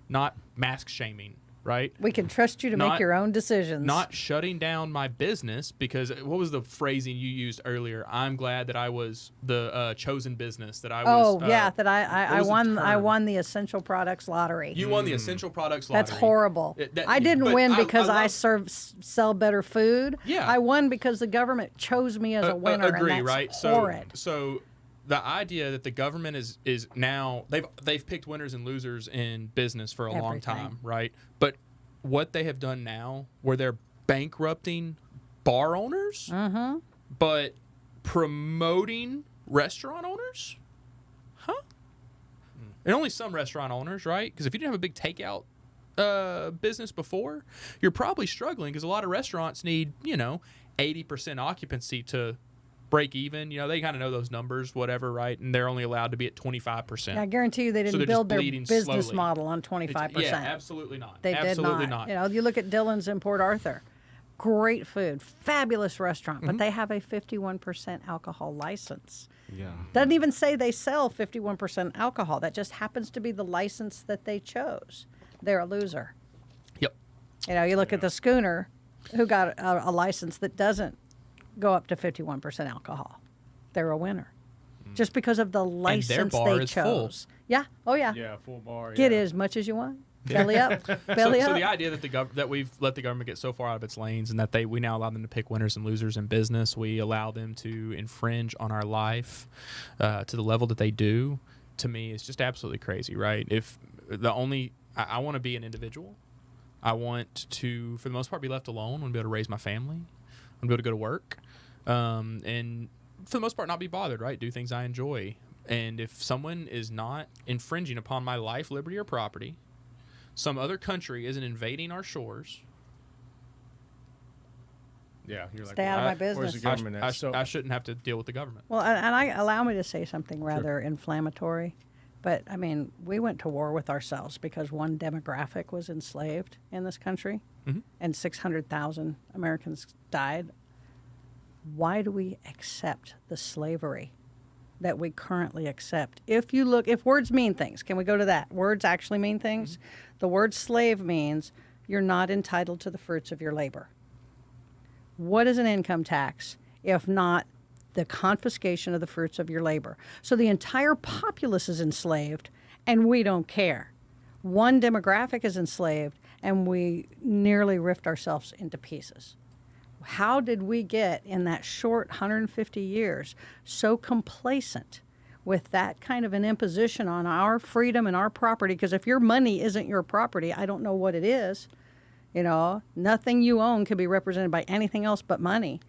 [SPEAKER 4] Not mask shaming, right?
[SPEAKER 5] We can trust you to make your own decisions.
[SPEAKER 4] Not shutting down my business because what was the phrasing you used earlier? I'm glad that I was the chosen business that I was.
[SPEAKER 5] That I
[SPEAKER 4] was the
[SPEAKER 5] won. I
[SPEAKER 4] term?
[SPEAKER 5] won the essential products lottery.
[SPEAKER 4] You won the essential products lottery.
[SPEAKER 5] That's horrible. I didn't
[SPEAKER 4] but
[SPEAKER 5] win because I
[SPEAKER 4] love-
[SPEAKER 5] sell better food.
[SPEAKER 4] Yeah.
[SPEAKER 5] I won because the government chose me as a winner.
[SPEAKER 4] Agree,
[SPEAKER 5] and that's
[SPEAKER 4] right?
[SPEAKER 5] horrid.
[SPEAKER 4] So the idea that the government is now they've picked winners and losers in business for a long
[SPEAKER 5] Everything.
[SPEAKER 4] time, right? But what they have done now, where they're bankrupting bar owners, but promoting restaurant owners, and only some restaurant owners, right? Because if you didn't have a big takeout business before, you're probably struggling because a lot of restaurants need 80% occupancy to break even. They kind of know those numbers, whatever, right? And they're only allowed to be at 25%.
[SPEAKER 5] I guarantee you they
[SPEAKER 4] So
[SPEAKER 5] didn't
[SPEAKER 4] they're
[SPEAKER 5] build
[SPEAKER 4] just
[SPEAKER 5] their
[SPEAKER 4] bleeding
[SPEAKER 5] business
[SPEAKER 4] slowly.
[SPEAKER 5] model on 25%.
[SPEAKER 4] Yeah, absolutely not.
[SPEAKER 5] They
[SPEAKER 4] absolutely
[SPEAKER 5] did not. You know, you look at Dillon's in Port Arthur. great food, fabulous restaurant, but they have a 51% alcohol license.
[SPEAKER 3] Yeah.
[SPEAKER 5] Doesn't even say they sell 51% alcohol. That just happens to be the license that they chose. They're a loser.
[SPEAKER 4] Yep.
[SPEAKER 5] You know, you look at the Schooner, who got a license that doesn't go up to 51% alcohol. They're a winner. Just because of the license
[SPEAKER 4] bar
[SPEAKER 5] they
[SPEAKER 4] is full.
[SPEAKER 5] chose. Yeah. Oh, yeah.
[SPEAKER 2] Yeah, full bar.
[SPEAKER 5] Get
[SPEAKER 2] yeah.
[SPEAKER 5] as much as you want. Belly up. Belly
[SPEAKER 4] So
[SPEAKER 5] up.
[SPEAKER 4] the idea that that we've let the government get so far out of its lanes, and that we now allow them to pick winners and losers in business, we allow them to infringe on our life to the level that they do, to me is just absolutely crazy, right? If the only I want to be an individual, I want to, for the most part, be left alone. I want to be able to raise my family. I want to be able to go to work, and for the most part, not be bothered, right? Do things I enjoy. And if someone is not infringing upon my life, liberty, or property, some other country isn't invading our shores,
[SPEAKER 2] Yeah, you're like,
[SPEAKER 5] Stay out of my
[SPEAKER 2] where's
[SPEAKER 5] business.
[SPEAKER 2] the government at? So,
[SPEAKER 4] I shouldn't have to deal with the government.
[SPEAKER 5] Well, and I allow me to say something rather inflammatory, but I mean, we went to war with ourselves because one demographic was enslaved in this country, and 600,000 Americans died. Why do we accept the slavery that we currently accept? If words mean things, can we go to that? Words actually mean things. The word slave means you're not entitled to the fruits of your labor. What is an income tax if not the confiscation of the fruits of your labor? So the entire populace is enslaved, and we don't care. One demographic is enslaved, and we nearly ripped ourselves into pieces. How did we get, in that short 150 years, so complacent with that kind of an imposition on our freedom and our property? Because if your money isn't your property, I don't know what it is. You know, nothing you own can be represented by anything else but money.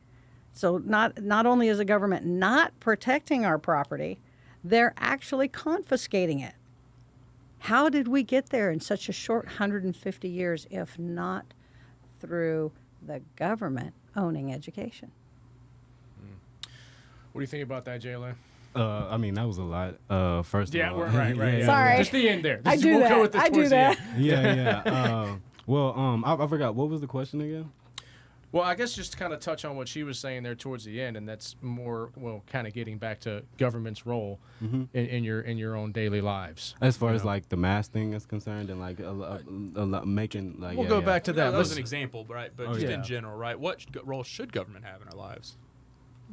[SPEAKER 5] So not only is the government not protecting our property, they're actually confiscating it. How did we get there in such a short 150 years, if not through the government owning education?
[SPEAKER 2] what do you think about that, Jaylon?
[SPEAKER 3] I mean, that was a lot. First of all.
[SPEAKER 2] Right. Yeah.
[SPEAKER 5] Sorry.
[SPEAKER 2] Just the end there.
[SPEAKER 5] I do
[SPEAKER 2] we'll
[SPEAKER 5] that.
[SPEAKER 2] Go with the
[SPEAKER 5] I do
[SPEAKER 2] towards the
[SPEAKER 5] that.
[SPEAKER 2] end.
[SPEAKER 3] Yeah. I forgot. What was the question again?
[SPEAKER 2] Well, I guess just to kind of touch on what she was saying there towards the end, and that's more, kind of getting back to government's role in your own daily lives.
[SPEAKER 3] As far as like the mask thing is concerned, and like making like.
[SPEAKER 2] We'll go back to that.
[SPEAKER 4] That was
[SPEAKER 2] Let's-
[SPEAKER 4] an example, right? But
[SPEAKER 3] Oh,
[SPEAKER 4] just
[SPEAKER 3] yeah.
[SPEAKER 4] in general, right? What role should government have in our lives?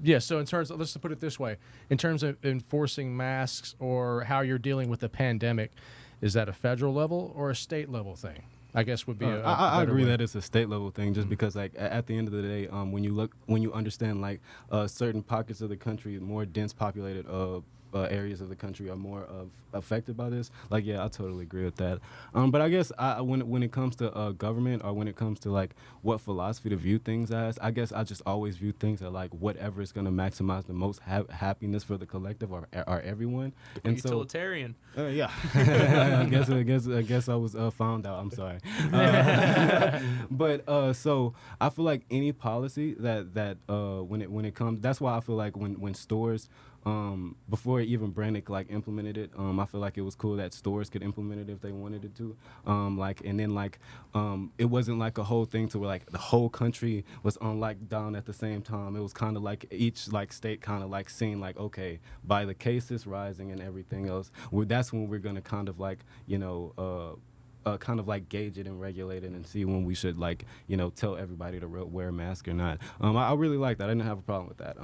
[SPEAKER 2] Yeah, so in terms of, let's put it this way, in terms of enforcing masks or how you're dealing with the pandemic, is that a federal level or a state level thing? I guess would be
[SPEAKER 3] I
[SPEAKER 2] better
[SPEAKER 3] agree
[SPEAKER 2] way.
[SPEAKER 3] that it's a state level thing, just because like at the end of the day, when you understand like certain pockets of the country, more dense populated areas of the country are more affected by this. Like, yeah, I totally agree with that. But I guess when it comes to government, or when it comes to like what philosophy to view things as, I guess I just always view things as like whatever is going to maximize the most happiness for the collective or everyone. And so,
[SPEAKER 4] Utilitarian.
[SPEAKER 3] yeah, I guess I was found out. I'm sorry. But so I feel like any policy that when it comes, that's why I feel like when stores. Before even Brannick like implemented it, I feel like it was cool that stores could implement it if they wanted it to. It wasn't like a whole thing to where like the whole country was on lockdown at the same time. It was kind of like each like state kind of like seeing like, okay, by the cases rising and everything else, that's when we're gonna kind of like kind of like gauge it and regulate it and see when we should like tell everybody to wear a mask or not. I really like that. I didn't have a problem with that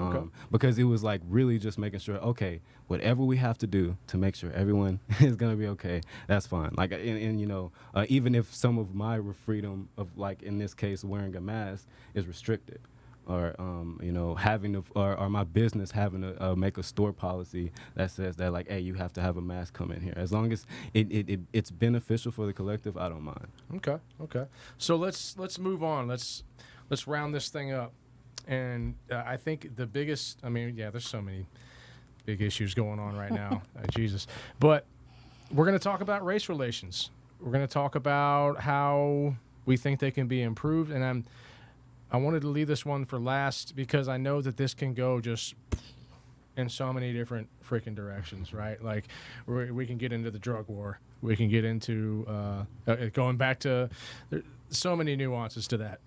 [SPEAKER 3] because it was like really just making sure, okay, whatever we have to do to make sure everyone is gonna be okay, that's fine. Like even if some of my freedom of like in this case wearing a mask is restricted, or having to, or my business having to make a store policy that says that like, hey, you have to have a mask come in here. As long as it's beneficial for the collective, I don't mind.
[SPEAKER 2] Okay. So let's move on. Let's round this thing up. And I think the biggest, there's so many big issues going on right now. Jesus. But we're going to talk about race relations. We're going to talk about how we think they can be improved. And I wanted to leave this one for last because I know that this can go just in so many different freaking directions, right? Like we can get into the drug war. We can get into going back to so many nuances to that.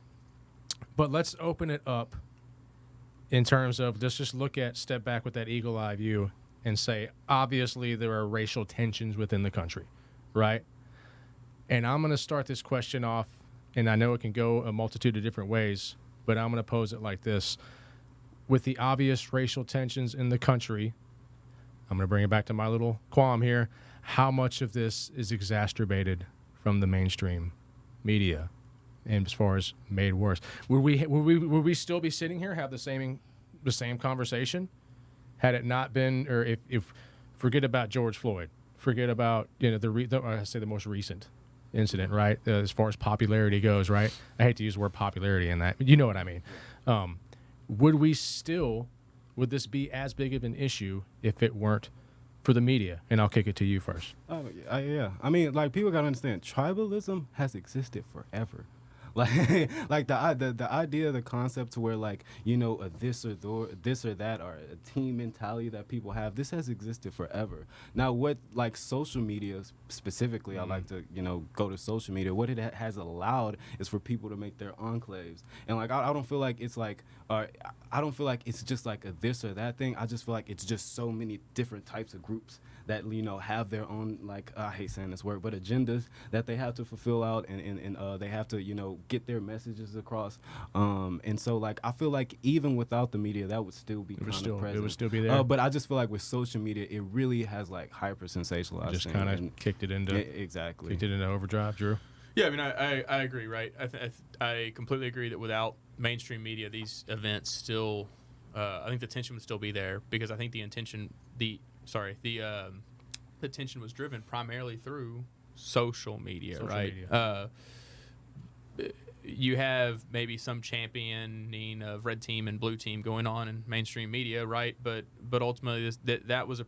[SPEAKER 2] But let's open it up in terms of let's just step back with that eagle eye view and say, obviously there are racial tensions within the country, right? And I'm going to start this question off, and I know it can go a multitude of different ways, but I'm going to pose it like this. With the obvious racial tensions in the country, I'm going to bring it back to my little qualm here. How much of this is exacerbated from the mainstream media? And as far as made worse, would we still be sitting here have the same conversation had it not been, or if forget about George Floyd, forget about I say the most recent incident, right? As far as popularity goes, right? I hate to use the word popularity in that, but you know what I mean. Would this be as big of an issue if it weren't for the media? And I'll kick it to you first.
[SPEAKER 3] Yeah. I mean, like, people gotta understand, tribalism has existed forever. Like the idea, the concept to where, like, you know, this or that, or a team mentality that people have, this has existed forever. Now, what, like, social media specifically, I like to, you know, go to social media. What it has allowed is for people to make their enclaves, and like I don't feel like it's like, I don't feel like it's just like a this or that thing. I just feel like it's just so many different types of groups that, you know, have their own, like, I hate saying this word, but agendas that they have to fulfill out, and they have to, you know, get their messages across. And so, like, I feel like even without the media, that would still be kind of present.
[SPEAKER 2] It would still be there.
[SPEAKER 3] But I just feel like with social media, it really has, like, hyper sensationalized.
[SPEAKER 2] Just kind of kicked it into overdrive, Drew.
[SPEAKER 4] Yeah, I mean, I agree, right? I completely agree that without mainstream media, these events still, I think the tension would still be there, because I think the tension was driven primarily through social media, right? You have maybe some championing of red team and blue team going on in mainstream media, right? But ultimately, that was a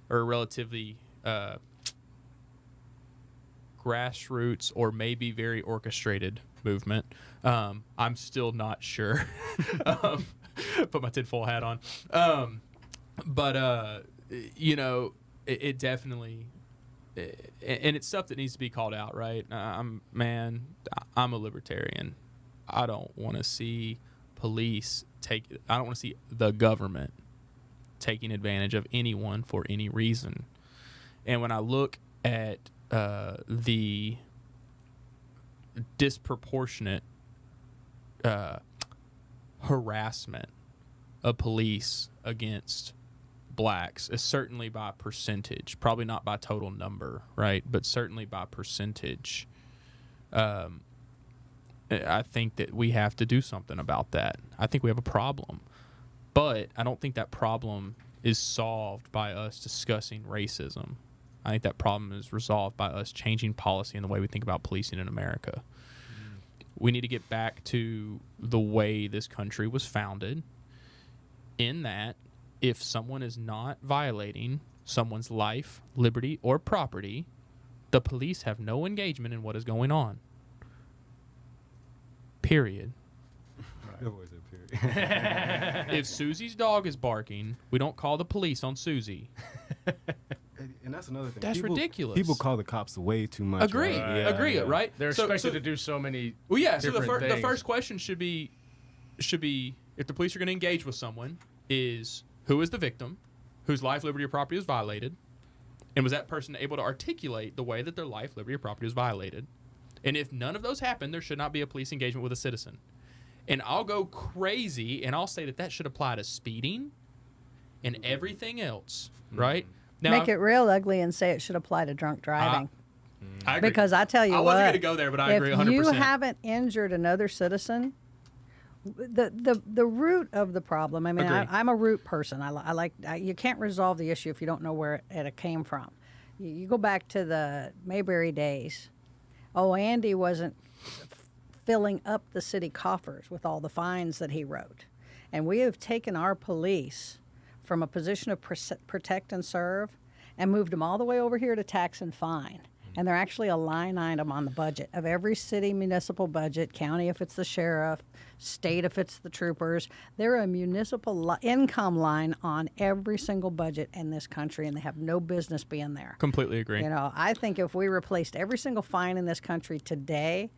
[SPEAKER 4] relatively grassroots or maybe very orchestrated movement. I'm still not sure. Put my tinfoil hat on. But you know, it definitely, and it's stuff that needs to be called out, right? I'm a libertarian. I don't want to see I don't want to see the government taking advantage of anyone for any reason. And when I look at the disproportionate harassment of police against blacks, is certainly by percentage, probably not by total number, right? But certainly by percentage. I think that we have to do something about that. I think we have a problem. But I don't think that problem is solved by us discussing racism. I think that problem is resolved by us changing policy and the way we think about policing in America. We need to get back to the way this country was founded, in that if someone is not violating someone's life, liberty, or property, the police have no engagement in what is going on. Period. If Susie's dog is barking, we don't call the police on Susie.
[SPEAKER 3] And that's another thing.
[SPEAKER 4] That's ridiculous.
[SPEAKER 3] People call the cops way too much.
[SPEAKER 4] Agree. Right?
[SPEAKER 2] They're expected to do so many.
[SPEAKER 4] Well, yeah. So the
[SPEAKER 2] things.
[SPEAKER 4] first question should be, if the police are going to engage with someone, is who is the victim, whose life, liberty, or property was violated, and was that person able to articulate the way that their life, liberty, or property was violated? And if none of those happen, there should not be a police engagement with a citizen. And I'll go crazy and I'll say that should apply to speeding and everything else, right? Now,
[SPEAKER 5] Make it real ugly and say it should apply to drunk driving.
[SPEAKER 4] I agree.
[SPEAKER 5] Because I tell you
[SPEAKER 4] I
[SPEAKER 5] what,
[SPEAKER 4] wasn't going to go there, but I agree 100%.
[SPEAKER 5] If you haven't injured another citizen, the root of the problem. I mean, I'm a root person. You can't resolve the issue if you don't know where it came from. You go back to the Mayberry days. Oh, Andy wasn't filling up the city coffers with all the fines that he wrote, and we have taken our police from a position of protect and serve and moved them all the way over here to tax and fine. And they're actually a line item on the budget of every city municipal budget, county if it's the sheriff, state if it's the troopers. They're a municipal income line on every single budget in this country, and they have no business being there.
[SPEAKER 4] Completely agree.
[SPEAKER 5] You know, I think if we replaced every single fine in this country today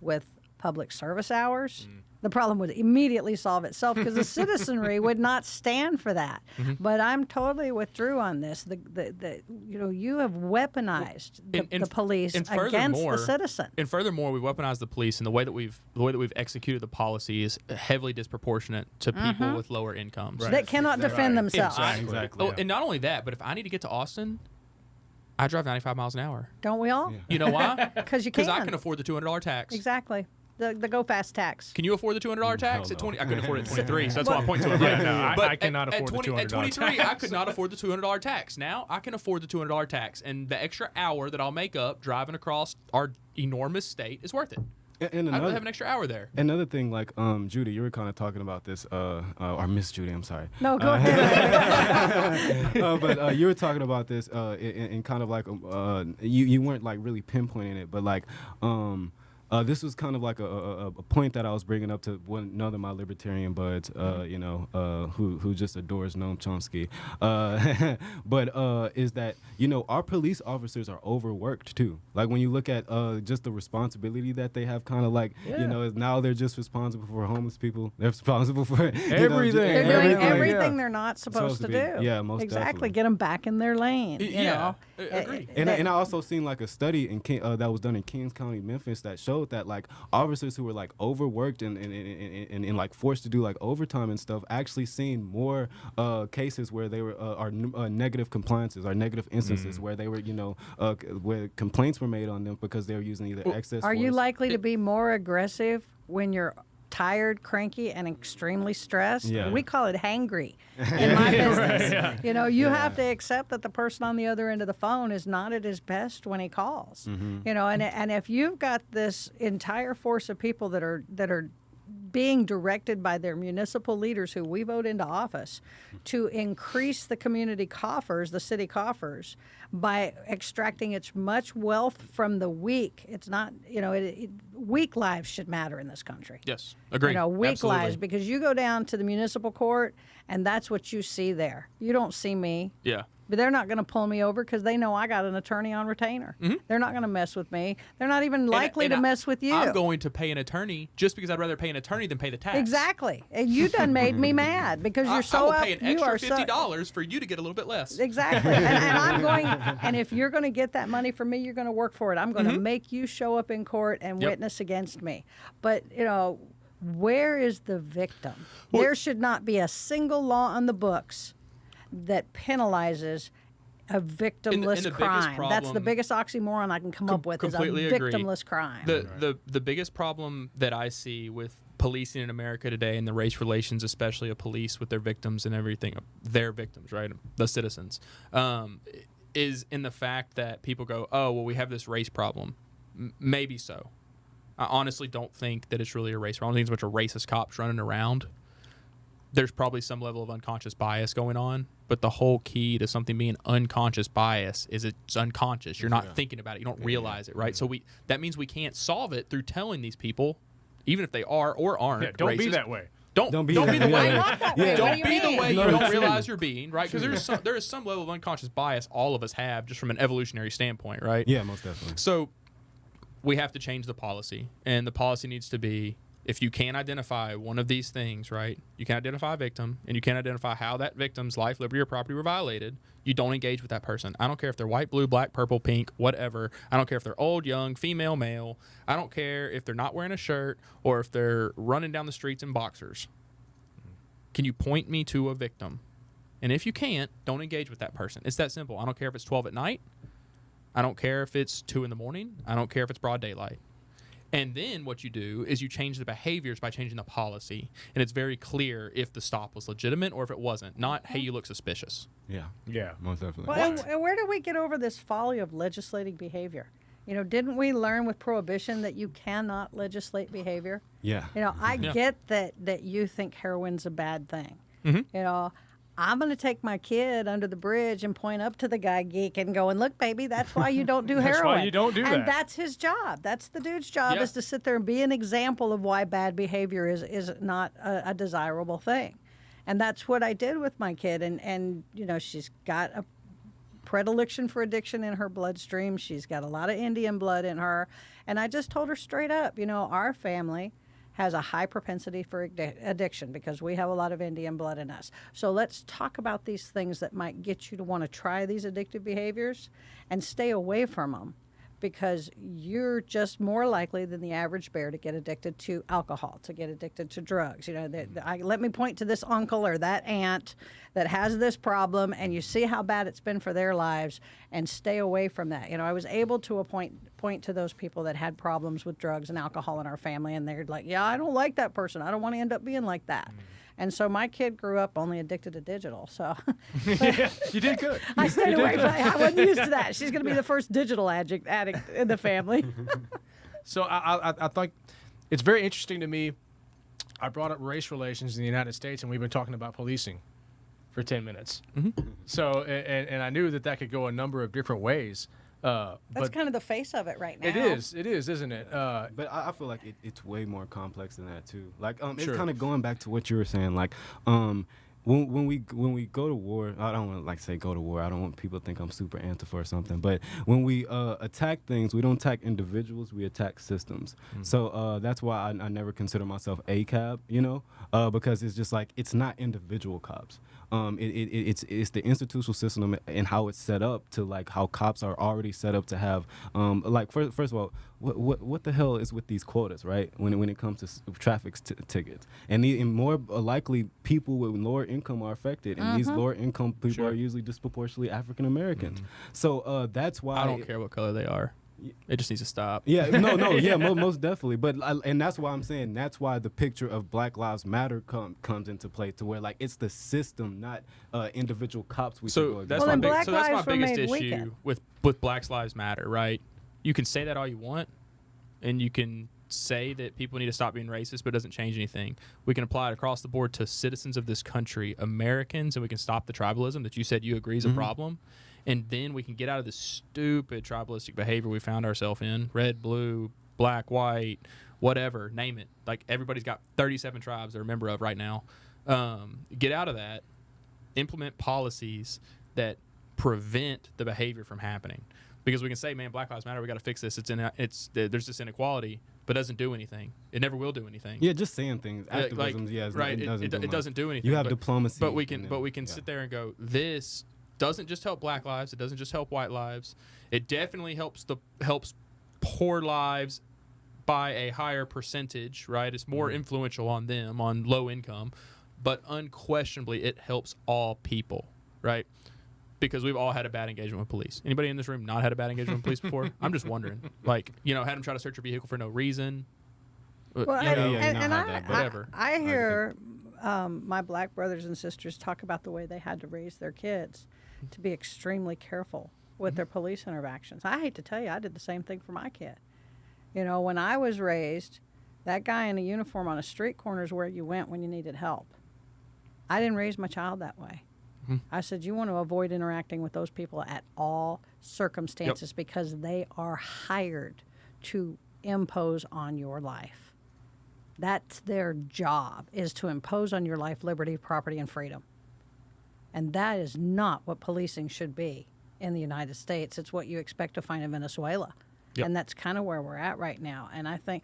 [SPEAKER 5] with public service hours, the problem would immediately solve itself because the citizenry would not stand for that. But I'm totally with Drew on this. You have weaponized the police against the citizen.
[SPEAKER 4] And furthermore, we've weaponized the police, and the way that we've executed the policy is heavily disproportionate to people with lower incomes
[SPEAKER 5] that cannot defend themselves.
[SPEAKER 3] Exactly.
[SPEAKER 4] Oh, and not only that, but if I need to get to Austin, I drive 95 miles an hour.
[SPEAKER 5] Don't we all?
[SPEAKER 3] Yeah.
[SPEAKER 4] You know why?
[SPEAKER 5] Because you can.
[SPEAKER 4] Because I can afford the $200 tax.
[SPEAKER 5] Exactly. The go fast tax.
[SPEAKER 4] Can you afford the $200 tax at 20? I couldn't afford it at 23, so that's why I'm pointing to it.
[SPEAKER 2] Yeah,
[SPEAKER 4] Right?
[SPEAKER 2] no,
[SPEAKER 4] But
[SPEAKER 2] I cannot afford the $200
[SPEAKER 4] At 23, I could not afford the $200 tax. Now I can afford the $200 tax, and the extra hour that I'll make up driving across our enormous state is worth it.
[SPEAKER 3] And
[SPEAKER 4] I'd rather have an extra hour there.
[SPEAKER 3] Another thing, like Judy, you were kind of talking about this, or Miss Judy, I'm sorry.
[SPEAKER 5] No, go ahead.
[SPEAKER 3] But you were talking about this in kind of like you weren't like really pinpointing it, but like this was kind of like a point that I was bringing up to another of my libertarian buds, who just adores Noam Chomsky. But is that, our police officers are overworked too. Like when you look at just the responsibility that they have, kind of like, is now they're just responsible for homeless people. They're responsible for
[SPEAKER 2] Everything.
[SPEAKER 5] They're doing everything
[SPEAKER 2] yeah.
[SPEAKER 5] they're not supposed to do.
[SPEAKER 3] Yeah, most
[SPEAKER 5] exactly.
[SPEAKER 3] definitely.
[SPEAKER 5] Get them back in their lane.
[SPEAKER 4] Agree.
[SPEAKER 3] And I also seen like a study that was done in Kings County, Memphis, that showed that like officers who were like overworked and like forced to do like overtime and stuff actually seen more cases where they were negative compliances or negative instances where they were where complaints were made on them because they were using either excess
[SPEAKER 5] Are you
[SPEAKER 3] force.
[SPEAKER 5] likely to be more aggressive when you're tired, cranky, and extremely stressed?
[SPEAKER 3] Yeah.
[SPEAKER 5] We call it hangry in my business. You have to accept that the person on the other end of the phone is not at his best when he calls. And if you've got this entire force of people that are being directed by their municipal leaders who we vote into office to increase the community coffers, the city coffers, by extracting as much wealth from the weak. It's not, weak lives should matter in this country.
[SPEAKER 4] Yes, agree.
[SPEAKER 5] Weak
[SPEAKER 4] Absolutely.
[SPEAKER 5] lives, because you go down to the municipal court and that's what you see there. You don't see me.
[SPEAKER 4] Yeah.
[SPEAKER 5] But they're not going to pull me over because they know I got an attorney on retainer. They're not going to mess with me. They're not even likely to mess with you.
[SPEAKER 4] I'm going to pay an attorney just because I'd rather pay an attorney than pay the tax.
[SPEAKER 5] Exactly. And you done made me mad because you're so
[SPEAKER 4] I
[SPEAKER 5] up.
[SPEAKER 4] will pay an extra $50 for you to get a little bit less.
[SPEAKER 5] Exactly. and I'm going. And if you're going to get that money from me, you're going to work for it. I'm going to make you show up in court and witness against me. But where is the victim? There should not be a single law on the books that penalizes a victimless crime. That's the biggest oxymoron I can come up with, is a victimless crime.
[SPEAKER 4] The biggest problem that I see with policing in America today, and the race relations, especially of police with their victims and everything, their victims, right, the citizens, is in the fact that people go, oh, well, we have this race problem. Maybe so. I honestly don't think that it's really a race problem. I think it's a bunch of racist cops running around. There's probably some level of unconscious bias going on, but the whole key to something being unconscious bias is it's unconscious. You're not thinking about it. You don't realize it, right? So that means we can't solve it through telling these people, even if they are or aren't
[SPEAKER 2] don't
[SPEAKER 4] racist,
[SPEAKER 2] be that way.
[SPEAKER 4] Don't be the way. Don't be the way you
[SPEAKER 3] No,
[SPEAKER 4] don't
[SPEAKER 3] it's
[SPEAKER 4] realize you're being, right? Because there is some level of unconscious bias all of us have just from an evolutionary standpoint, right?
[SPEAKER 3] Yeah, most definitely.
[SPEAKER 4] So we have to change the policy, and the policy needs to be, if you can't identify one of these things, right, you can identify a victim, and you can't identify how that victim's life, liberty, or property were violated, you don't engage with that person. I don't care if they're white, blue, black, purple, pink, whatever. I don't care if they're old, young, female, male. I don't care if they're not wearing a shirt or if they're running down the streets in boxers. Can you point me to a victim? And if you can't, don't engage with that person. It's that simple. I don't care if it's 12 at night. I don't care if it's 2 in the morning. I don't care if it's broad daylight. And then what you do is you change the behaviors by changing the policy. And it's very clear if the stop was legitimate or if it wasn't. Not, hey, you look suspicious.
[SPEAKER 3] Yeah, most definitely.
[SPEAKER 5] Well, and where do we get over this folly of legislating behavior? Didn't we learn with Prohibition that you cannot legislate behavior?
[SPEAKER 3] Yeah.
[SPEAKER 5] I get that you think heroin's a bad thing. I'm going to take my kid under the bridge and point up to the guy geek and go, and look, baby, that's why you don't do heroin.
[SPEAKER 2] That's why you don't do that.
[SPEAKER 5] And that's his job. That's the dude's job, is to sit there and be an example of why bad behavior is not a desirable thing. And that's what I did with my kid. And she's got a predilection for addiction in her bloodstream. She's got a lot of Indian blood in her. And I just told her straight up, our family has a high propensity for addiction because we have a lot of Indian blood in us. So let's talk about these things that might get you to want to try these addictive behaviors and stay away from them, because you're just more likely than the average bear to get addicted to alcohol, to get addicted to drugs. Let me point to this uncle or that aunt that has this problem, and you see how bad it's been for their lives, and stay away from that. I was able to point to those people that had problems with drugs and alcohol in our family, and they're like, yeah, I don't like that person. I don't want to end up being like that. And so my kid grew up only addicted to digital. So
[SPEAKER 2] Yeah, you did good.
[SPEAKER 5] I stayed away from it. I wasn't used to that. She's going to be the first digital addict in the family.
[SPEAKER 2] So I think it's very interesting to me. I brought up race relations in the United States, and we've been talking about policing for 10 minutes. So, and I knew that could go a number of different ways.
[SPEAKER 5] That's
[SPEAKER 2] but
[SPEAKER 5] kind of the face of it right now.
[SPEAKER 2] it is, isn't it?
[SPEAKER 3] But I feel like it's way more complex than that too. Like
[SPEAKER 2] Sure.
[SPEAKER 3] it's kind of going back to what you were saying. Like when we go to war, I don't want to like say go to war. I don't want people to think I'm super Antifa or something. But when we attack things, we don't attack individuals. We attack systems. So that's why I never consider myself a cab. Because it's just like it's not individual cops. It's the institutional system and how it's set up to like how cops are already set up to have like first of all, what the hell is with these quotas, right? When it comes to traffic tickets, and more likely people with lower income are affected, and these lower income people are usually disproportionately African Americans. So that's why
[SPEAKER 4] I don't care what color they are. It just needs to stop.
[SPEAKER 3] Yeah, yeah, most definitely. But and that's why I'm saying that's why the picture of Black Lives Matter comes into play, to where like it's the system, not individual cops.
[SPEAKER 4] So that's my biggest issue with Black Lives Matter, right? You can say that all you want, and you can say that people need to stop being racist, but it doesn't change anything. We can apply it across the board to citizens of this country, Americans, and we can stop the tribalism that you said you agree is a problem. And then we can get out of this stupid tribalistic behavior we found ourselves in. Red, blue, black, white, whatever, name it. Like everybody's got 37 tribes they're a member of right now. Get out of that. Implement policies that prevent the behavior from happening. Because we can say, man, Black Lives Matter, we got to fix this. There's this inequality, but it doesn't do anything. It never will do anything.
[SPEAKER 3] Yeah, just saying things. Activism,
[SPEAKER 4] right. It doesn't do anything.
[SPEAKER 3] You have diplomacy.
[SPEAKER 4] But we can sit there and go, this doesn't just help black lives. It doesn't just help white lives. It definitely helps poor lives by a higher percentage, right? It's more influential on them, on low income, but unquestionably it helps all people, right? Because we've all had a bad engagement with police. Anybody in this room not had a bad engagement with police before? I'm just wondering. Like, had them try to search your vehicle for no reason.
[SPEAKER 5] Well,
[SPEAKER 4] whatever.
[SPEAKER 5] I hear my black brothers and sisters talk about the way they had to raise their kids to be extremely careful with their police interactions. I hate to tell you, I did the same thing for my kid. When I was raised, that guy in a uniform on a street corner is where you went when you needed help. I didn't raise my child that way. I said, you want to avoid interacting with those people at all circumstances because they are hired to impose on your life. That's their job, is to impose on your life liberty, property, and freedom. And that is not what policing should be in the United States. It's what you expect to find in Venezuela. And that's kind of where we're at right now. And I think,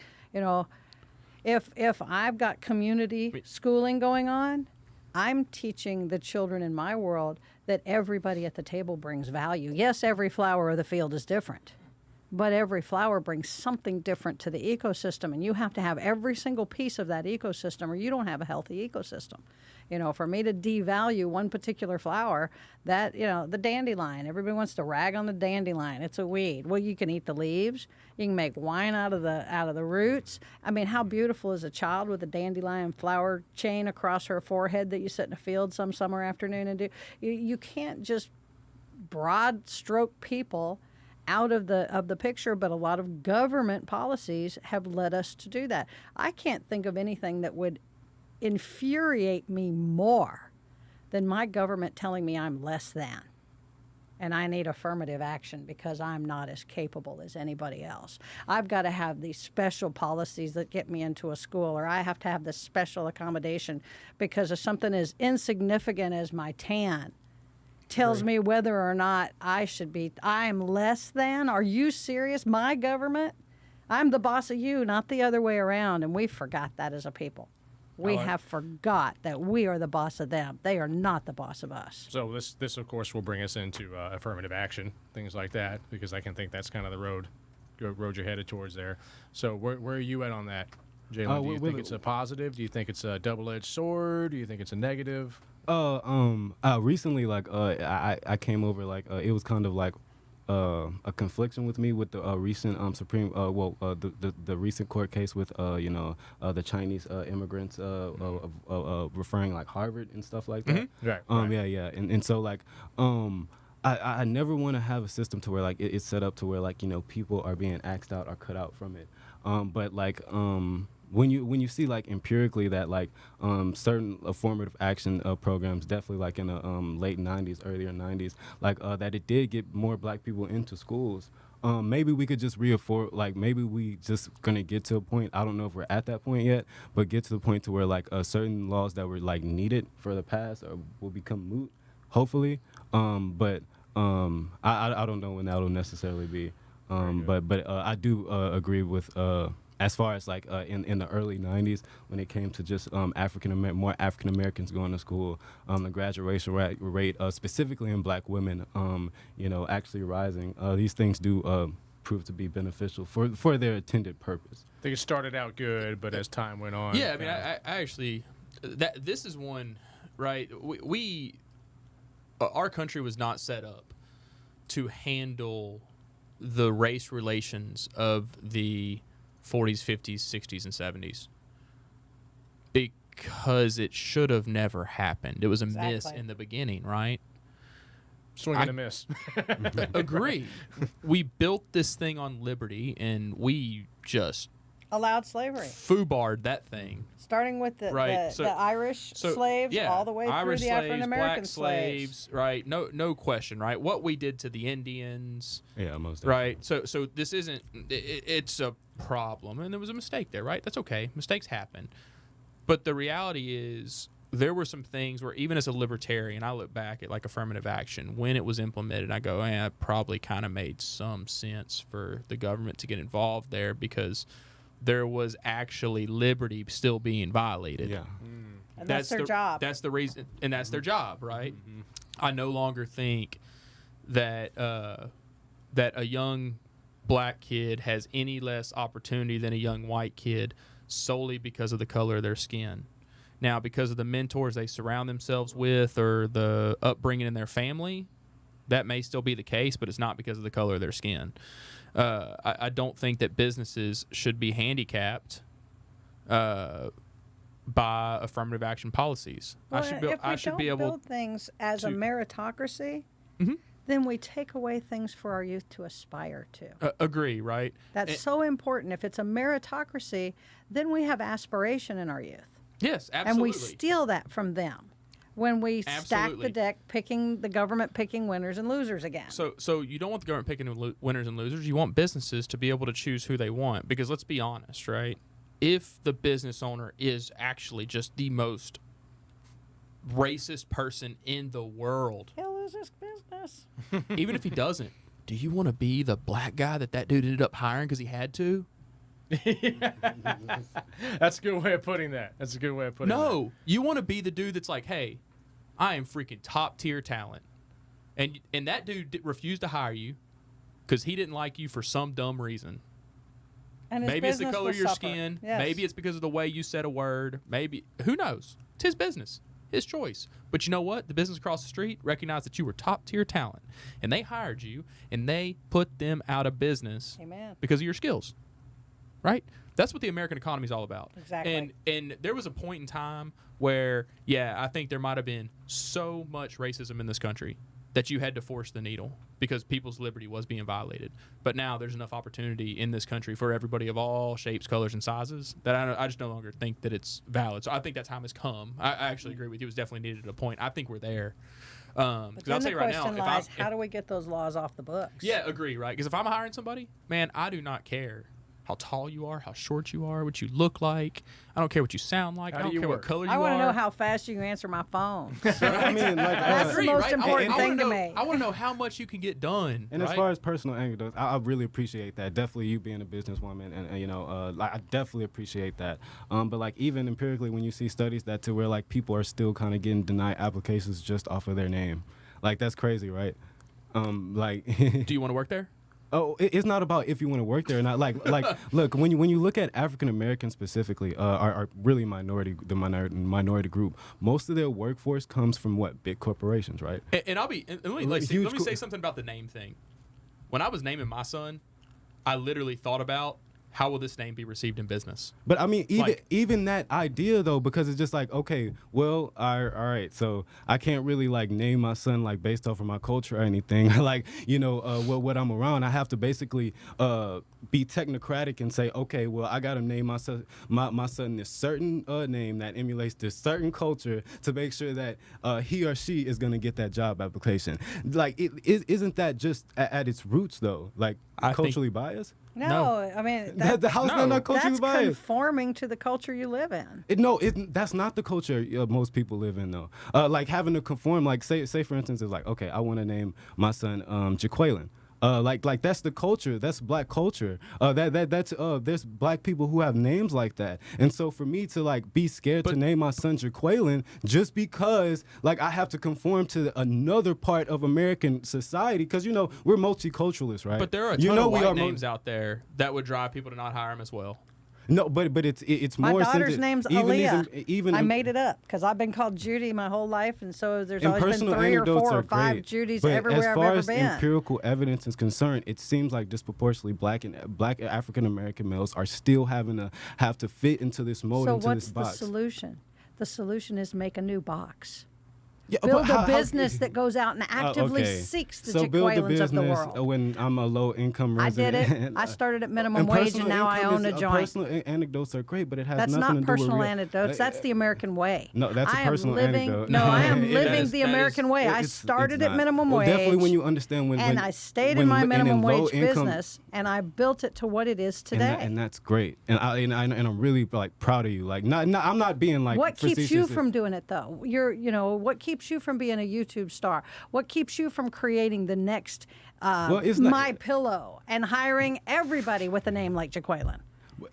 [SPEAKER 5] if I've got community schooling going on, I'm teaching the children in my world that everybody at the table brings value. Yes, every flower of the field is different, but every flower brings something different to the ecosystem, and you have to have every single piece of that ecosystem or you don't have a healthy ecosystem. For me to devalue one particular flower, that, the dandelion, everybody wants to rag on the dandelion. It's a weed. Well, you can eat the leaves. You can make wine out of the roots. I mean, how beautiful is a child with a dandelion flower chain across her forehead that you sit in a field some summer afternoon and do? You can't just broad stroke people out of the picture, but a lot of government policies have led us to do that. I can't think of anything that would infuriate me more than my government telling me I'm less than and I need affirmative action because I'm not as capable as anybody else. I've got to have these special policies that get me into a school, or I have to have this special accommodation because of something as insignificant as my tan tells
[SPEAKER 2] Agree.
[SPEAKER 5] me whether or not I am less than. Are you serious? My government? I'm the boss of you, not the other way around. And we forgot that as a people. We have forgot that we are the boss of them. They are not the boss of us.
[SPEAKER 2] So this of course will bring us into affirmative action, things like that, because I can think that's kind of the road you're headed towards there. So where are you at on that, Jaylon? Do you think it's a positive? Do you think it's a double-edged sword? Do you think it's a negative?
[SPEAKER 3] Recently, like, I came over, like, it was kind of like a confliction with me with the recent the recent court case with the Chinese immigrants referring like Harvard and stuff like that.
[SPEAKER 2] Mm-hmm. Right.
[SPEAKER 3] Yeah, and so like I never want to have a system to where like it's set up to where like people are being axed out or cut out from it. But like when you see like empirically that like certain affirmative action programs, definitely like in the late 90s, earlier 90s, like that it did get more black people into schools. Maybe we could just maybe we just gonna get to a point, I don't know if we're at that point yet, but get to the point to where like certain laws that were like needed for the past will become moot, hopefully. But I don't know when that'll necessarily be. But I do agree with as far as like in the early 90s when it came to just more African Americans going to school, the graduation rate specifically in black women actually rising. These things do prove to be beneficial for their intended purpose.
[SPEAKER 2] I think it started out good, but as time went on.
[SPEAKER 4] Yeah, I mean, I actually this is one, right? We our country was not set up to handle the race relations of the 40s, 50s, 60s, and 70s because it should have never happened. It was a miss in the beginning, right?
[SPEAKER 2] Swing and a miss.
[SPEAKER 4] Agree. We built this thing on liberty, and we just
[SPEAKER 5] Allowed slavery.
[SPEAKER 4] foobarred that thing.
[SPEAKER 5] Starting with the Irish slaves all the way
[SPEAKER 4] Irish
[SPEAKER 5] through the African American
[SPEAKER 4] black slaves, right? No question, right? What we did to the Indians,
[SPEAKER 3] Yeah, most
[SPEAKER 4] right? So this isn't. It's a problem, and there was a mistake there, right? That's okay. Mistakes happen, but the reality is there were some things where even as a libertarian, I look back at like affirmative action when it was implemented. I go, it probably kind of made some sense for the government to get involved there because there was actually liberty still being violated.
[SPEAKER 3] Yeah.
[SPEAKER 5] And that's their job.
[SPEAKER 4] That's the reason, and that's their job, right? Mm-hmm. I no longer think that that a young black kid has any less opportunity than a young white kid solely because of the color of their skin. Now, because of the mentors they surround themselves with or the upbringing in their family, that may still be the case, but it's not because of the color of their skin. I don't think that businesses should be handicapped by affirmative action policies.
[SPEAKER 5] Well, if we don't build things as a meritocracy, then we take away things for our youth to aspire to.
[SPEAKER 4] Agree, right?
[SPEAKER 5] That's so important. If it's a meritocracy, then we have aspiration in our youth.
[SPEAKER 4] Yes, absolutely.
[SPEAKER 5] And we steal that from them when we stack the deck, the government picking winners and losers again.
[SPEAKER 4] So you don't want the government picking winners and losers. You want businesses to be able to choose who they want. Because let's be honest, right? If the business owner is actually just the most racist person in the world,
[SPEAKER 5] he'll lose his business.
[SPEAKER 4] Even if he doesn't, do you want to be the black guy that dude ended up hiring because he had to?
[SPEAKER 2] That's a good way of putting that.
[SPEAKER 4] No, you want to be the dude that's like, hey, I am freaking top tier talent, and that dude refused to hire you because he didn't like you for some dumb reason.
[SPEAKER 5] And
[SPEAKER 4] maybe it's the color of your
[SPEAKER 5] suffer.
[SPEAKER 4] skin.
[SPEAKER 5] Yes.
[SPEAKER 4] Maybe it's because of the way you said a word. Maybe, who knows? It's his business, his choice. But you know what? The business across the street recognized that you were top tier talent, and they hired you, and they put them out of business.
[SPEAKER 5] Amen.
[SPEAKER 4] Because of your skills. Right? That's what the American economy is all about.
[SPEAKER 5] Exactly.
[SPEAKER 4] And there was a point in time where, I think there might have been so much racism in this country that you had to force the needle because people's liberty was being violated. But now there's enough opportunity in this country for everybody of all shapes, colors, and sizes that I just no longer think that it's valid. So I think that time has come. I actually agree with you. It was definitely needed at a point. I think we're there.
[SPEAKER 5] But then the question lies, how do we get those laws off the books?
[SPEAKER 4] Yeah, agree, right? Because if I'm hiring somebody, man, I do not care how tall you are, how short you are, what you look like. I don't care what you sound like.
[SPEAKER 1] How
[SPEAKER 4] I
[SPEAKER 1] do
[SPEAKER 4] don't
[SPEAKER 1] you
[SPEAKER 4] care
[SPEAKER 1] work?
[SPEAKER 4] what color you
[SPEAKER 5] I
[SPEAKER 4] are.
[SPEAKER 5] want to know how fast you can answer my phone.
[SPEAKER 3] I mean, like,
[SPEAKER 5] That's the most important
[SPEAKER 4] I
[SPEAKER 5] thing
[SPEAKER 4] wanna
[SPEAKER 5] to
[SPEAKER 4] know,
[SPEAKER 5] me.
[SPEAKER 4] I want to know how much you can get done.
[SPEAKER 3] And
[SPEAKER 4] right?
[SPEAKER 3] as far as personal anecdotes, I really appreciate that. Definitely you being a businesswoman, and you know, like I definitely appreciate that. But like even empirically, when you see studies that to where like people are still kind of getting denied applications just off of their name, like that's crazy, right? Like,
[SPEAKER 4] do you want to work there?
[SPEAKER 3] oh, it's not about if you want to work there or not. Like, look, when you look at African Americans specifically, are really minority group. Most of their workforce comes from what, big corporations, right?
[SPEAKER 4] And let me say something about the name thing. When I was naming my son, I literally thought about how will this name be received in business.
[SPEAKER 3] But I mean,
[SPEAKER 4] Like-
[SPEAKER 3] even that idea though, because it's just like, okay, well, all right, so I can't really like name my son like based off of my culture or anything. Like, you know, what I'm around, I have to basically be technocratic and say, okay, well, I got to name my son this certain name that emulates this certain culture to make sure that he or she is going to get that job application. Like, isn't that just at its roots though, like
[SPEAKER 4] I think-
[SPEAKER 3] culturally biased?
[SPEAKER 5] No, I mean,
[SPEAKER 3] How's that not culturally
[SPEAKER 5] that's
[SPEAKER 3] biased?
[SPEAKER 5] conforming to the culture you live in.
[SPEAKER 3] That's not the culture most people live in though. Like having to conform, like say for instance, it's like, okay, I want to name my son Jaquaylin. Like that's the culture. That's black culture. That's there's black people who have names like that. And so for me to like be scared to name my son Jaquaylin just because like I have to conform to another part of American society, because you know we're multiculturalists, right?
[SPEAKER 4] But there are a ton of white names out there that would drive people to not hire him as well.
[SPEAKER 3] No, but it's
[SPEAKER 5] My
[SPEAKER 3] more.
[SPEAKER 5] daughter's name's
[SPEAKER 3] even
[SPEAKER 5] Aaliyah.
[SPEAKER 3] even
[SPEAKER 5] I made it up because I've been called Judy my whole life, and so there's
[SPEAKER 3] and
[SPEAKER 5] always been
[SPEAKER 3] personal
[SPEAKER 5] 3 or
[SPEAKER 3] anecdotes
[SPEAKER 5] 4
[SPEAKER 3] are
[SPEAKER 5] or 5
[SPEAKER 3] great,
[SPEAKER 5] Judys
[SPEAKER 3] but
[SPEAKER 5] everywhere
[SPEAKER 3] as far
[SPEAKER 5] I've ever
[SPEAKER 3] as
[SPEAKER 5] been.
[SPEAKER 3] empirical evidence is concerned, it seems like disproportionately black African American males are still have to fit into this mold,
[SPEAKER 5] So
[SPEAKER 3] into
[SPEAKER 5] what's
[SPEAKER 3] this
[SPEAKER 5] the
[SPEAKER 3] box.
[SPEAKER 5] solution? The solution is make a new box.
[SPEAKER 3] Yeah, but
[SPEAKER 5] Build
[SPEAKER 3] how-
[SPEAKER 5] a business that goes out and actively
[SPEAKER 3] okay.
[SPEAKER 5] seeks the
[SPEAKER 3] So build a
[SPEAKER 5] Jaquaylins of the
[SPEAKER 3] business
[SPEAKER 5] world.
[SPEAKER 3] when I'm a low income
[SPEAKER 5] I did
[SPEAKER 3] resident.
[SPEAKER 5] it. I started at minimum wage, and now I own a joint.
[SPEAKER 3] Personal anecdotes are great, but it has
[SPEAKER 5] That's
[SPEAKER 3] nothing
[SPEAKER 5] not
[SPEAKER 3] to do
[SPEAKER 5] personal
[SPEAKER 3] with
[SPEAKER 5] anecdotes. That's the American way.
[SPEAKER 3] No, that's a
[SPEAKER 5] I am
[SPEAKER 3] personal
[SPEAKER 5] living,
[SPEAKER 3] anecdote.
[SPEAKER 5] No, I am
[SPEAKER 3] That
[SPEAKER 5] living
[SPEAKER 4] is-
[SPEAKER 5] the
[SPEAKER 4] that is-
[SPEAKER 5] American way. I
[SPEAKER 3] It's
[SPEAKER 5] started at
[SPEAKER 3] not.
[SPEAKER 5] minimum
[SPEAKER 3] Well,
[SPEAKER 5] wage.
[SPEAKER 3] definitely when you understand
[SPEAKER 5] and I stayed in my minimum wage business, and I built it to what it is today.
[SPEAKER 3] And that's great. And I'm really like proud of you. Like I'm not being like
[SPEAKER 5] What keeps you
[SPEAKER 3] facetious.
[SPEAKER 5] from doing it though? What keeps you from being a YouTube star? What keeps you from creating the next
[SPEAKER 3] it's not-
[SPEAKER 5] My Pillow and hiring everybody with a name like Jaquaylin?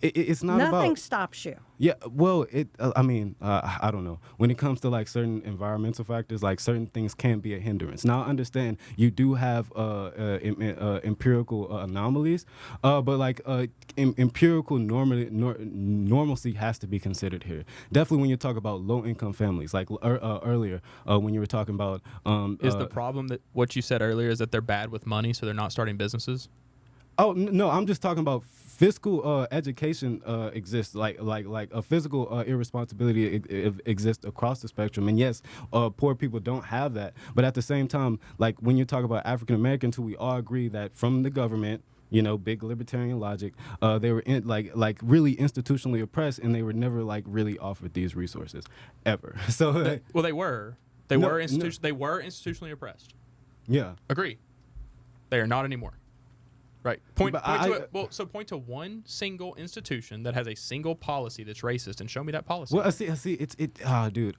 [SPEAKER 3] It's not
[SPEAKER 5] Nothing
[SPEAKER 3] about.
[SPEAKER 5] stops you.
[SPEAKER 3] Yeah, well, I don't know. When it comes to like certain environmental factors, like certain things can be a hindrance. Now, I understand you do have empirical anomalies, but like empirical normalcy has to be considered here. Definitely when you talk about low-income families, like earlier when you were talking about.
[SPEAKER 4] Is the problem that what you said earlier is that they're bad with money, so they're not starting businesses?
[SPEAKER 3] Oh no, I'm just talking about fiscal education exists, like a physical irresponsibility exists across the spectrum. And yes, poor people don't have that. But at the same time, like when you talk about African Americans, who we all agree that from the government, you know, big libertarian logic, they were like really institutionally oppressed, and they were never like really offered these resources ever. So
[SPEAKER 4] Well, they were. They were institutionally oppressed.
[SPEAKER 3] yeah.
[SPEAKER 4] Agree. They are not anymore. Right. Point
[SPEAKER 3] But
[SPEAKER 4] point to one single institution that has a single policy that's racist, and show me that policy.
[SPEAKER 3] Well, I see. Dude.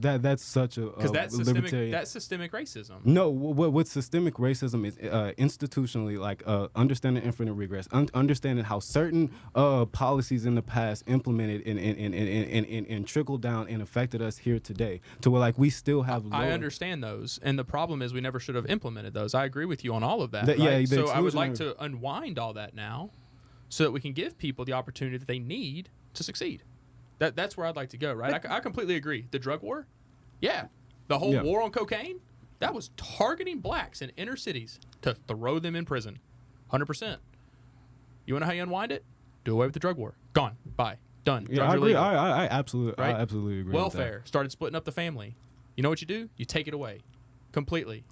[SPEAKER 3] That's such a
[SPEAKER 4] Because that's
[SPEAKER 3] libertarian.
[SPEAKER 4] systemic racism.
[SPEAKER 3] No, what systemic racism is institutionally, like understanding infinite regress, understanding how certain policies in the past implemented and trickled down and affected us here today, to where like we still have.
[SPEAKER 4] I understand those, and the problem is we never should have implemented those. I agree with you on all of that.
[SPEAKER 3] Yeah,
[SPEAKER 4] right?
[SPEAKER 3] the
[SPEAKER 4] So I would like
[SPEAKER 3] exclusionary-
[SPEAKER 4] to unwind all that now, so that we can give people the opportunity that they need to succeed. That's where I'd like to go. Right? I completely agree. The drug war, yeah, the whole war on cocaine, that was targeting blacks in inner cities to throw them in prison, 100%. You want to know how you unwind it? Do away with the drug war. Gone. Bye. Done.
[SPEAKER 3] Yeah,
[SPEAKER 4] Drugs
[SPEAKER 3] I
[SPEAKER 4] are
[SPEAKER 3] agree.
[SPEAKER 4] legal.
[SPEAKER 3] I absolutely
[SPEAKER 4] Right?
[SPEAKER 3] agree. With
[SPEAKER 4] Welfare started splitting up the family. You know what you do? You take it away completely.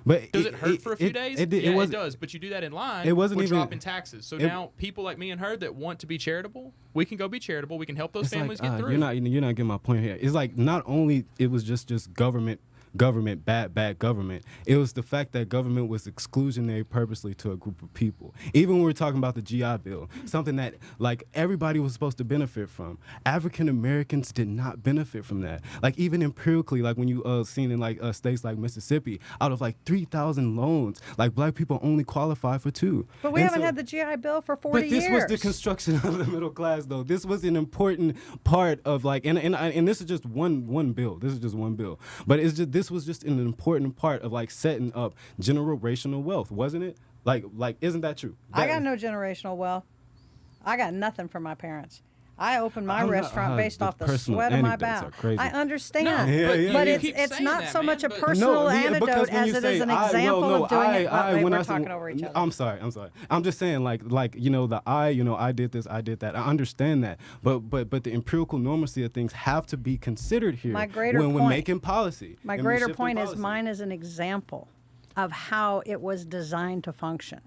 [SPEAKER 3] But
[SPEAKER 4] Does it hurt for a few days?
[SPEAKER 3] It
[SPEAKER 4] Yeah, it
[SPEAKER 3] was.
[SPEAKER 4] does. But you do that in line.
[SPEAKER 3] It wasn't
[SPEAKER 4] with
[SPEAKER 3] even-
[SPEAKER 4] dropping taxes. So now people like me and her that want to be charitable, we can go be charitable. We can help those
[SPEAKER 3] It's
[SPEAKER 4] families
[SPEAKER 3] like,
[SPEAKER 4] get through.
[SPEAKER 3] you're not getting my point here. It's like not only it was just government government, bad government. It was the fact that government was exclusionary purposely to a group of people. Even when we're talking about the GI Bill, something that like everybody was supposed to benefit from, African Americans did not benefit from that. Like even empirically, like when you seen in like states like Mississippi, out of like 3,000 loans, like black people only qualify for 2.
[SPEAKER 5] But we
[SPEAKER 3] And
[SPEAKER 5] haven't
[SPEAKER 3] so-
[SPEAKER 5] had the GI Bill for 40
[SPEAKER 3] but this
[SPEAKER 5] years.
[SPEAKER 3] was the construction of the middle class, though. This was an important part of like, and this is just one bill. This is just one bill. But this was just an important part of like setting up generational wealth, wasn't it? Like isn't that true?
[SPEAKER 5] I got no generational wealth. I got nothing from my parents. I opened my
[SPEAKER 3] I'm not-
[SPEAKER 5] restaurant based
[SPEAKER 3] the
[SPEAKER 5] off the
[SPEAKER 3] personal
[SPEAKER 5] sweat of my
[SPEAKER 3] anecdotes
[SPEAKER 5] back.
[SPEAKER 3] are crazy.
[SPEAKER 5] I understand,
[SPEAKER 4] No,
[SPEAKER 3] Yeah, yeah.
[SPEAKER 5] but
[SPEAKER 4] you keep
[SPEAKER 5] it's
[SPEAKER 4] saying
[SPEAKER 5] not
[SPEAKER 4] that,
[SPEAKER 5] so much a
[SPEAKER 4] man, but-
[SPEAKER 5] personal
[SPEAKER 3] because
[SPEAKER 5] anecdote
[SPEAKER 3] when
[SPEAKER 5] as
[SPEAKER 3] you
[SPEAKER 5] it
[SPEAKER 3] say
[SPEAKER 5] is an
[SPEAKER 3] I,
[SPEAKER 5] example
[SPEAKER 3] no,
[SPEAKER 5] of doing it.
[SPEAKER 3] I,
[SPEAKER 5] Wait,
[SPEAKER 3] when
[SPEAKER 5] we're
[SPEAKER 3] I say-
[SPEAKER 5] talking over each other.
[SPEAKER 3] I'm sorry. I'm just saying like the I did this, I did that. I understand that, but the empirical normalcy of things have to be considered here
[SPEAKER 5] My greater
[SPEAKER 3] when we're
[SPEAKER 5] point-
[SPEAKER 3] making policy.
[SPEAKER 5] My
[SPEAKER 3] and
[SPEAKER 5] greater
[SPEAKER 3] shifting
[SPEAKER 5] point is
[SPEAKER 3] policy.
[SPEAKER 5] mine is an example of how it was designed to function.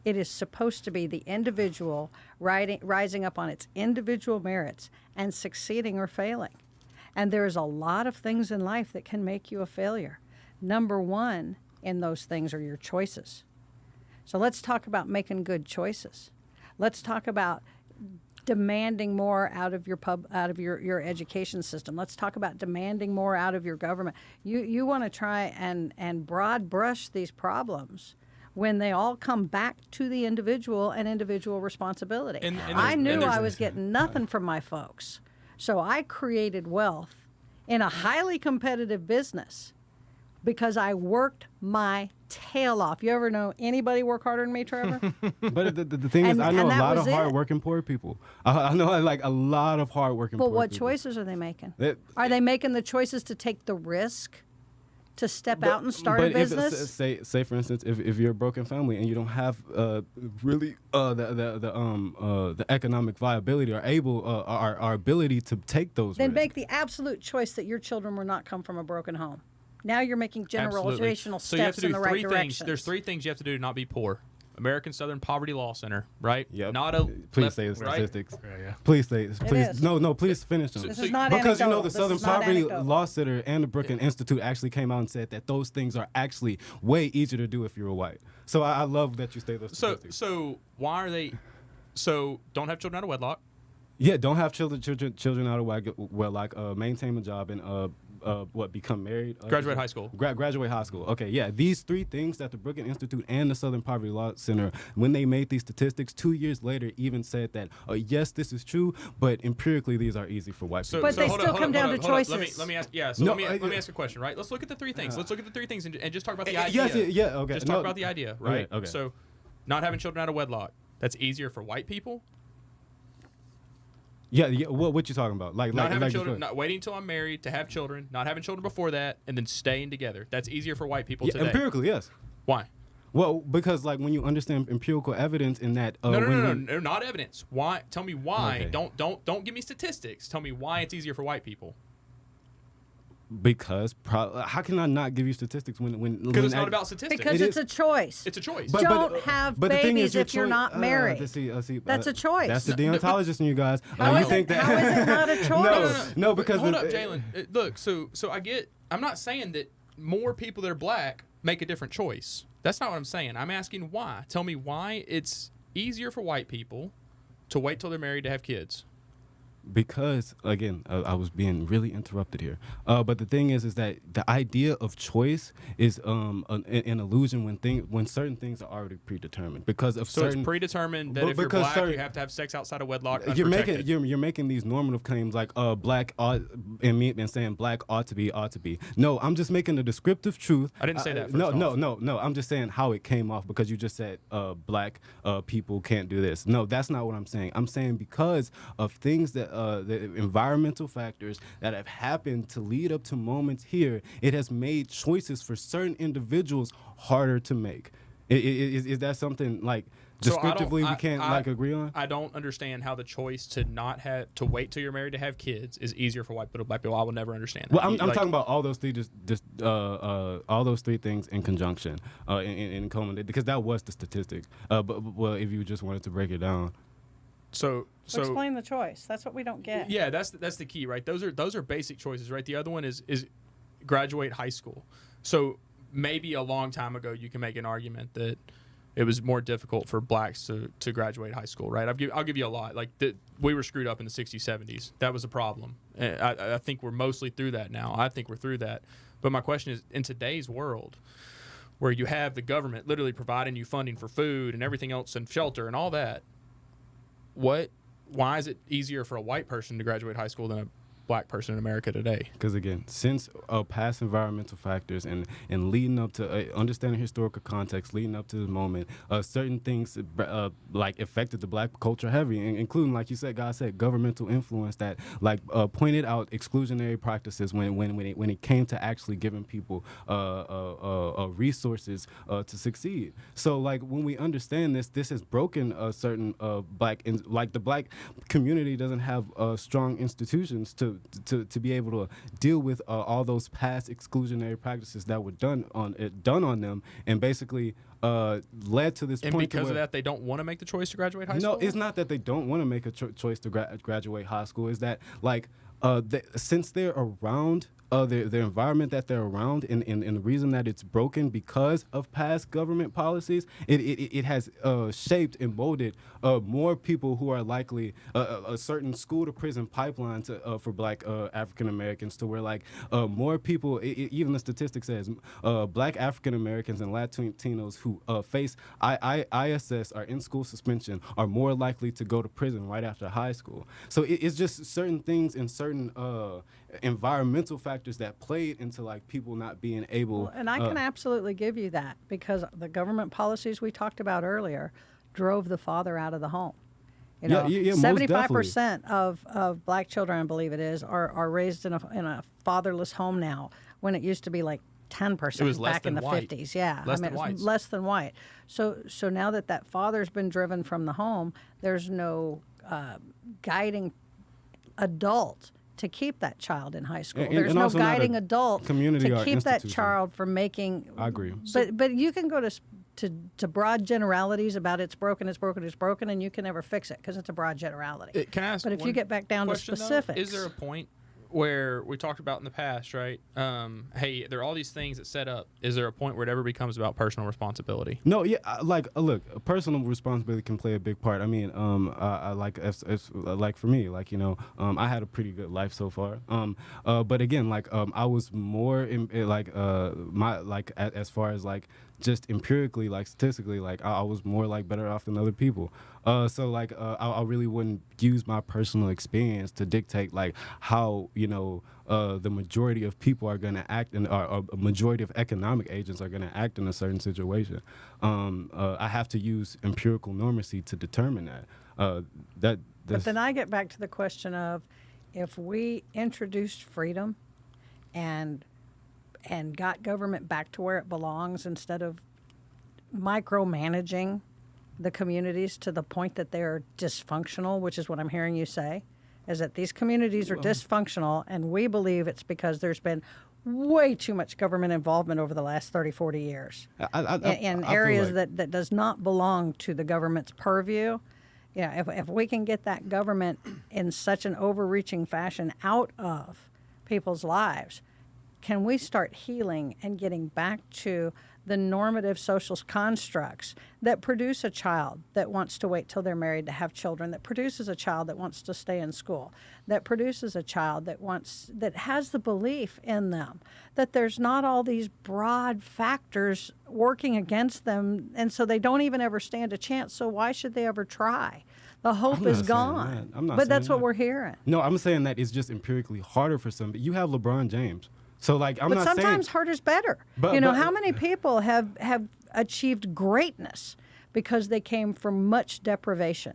[SPEAKER 5] It is supposed to be the individual rising up on its individual merits and succeeding or failing. And there's a lot of things in life that can make you a failure. Number one in those things are your choices. So let's talk about making good choices. Let's talk about demanding more out of your education system. Let's talk about demanding more out of your government. You want to try and broad brush these problems when they all come back to the individual and individual responsibility.
[SPEAKER 4] And
[SPEAKER 5] I
[SPEAKER 4] there's-
[SPEAKER 5] knew
[SPEAKER 4] and there's-
[SPEAKER 5] I was getting nothing from my folks. So I created wealth in a highly competitive business because I worked my tail off. You ever know anybody work harder than me, Trevor?
[SPEAKER 3] But the thing is,
[SPEAKER 5] And-
[SPEAKER 3] I know
[SPEAKER 5] and
[SPEAKER 3] a
[SPEAKER 5] that
[SPEAKER 3] lot of
[SPEAKER 5] was it.
[SPEAKER 3] hardworking poor people. I know like a lot of hardworking
[SPEAKER 5] But
[SPEAKER 3] poor
[SPEAKER 5] what
[SPEAKER 3] people.
[SPEAKER 5] choices are they making?
[SPEAKER 3] Are
[SPEAKER 5] they making the choices to take the risk to step out and start a
[SPEAKER 3] But if,
[SPEAKER 5] business?
[SPEAKER 3] say for instance, if you're a broken family and you don't have really the economic viability or our ability to take those
[SPEAKER 5] Then
[SPEAKER 3] risks.
[SPEAKER 5] make the absolute choice that your children will not come from a broken home. Now you're making
[SPEAKER 4] Absolutely.
[SPEAKER 5] generational
[SPEAKER 4] So you have
[SPEAKER 5] steps
[SPEAKER 4] to do
[SPEAKER 5] in the right
[SPEAKER 4] three things.
[SPEAKER 5] direction.
[SPEAKER 4] There's 3 things you have to do to not be poor. American Southern Poverty Law Center, right?
[SPEAKER 3] Yep.
[SPEAKER 4] Not a
[SPEAKER 3] Please
[SPEAKER 4] left-
[SPEAKER 3] say the
[SPEAKER 4] right?
[SPEAKER 3] statistics.
[SPEAKER 2] Yeah.
[SPEAKER 3] Please say please
[SPEAKER 5] is.
[SPEAKER 3] no please finish them.
[SPEAKER 5] This
[SPEAKER 4] So-
[SPEAKER 5] is not
[SPEAKER 3] Because
[SPEAKER 5] anecdotal.
[SPEAKER 3] the
[SPEAKER 5] This
[SPEAKER 3] Southern
[SPEAKER 5] is not
[SPEAKER 3] Poverty
[SPEAKER 5] anecdotal.
[SPEAKER 3] Law Center and the Brooklyn Institute actually came out and said that those things are actually way easier to do if you're white. So I love that you state those statistics.
[SPEAKER 4] So why are they? So don't have children out of wedlock.
[SPEAKER 3] Yeah, don't have children out of wedlock. Maintain a job and become married.
[SPEAKER 4] Graduate high school.
[SPEAKER 3] Graduate high school. Okay, yeah. These 3 things that the Brooklyn Institute and the Southern Poverty Law Center, when they made these statistics 2 years later, even said that yes, this is true, but empirically these are easy for white
[SPEAKER 4] So,
[SPEAKER 3] people.
[SPEAKER 5] But they
[SPEAKER 4] hold
[SPEAKER 5] still
[SPEAKER 4] up,
[SPEAKER 5] come
[SPEAKER 4] hold
[SPEAKER 5] down
[SPEAKER 4] up,
[SPEAKER 5] to
[SPEAKER 4] hold up.
[SPEAKER 5] choices.
[SPEAKER 4] Let me ask. Yeah. So
[SPEAKER 3] No,
[SPEAKER 4] let me ask a question. Right. Let's look at the 3 things. Let's look at the 3 things and just talk about the idea.
[SPEAKER 3] Yes, yeah, okay.
[SPEAKER 4] Just talk
[SPEAKER 3] No.
[SPEAKER 4] about the idea, right?
[SPEAKER 3] Okay.
[SPEAKER 4] So, not having children out of wedlock. That's easier for white people.
[SPEAKER 3] Yeah. What you talking about?
[SPEAKER 4] Not having children, not waiting until I'm married to have children, not having children before that, and then staying together. That's easier for white people today.
[SPEAKER 3] empirically, yes.
[SPEAKER 4] Why?
[SPEAKER 3] Well, because like when you understand empirical evidence in that.
[SPEAKER 4] No, not evidence. Why? Tell me why.
[SPEAKER 3] Okay.
[SPEAKER 4] Don't give me statistics. Tell me why it's easier for white people.
[SPEAKER 3] Because how can I not give you statistics when
[SPEAKER 4] Because it's not about statistics.
[SPEAKER 5] because
[SPEAKER 3] It
[SPEAKER 5] it's
[SPEAKER 3] is-
[SPEAKER 5] a choice.
[SPEAKER 4] It's a choice.
[SPEAKER 5] Don't have
[SPEAKER 3] the thing
[SPEAKER 5] babies
[SPEAKER 3] is your
[SPEAKER 5] if you're
[SPEAKER 3] choice-
[SPEAKER 5] not married. That's a choice.
[SPEAKER 3] That's the
[SPEAKER 4] No, no,
[SPEAKER 3] deontologist in you guys.
[SPEAKER 5] How
[SPEAKER 3] you
[SPEAKER 5] is
[SPEAKER 3] think
[SPEAKER 5] it-
[SPEAKER 3] that?
[SPEAKER 5] how is it not a choice?
[SPEAKER 3] No, because
[SPEAKER 4] hold up, Jaylon. Look, so I get. I'm not saying that more people that are black make a different choice. That's not what I'm saying. I'm asking why. Tell me why it's easier for white people to wait till they're married to have kids.
[SPEAKER 3] Because again, I was being really interrupted here. But the thing is that the idea of choice is an illusion when certain things are already predetermined. Because of
[SPEAKER 4] So
[SPEAKER 3] certain.
[SPEAKER 4] it's predetermined that
[SPEAKER 3] But
[SPEAKER 4] if you're
[SPEAKER 3] because
[SPEAKER 4] black,
[SPEAKER 3] certain-
[SPEAKER 4] you have to have sex outside of wedlock.
[SPEAKER 3] You're
[SPEAKER 4] unprotected.
[SPEAKER 3] making these normative claims like black ought and saying black ought to be. No, I'm just making a descriptive truth.
[SPEAKER 4] I didn't say that
[SPEAKER 3] No,
[SPEAKER 4] first
[SPEAKER 3] no. I'm just saying how it came off because you just said black people can't do this. No, that's not what I'm saying. I'm saying because of things that the environmental factors that have happened to lead up to moments here, it has made choices for certain individuals harder to make. Is that something like
[SPEAKER 4] So I don't-
[SPEAKER 3] descriptively we
[SPEAKER 4] I-
[SPEAKER 3] can't
[SPEAKER 4] I-
[SPEAKER 3] like agree on?
[SPEAKER 4] I don't understand how the choice to not have to wait till you're married to have kids is easier for white people than black people. I will never understand that.
[SPEAKER 3] Well, I'm
[SPEAKER 4] Like,
[SPEAKER 3] talking about all those 3 all those 3 things in conjunction in common because that was the statistics. Well, if you just wanted to break it down.
[SPEAKER 4] So
[SPEAKER 5] Explain the choice. That's what we don't get.
[SPEAKER 4] yeah, that's the key, right? Those are basic choices, right? The other one is graduate high school. So maybe a long time ago you can make an argument that it was more difficult for blacks to graduate high school, right? I'll give you a lot. Like we were screwed up in the 60s, 70s. That was a problem. I think we're mostly through that now. I think we're through that. But my question is, in today's world, where you have the government literally providing you funding for food and everything else and shelter and all that, why is it easier for a white person to graduate high school than a black person in America today?
[SPEAKER 3] Because again, since past environmental factors and leading up to understanding historical context, leading up to the moment, certain things like affected the black culture heavy, including, like you said, God said, governmental influence that pointed out exclusionary practices when it came to actually giving people resources to succeed. So like when we understand this has broken a certain the black community doesn't have strong institutions to be able to deal with all those past exclusionary practices that were done on them, and basically led to this
[SPEAKER 4] and
[SPEAKER 3] point.
[SPEAKER 4] Because of that, they don't want to make the choice to graduate high school?
[SPEAKER 3] No, it's not that they don't want to make a choice to graduate high school. Is that since they're around the environment that they're around, and the reason that it's broken because of past government policies, it has shaped and molded more people who are likely a certain school to prison pipeline for black African Americans, to where more people, even the statistic says black African Americans and Latinos who face ISS, are in school suspension, are more likely to go to prison right after high school. So it's just certain things and certain environmental factors that played into people not being able.
[SPEAKER 5] Well, and I can absolutely give you that, because the government policies we talked about earlier drove the father out of the home. You know, 75% of black children, I believe it is, are raised in a fatherless home now, when it used to be like 10% back in the
[SPEAKER 4] white.
[SPEAKER 5] 50s. Yeah,
[SPEAKER 4] less than white.
[SPEAKER 5] Less than white. So now that father's been driven from the home, there's no guiding adult to keep that child in high school. There's no guiding adult to keep that child from making.
[SPEAKER 3] I agree.
[SPEAKER 5] But you can go to broad generalities about it's broken, and you can never fix it because it's a broad generality.
[SPEAKER 4] Can I ask?
[SPEAKER 5] But if you get back down to specifics,
[SPEAKER 4] is there a point where we talked about in the past, right? Hey, there are all these things that set up. Is there a point where it ever becomes about personal responsibility?
[SPEAKER 3] No, yeah, look, personal responsibility can play a big part. I mean, for me, I had a pretty good life so far. But again, I was more in as far as just empirically, statistically, I was more better off than other people. So I really wouldn't use my personal experience to dictate how the majority of people are going to act, and a majority of economic agents are going to act in a certain situation. I have to use empirical normacy to determine that.
[SPEAKER 5] But then I get back to the question of, if we introduced freedom and got government back to where it belongs, instead of micromanaging the communities to the point that they're dysfunctional, which is what I'm hearing you say, is that these communities are dysfunctional, and we believe it's because there's been way too much government involvement over the last 30, 40 years in areas that does not belong to the government's purview. Yeah, if we can get that government in such an overreaching fashion out of people's lives, can we start healing and getting back to the normative social constructs that produce a child that wants to wait till they're married to have children, that produces a child that wants to stay in school, that produces a child that has the belief in them, that there's not all these broad factors working against them, and so they don't even ever stand a chance, so why should they ever try? The hope is gone. But that's what we're hearing.
[SPEAKER 3] No, I'm saying that it's just empirically harder for some. You have LeBron James. So I'm
[SPEAKER 5] but
[SPEAKER 3] not saying.
[SPEAKER 5] But sometimes harder's better. How many people have achieved greatness because they came from much deprivation?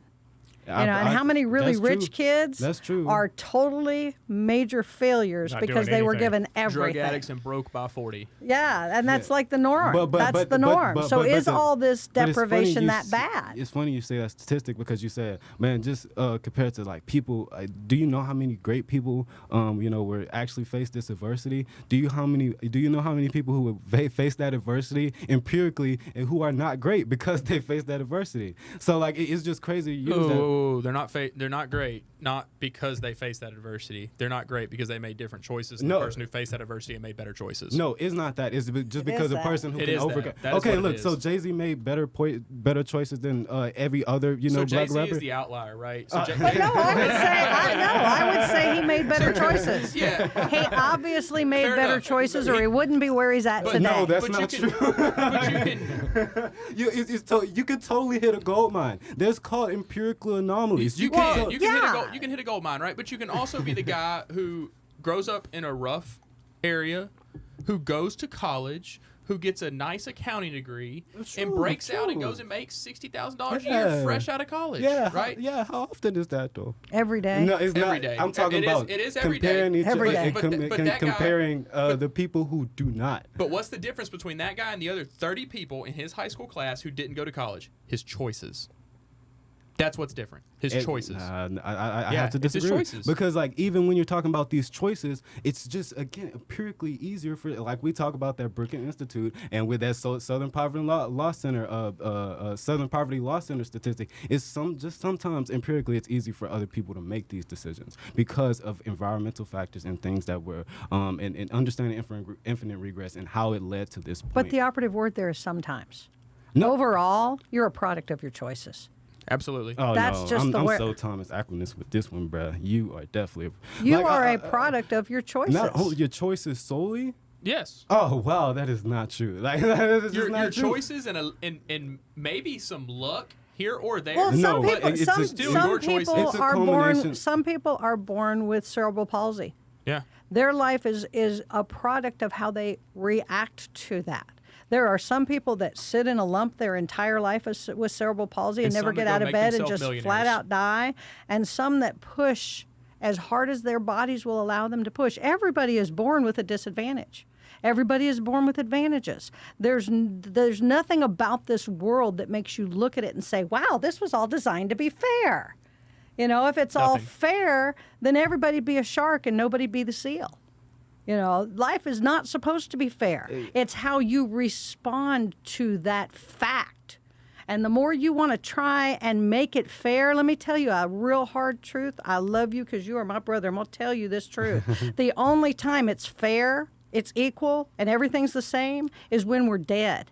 [SPEAKER 5] And how many really rich kids are totally major failures because they were given everything.
[SPEAKER 4] Drug addicts and broke by 40.
[SPEAKER 5] Yeah, and that's the norm. That's the norm. So is all this deprivation that bad?
[SPEAKER 3] It's funny you say that statistic, because you said, man, just compared to people, do you know how many great people, were actually faced this adversity? Do you know how many people who face that adversity empirically and who are not great because they faced that adversity? So it's just crazy to use that.
[SPEAKER 4] No, they're not. They're not great. Not because they face that adversity. They're not great because they made different choices than
[SPEAKER 3] No.
[SPEAKER 4] the person who faced that adversity and made better choices.
[SPEAKER 3] No, it's not that. It's just
[SPEAKER 5] It
[SPEAKER 3] because
[SPEAKER 5] is
[SPEAKER 3] the
[SPEAKER 5] that.
[SPEAKER 3] person who
[SPEAKER 4] It
[SPEAKER 3] can
[SPEAKER 4] is that.
[SPEAKER 3] overcome.
[SPEAKER 4] That is
[SPEAKER 3] Okay,
[SPEAKER 4] what it
[SPEAKER 3] look.
[SPEAKER 4] is.
[SPEAKER 3] So Jay-Z made better choices than every other
[SPEAKER 4] So
[SPEAKER 3] black
[SPEAKER 4] Jay-Z
[SPEAKER 3] rapper.
[SPEAKER 4] is the outlier, right? So
[SPEAKER 5] But no, I would say he made better choices.
[SPEAKER 4] Yeah.
[SPEAKER 5] He obviously made
[SPEAKER 4] Fair
[SPEAKER 5] better
[SPEAKER 4] enough.
[SPEAKER 5] choices, or he wouldn't be where he's at
[SPEAKER 4] But
[SPEAKER 5] today.
[SPEAKER 3] no, that's
[SPEAKER 4] But
[SPEAKER 3] not
[SPEAKER 4] you
[SPEAKER 3] true.
[SPEAKER 4] But you can.
[SPEAKER 3] You can totally hit a gold mine. There's called empirical anomalies.
[SPEAKER 4] You can. You can hit a
[SPEAKER 5] yeah.
[SPEAKER 4] gold. You can hit a gold mine, right? But you can also be the guy who grows up in a rough area, who goes to college, who gets a nice accounting degree, and
[SPEAKER 3] True,
[SPEAKER 4] breaks out and
[SPEAKER 3] true.
[SPEAKER 4] goes and makes $60,000 a
[SPEAKER 3] Yeah.
[SPEAKER 4] year fresh out of college.
[SPEAKER 3] Yeah,
[SPEAKER 4] right.
[SPEAKER 3] Yeah, how often is that though?
[SPEAKER 5] Every day.
[SPEAKER 3] No, it's
[SPEAKER 4] Every
[SPEAKER 3] not.
[SPEAKER 4] day.
[SPEAKER 3] I'm talking
[SPEAKER 4] It is-
[SPEAKER 3] about
[SPEAKER 4] it is every day.
[SPEAKER 3] comparing each
[SPEAKER 5] Every day.
[SPEAKER 4] But that guy-
[SPEAKER 3] comparing the people who do not.
[SPEAKER 4] But what's the difference between that guy and the other 30 people in his high school class who didn't go to college? His choices. That's what's different. His choices.
[SPEAKER 3] I
[SPEAKER 4] Yeah,
[SPEAKER 3] have to
[SPEAKER 4] it's his
[SPEAKER 3] disagree
[SPEAKER 4] choices.
[SPEAKER 3] because like even when you're talking about these choices, it's just again empirically easier for like we talk about that Brookings Institute and with that Southern Poverty Law Center, Southern Poverty Law Center statistic. It's sometimes empirically it's easy for other people to make these decisions because of environmental factors and things that were and understanding infinite regress and how it led to this point.
[SPEAKER 5] But the operative word there is sometimes.
[SPEAKER 3] No.
[SPEAKER 5] Overall, you're a product of your choices.
[SPEAKER 4] Absolutely.
[SPEAKER 3] Oh,
[SPEAKER 5] That's
[SPEAKER 3] no.
[SPEAKER 5] just
[SPEAKER 3] I'm,
[SPEAKER 5] the
[SPEAKER 3] I'm
[SPEAKER 5] way-
[SPEAKER 3] so Thomas Aquinas with this one, bruh. You are definitely.
[SPEAKER 5] You
[SPEAKER 3] like,
[SPEAKER 5] are a product of your choices.
[SPEAKER 3] Not only your choices solely.
[SPEAKER 4] Yes.
[SPEAKER 3] Oh wow, that is not true. Like that is just
[SPEAKER 4] Your
[SPEAKER 3] not true.
[SPEAKER 4] choices and maybe some luck here or there.
[SPEAKER 5] Well,
[SPEAKER 3] No,
[SPEAKER 5] some
[SPEAKER 3] but
[SPEAKER 5] people,
[SPEAKER 3] it's
[SPEAKER 5] some,
[SPEAKER 3] still
[SPEAKER 5] some
[SPEAKER 4] your choices.
[SPEAKER 5] people
[SPEAKER 3] It's a
[SPEAKER 5] are born.
[SPEAKER 3] culmination.
[SPEAKER 5] Some people are born with cerebral palsy.
[SPEAKER 4] Yeah.
[SPEAKER 5] Their life is a product of how they react to that. There are some people that sit in a lump their entire life with cerebral palsy and
[SPEAKER 4] And
[SPEAKER 5] never
[SPEAKER 4] some
[SPEAKER 5] get
[SPEAKER 4] that go
[SPEAKER 5] out of
[SPEAKER 4] make
[SPEAKER 5] bed and
[SPEAKER 4] themselves
[SPEAKER 5] just flat
[SPEAKER 4] millionaires.
[SPEAKER 5] out die, and some that push as hard as their bodies will allow them to push. Everybody is born with a disadvantage. Everybody is born with advantages. There's nothing about this world that makes you look at it and say, wow, this was all designed to be fair. You know, if it's all
[SPEAKER 4] Nothing.
[SPEAKER 5] fair, then everybody'd be a shark and nobody'd be the seal. You know, life is not supposed to be fair. It's how you respond to that fact. And the more you want to try and make it fair, let me tell you a real hard truth. I love you because you are my brother. I'm going to tell you this truth. The only time it's fair, it's equal, and everything's the same is when we're dead.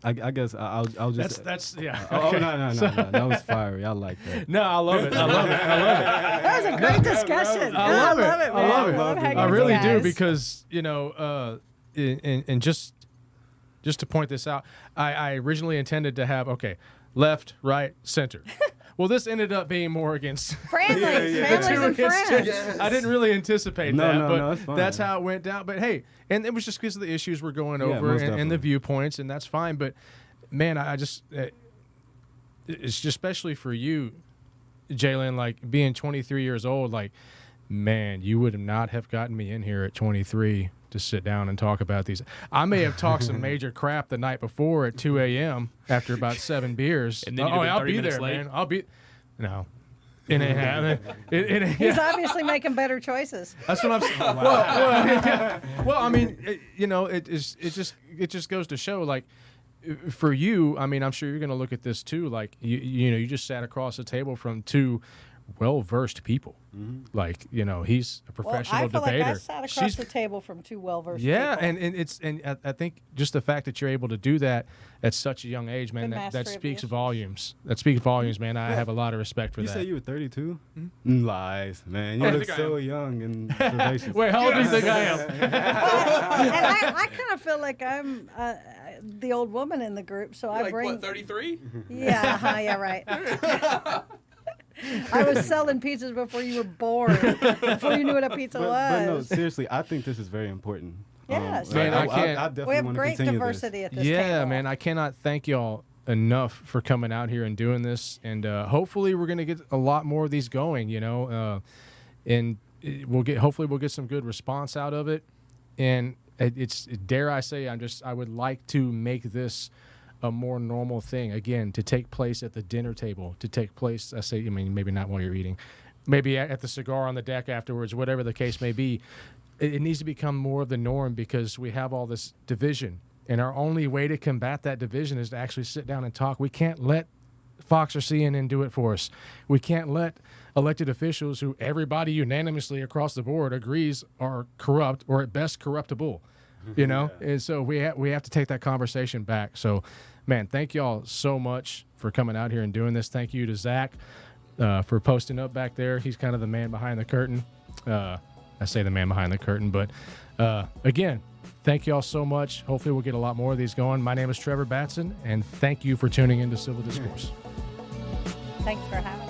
[SPEAKER 3] I guess I'll just.
[SPEAKER 2] That's yeah.
[SPEAKER 3] Oh
[SPEAKER 2] okay.
[SPEAKER 3] no, that was fiery. I like that.
[SPEAKER 2] No, I love it. I love it. I love it.
[SPEAKER 5] That was a great discussion.
[SPEAKER 2] I love it.
[SPEAKER 5] man.
[SPEAKER 2] I love it.
[SPEAKER 5] love hanging
[SPEAKER 2] I
[SPEAKER 5] with
[SPEAKER 2] really
[SPEAKER 5] you
[SPEAKER 2] do
[SPEAKER 5] guys.
[SPEAKER 2] because and just to point this out, I originally intended to have left, right, center. Well, this ended up being more against
[SPEAKER 5] Families, families
[SPEAKER 2] two
[SPEAKER 5] and
[SPEAKER 2] against
[SPEAKER 5] friends.
[SPEAKER 2] two. I didn't really anticipate
[SPEAKER 3] No,
[SPEAKER 2] that,
[SPEAKER 3] no,
[SPEAKER 2] but
[SPEAKER 3] no, it's fine.
[SPEAKER 2] that's how it went down. But hey, and it was just because of the issues we're going over
[SPEAKER 3] most
[SPEAKER 2] and the
[SPEAKER 3] definitely.
[SPEAKER 2] viewpoints, and that's fine. But man, I just it's just especially for you, Jaylon, like being 23 years old, like man, you would not have gotten me in here at 23 to sit down and talk about these. I may have talked some major crap the night before at 2 a.m. after about 7 beers.
[SPEAKER 4] And then you'd have been
[SPEAKER 2] I'll
[SPEAKER 4] 30
[SPEAKER 2] be
[SPEAKER 4] minutes
[SPEAKER 2] there,
[SPEAKER 4] late.
[SPEAKER 2] man. I'll be. No, it ain't happening. It ain't.
[SPEAKER 5] He's obviously making better choices.
[SPEAKER 2] That's what I'm saying. Well, I mean, it just goes to show, like, for you, I mean, I'm sure you're going to look at this too. Like, you just sat across the table from two well-versed people.
[SPEAKER 3] Mm-hmm.
[SPEAKER 2] Like, he's a professional
[SPEAKER 5] I feel
[SPEAKER 2] debater.
[SPEAKER 5] like I sat across the table from two well-versed
[SPEAKER 2] yeah,
[SPEAKER 5] people.
[SPEAKER 2] and I think just the fact that you're able to do that at such a young age, man,
[SPEAKER 5] Good
[SPEAKER 2] that
[SPEAKER 5] mastery of the
[SPEAKER 2] speaks
[SPEAKER 5] issues.
[SPEAKER 2] volumes. That speaks volumes, man. I have a lot of respect for
[SPEAKER 3] You
[SPEAKER 2] that.
[SPEAKER 3] say you were 32?
[SPEAKER 2] Mm-hmm.
[SPEAKER 3] Lies, man. You
[SPEAKER 4] I
[SPEAKER 3] look
[SPEAKER 4] think I
[SPEAKER 3] so
[SPEAKER 4] am.
[SPEAKER 3] young and vivacious.
[SPEAKER 2] Wait, how old do you think I am?
[SPEAKER 5] And I kind of feel like I'm the old woman in the group, so I
[SPEAKER 4] Like
[SPEAKER 5] bring.
[SPEAKER 4] what, 33?
[SPEAKER 5] Yeah, yeah, right. I was selling pizzas before you were born, before you knew what a pizza
[SPEAKER 3] But no,
[SPEAKER 5] was.
[SPEAKER 3] seriously, I think this is very important.
[SPEAKER 5] Yes.
[SPEAKER 2] Man, I can't-
[SPEAKER 3] I definitely
[SPEAKER 5] We have
[SPEAKER 3] want to
[SPEAKER 5] great
[SPEAKER 3] continue
[SPEAKER 5] diversity at this
[SPEAKER 2] Yeah,
[SPEAKER 5] table.
[SPEAKER 2] man, I cannot thank y'all enough for coming out here and doing this, and hopefully we're gonna get a lot more of these going, and hopefully we'll get some good response out of it, and it's dare I say I would like to make this a more normal thing again, to take place at the dinner table, to take place maybe not while you're eating, maybe at the cigar on the deck afterwards, whatever the case may be. It needs to become more of the norm because we have all this division, and our only way to combat that division is to actually sit down and talk. We can't let Fox or CNN do it for us. We can't let elected officials who everybody unanimously across the board agrees are corrupt or at best corruptible, you know? And so we have to take that conversation back. So, man, thank y'all so much for coming out here and doing this. Thank you to Zach for posting up back there. He's kind of the man behind the curtain. I say the man behind the curtain, but again, thank y'all so much. Hopefully we'll get a lot more of these going. My name is Trevor Batson, and thank you for tuning into Civil Discourse.
[SPEAKER 5] Thanks for having us.